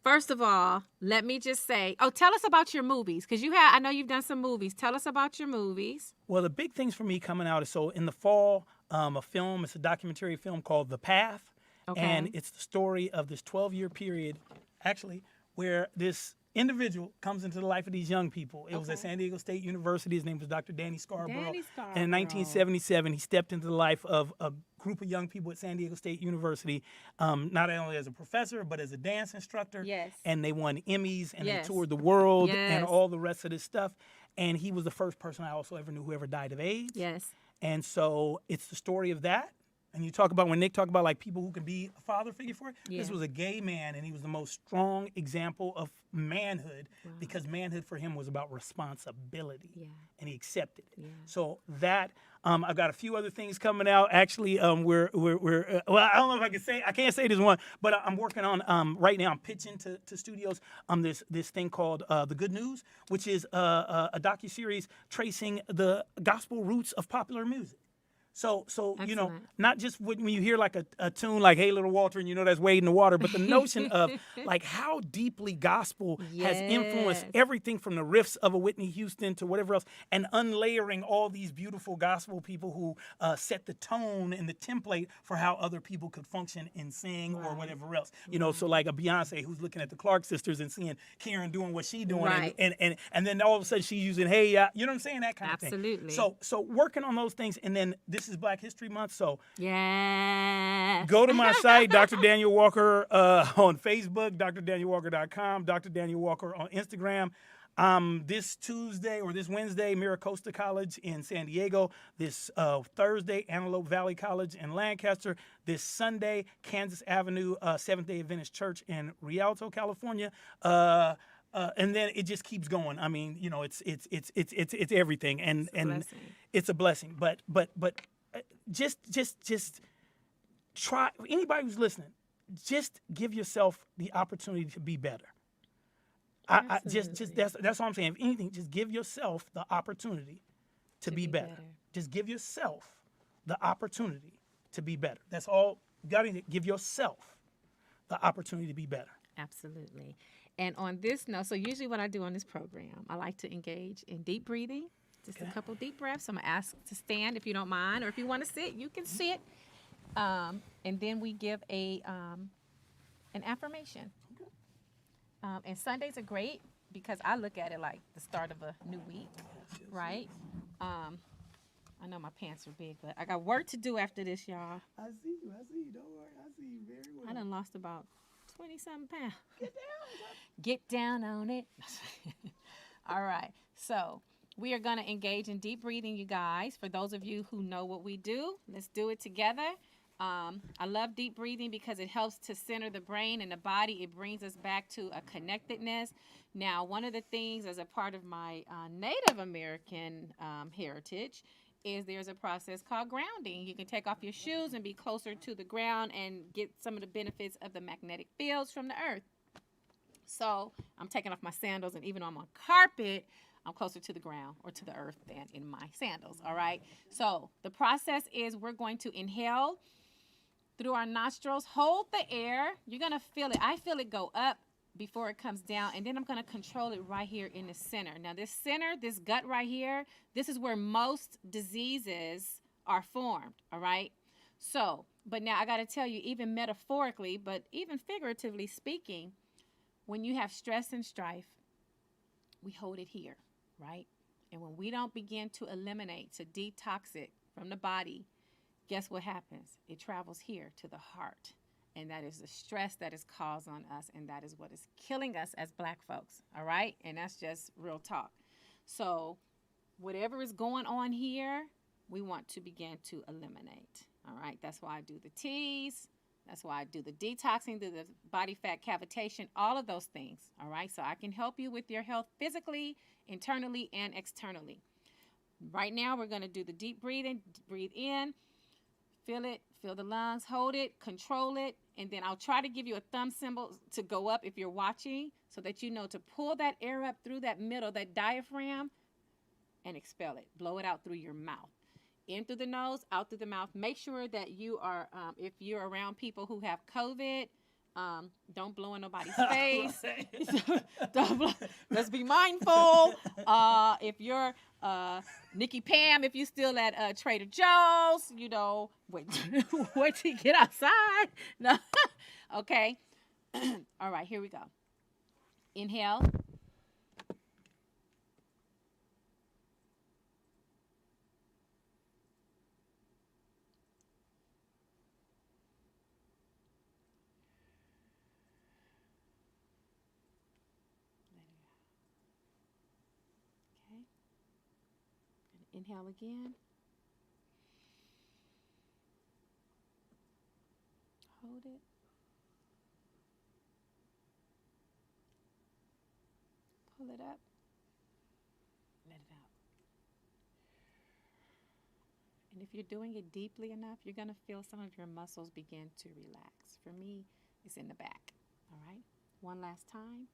Speaker 4: first of all, let me just say, tell us about your movies because I know you've done some movies. Tell us about your movies.
Speaker 2: Well, the big things for me coming out is so in the fall, it's a documentary film called The Path.
Speaker 4: Okay.
Speaker 2: And it's the story of this 12-year period, actually, where this individual comes into the life of these young people. It was at San Diego State University. His name was Dr. Danny Scarborough. And in 1977, he stepped into the life of a group of young people at San Diego State University, not only as a professor, but as a dance instructor.
Speaker 4: Yes.
Speaker 2: And they won Emmys, and they toured the world,
Speaker 4: Yes.
Speaker 2: and all the rest of this stuff. And he was the first person I also ever knew who ever died of AIDS.
Speaker 4: Yes.
Speaker 2: And so it's the story of that. And you talk about, when Nick talked about like people who can be a father figure for it, this was a gay man, and he was the most strong example of manhood because manhood for him was about responsibility, and he accepted it. So that, I've got a few other things coming out. Actually, well, I don't know if I can say, I can't say this one, but I'm working on, right now, I'm pitching to studios this thing called The Good News, which is a docuseries tracing the gospel roots of popular music. So you know, not just when you hear like a tune like "Hey Little Walter" and you know that's Wade in the Water, but the notion of like how deeply gospel has influenced everything from the riffs of a Whitney Houston to whatever else, and unlayering all these beautiful gospel people who set the tone and the template for how other people could function and sing or whatever else. You know, so like a Beyonce who's looking at the Clark sisters and seeing Karen doing what she doing, and then all of a sudden she's using "Hey," you know what I'm saying, that kind of thing.
Speaker 4: Absolutely.
Speaker 2: So working on those things, and then this is Black History Month, so
Speaker 4: go
Speaker 2: to my site, Dr. Daniel Walker, on Facebook, drdanielwalker.com, Dr. Daniel Walker on Instagram. This Tuesday or this Wednesday, Miracosta College in San Diego. This Thursday, Antelope Valley College in Lancaster. This Sunday, Kansas Avenue Seventh-day Adventist Church in Rialto, California. And then it just keeps going. I mean, you know, it's everything, and it's a blessing. But just try. Anybody who's listening, just give yourself the opportunity to be better. I just that's all I'm saying. If anything, just give yourself the opportunity to be better. Just give yourself the opportunity to be better. That's all. You got to give yourself the opportunity to be better.
Speaker 4: Absolutely. And on this note, so usually what I do on this program, I like to engage in deep breathing, just a couple deep breaths. I'm going to ask to stand if you don't mind, or if you want to sit, you can sit. And then we give an affirmation. And Sundays are great because I look at it like the start of a new week, right? I know my pants are big, but I got work to do after this, y'all.
Speaker 2: I see you. Don't worry. I see you very well.
Speaker 4: I done lost about 20-something pounds. Get down on it. All right. So we are going to engage in deep breathing, you guys. For those of you who know what we do, let's do it together. I love deep breathing because it helps to center the brain and the body. It brings us back to a connectedness. Now, one of the things as a part of my Native American heritage is there's a process called grounding. You can take off your shoes and be closer to the ground and get some of the benefits of the magnetic fields from the earth. So I'm taking off my sandals, and even though I'm on carpet, I'm closer to the ground or to the earth than in my sandals, all right? So the process is we're going to inhale through our nostrils, hold the air. You're going to feel it. I feel it go up before it comes down, and then I'm going to control it right here in the center. Now, this center, this gut right here, this is where most diseases are formed, all right? So, but now I got to tell you, even metaphorically, but even figuratively speaking, when you have stress and strife, we hold it here, right? And when we don't begin to eliminate, to detox it, from the body, guess what happens? It travels here to the heart. And that is the stress that is caused on us. And that is what is killing us as Black folks. All right? And that's just real talk. So whatever is going on here, we want to begin to eliminate. All right? That's why I do the teas. That's why I do the detoxing, do the body fat cavitation, all of those things. All right? So I can help you with your health physically, internally, and externally. Right now, we're going to do the deep breathing. Breathe in. Feel it, feel the lungs, hold it, control it, and then I'll try to give you a thumb symbol to go up if you're watching so that you know to pull that air up through that middle, that diaphragm, and expel it. Blow it out through your mouth. In through the nose, out through the mouth. Make sure that you are, if you're around people who have COVID, don't blow in nobody's face. Don't blow. Let's be mindful. If you're Nikki Pam, if you're still at Trader Joe's, you know, wait till you get outside. No, okay. All right, here we go. Inhale. Inhale again. Hold it. Pull it up. Let it out. And if you're doing it deeply enough, you're going to feel some of your muscles begin to relax. For me, it's in the back. All right? One last time.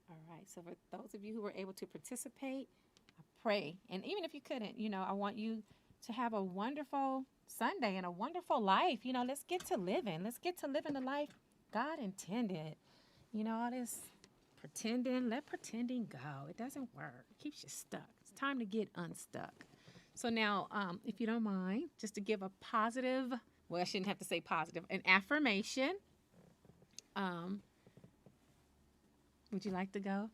Speaker 4: All right, so for those of you who were able to participate, I pray. And even if you couldn't, you know, I want you to have a wonderful Sunday and a wonderful life. You know, let's get to living. Let's get to living the life God intended. You know, all this pretending, let pretending go. It doesn't work. It keeps you stuck. It's time to get unstuck. So now, if you don't mind, just to give a positive, well, I shouldn't have to say positive, an affirmation. Would you like to go?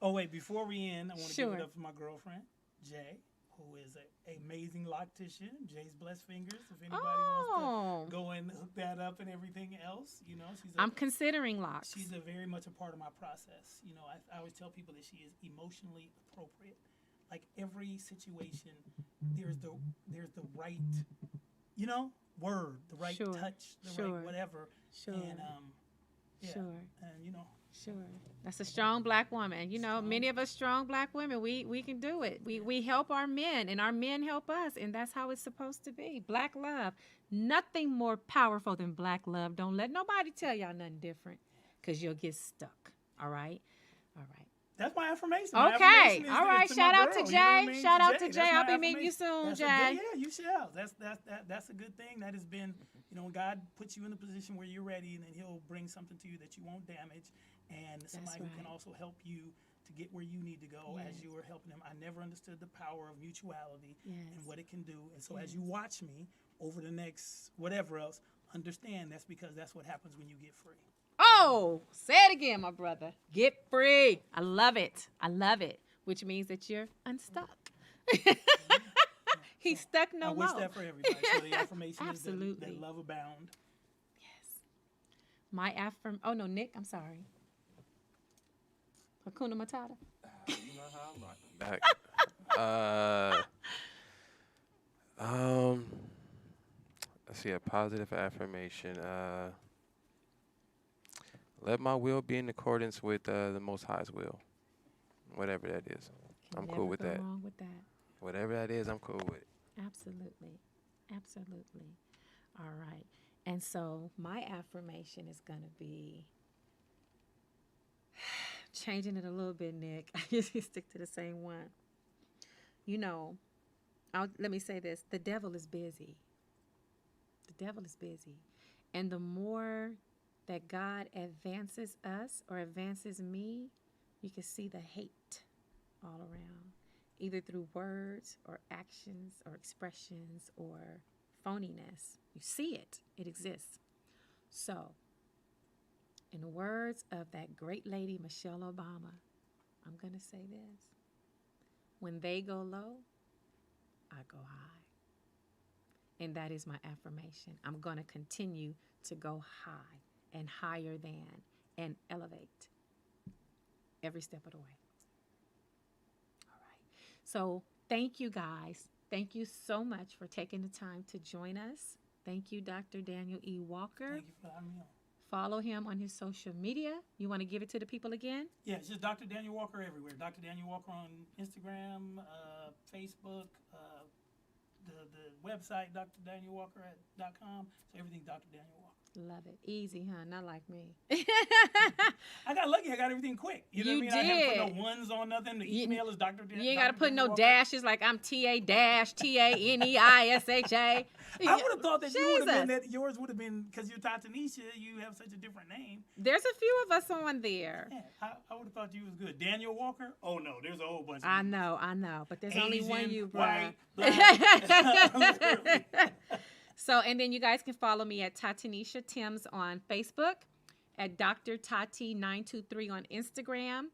Speaker 2: Oh, wait, before we end, I want to
Speaker 4: Sure.
Speaker 2: give it up for my girlfriend, Jay, who is an amazing loctician. Jay's Blessed Fingers, if anybody wants to go and hook that up and everything else. You know,
Speaker 4: I'm considering locks.
Speaker 2: She's very much a part of my process. You know, I always tell people that she is emotionally appropriate. Like every situation, there's the right, you know, word, the right
Speaker 4: Sure.
Speaker 2: touch, the
Speaker 4: Sure.
Speaker 2: right whatever.
Speaker 4: Sure.
Speaker 2: And yeah,
Speaker 4: Sure.
Speaker 2: and you know.
Speaker 4: Sure. That's a strong Black woman. You know, many of us strong Black women, we can do it. We help our men and our men help us, and that's how it's supposed to be. Black love. Nothing more powerful than Black love. Don't let nobody tell y'all nothing different, because you'll get stuck. All right? All right.
Speaker 2: That's my affirmation.
Speaker 4: Okay.
Speaker 2: My affirmation is
Speaker 4: All right.
Speaker 2: to
Speaker 4: Shout
Speaker 2: my
Speaker 4: out
Speaker 2: girl,
Speaker 4: to
Speaker 2: you know what I
Speaker 4: Jay.
Speaker 2: mean?
Speaker 4: Shout out to
Speaker 2: That's
Speaker 4: Jay.
Speaker 2: my
Speaker 4: I'll be meeting you
Speaker 2: affirmation.
Speaker 4: soon,
Speaker 2: That's a
Speaker 4: Jay.
Speaker 2: good, yeah, you shall. That's a good thing. That has been, you know, when God puts you in the position where you're ready, and then He'll bring something to you that you won't damage, and somebody who can
Speaker 4: right.
Speaker 2: also help you to get where you need to go as
Speaker 4: Yes.
Speaker 2: you are helping them. I never understood the power of mutuality
Speaker 4: Yes.
Speaker 2: and what it can do. And so as you watch me over the next whatever else, understand that's because that's what happens when you get free.
Speaker 4: Oh, say it again, my brother. Get free. I love it. I love it. Which means that you're unstuck. He's stuck no
Speaker 2: I
Speaker 4: more.
Speaker 2: wish that for everybody. So the affirmation is
Speaker 4: Absolutely.
Speaker 2: that love abound.
Speaker 4: Yes. My oh no, Nick, I'm sorry. Hakuna Matata.
Speaker 3: You know how I'm rocking back. Let's see, a positive affirmation. Let my will be in accordance with the Most High's will, whatever that is. I'm cool with
Speaker 4: Never
Speaker 3: that.
Speaker 4: go wrong with that.
Speaker 3: Whatever that is, I'm cool with it.
Speaker 4: Absolutely. Absolutely. All right. And so my affirmation is going to be changing it a little bit, Nick. I usually stick to the same one. You know, let me say this. The devil is busy. The devil is busy. And the more that God advances us or advances me, you can see the hate all around. either through words or actions or expressions or phoniness. You see it. It exists. So, in the words of that great lady, Michelle Obama, I'm going to say this. When they go low, I go high. And that is my affirmation. I'm going to continue to go high and higher than and elevate every step of the way. All right. So thank you, guys. Thank you so much for taking the time to join us. Thank you, Dr. Daniel E. Walker.
Speaker 2: Thank you for having me on.
Speaker 4: Follow him on his social media. You want to give it to the people again?
Speaker 2: Yeah, it's just Dr. Daniel Walker everywhere. Dr. Daniel Walker on Instagram, Facebook, the website, drdanielwalker.com. So everything Dr. Daniel Walker.
Speaker 4: Love it. Easy, huh? Not like me.
Speaker 2: I got lucky. I got everything quick. You know
Speaker 4: You
Speaker 2: what I mean? I haven't put
Speaker 4: did.
Speaker 2: no ones on nothing. The email is Dr. Daniel.
Speaker 4: You ain't got to put no
Speaker 2: Walker.
Speaker 4: dashes like I'm TANEISHA.
Speaker 2: I would have thought that you would have been
Speaker 4: Jesus.
Speaker 2: that yours would have been because you're Tatanisha. You have such a different name.
Speaker 4: There's a few of us on there.
Speaker 2: Yeah, I would have thought you was good. Daniel Walker? Oh no, there's a whole bunch. Of
Speaker 4: I know. But there's only one
Speaker 2: Asian,
Speaker 4: you, bro.
Speaker 2: white, black.
Speaker 4: So, and then you guys can follow me at Tatanisha Timms on Facebook, at Dr. Tati 923 on Instagram.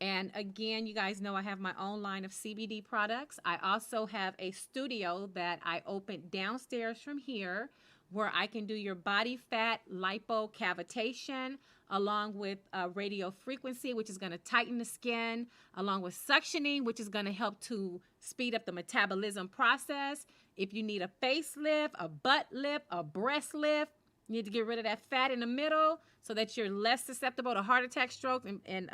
Speaker 4: And again, you guys know I have my own line of CBD products. I also have a studio that I opened downstairs from here where I can do your body fat lipo cavitation along with radio frequency, which is going to tighten the skin, along with suctioning, which is going to help to speed up the metabolism process. If you need a facelift, a butt lift, a breast lift, you need to get rid of that fat in the middle so that you're less susceptible to heart attack, stroke, and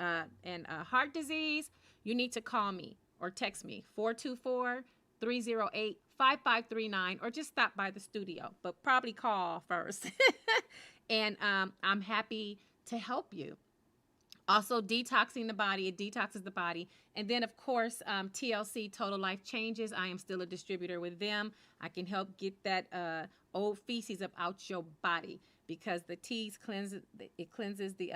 Speaker 4: heart disease, you need to call me or text me, 424-308-5539, or just stop by the studio, but probably call first. And I'm happy to help you. Also, detoxing the body. It detoxes the body. And then, of course, TLC, Total Life Changes. I am still a distributor with them. I can help get that old feces up out your body because the teas cleanses the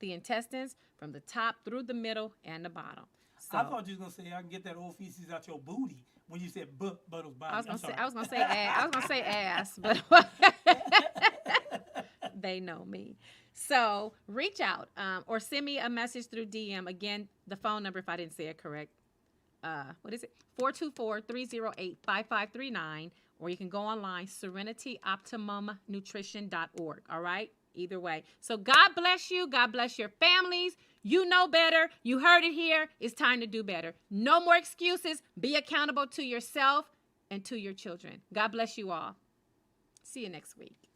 Speaker 4: intestines from the top through the middle and the bottom. So,
Speaker 2: I thought you was gonna say I can get that old feces out your booty when you said Buttles body.
Speaker 4: I was gonna say ass, but they know me. So reach out or send me a message through DM. Again, the phone number, if I didn't say it correct, what is it? 424-308-5539. Or you can go online, serenityoptimumnutrition.org. All right? Either way. So God bless you. God bless your families. You know better. You heard it here. It's time to do better. No more excuses. Be accountable to yourself and to your children. God bless you all. See you next week.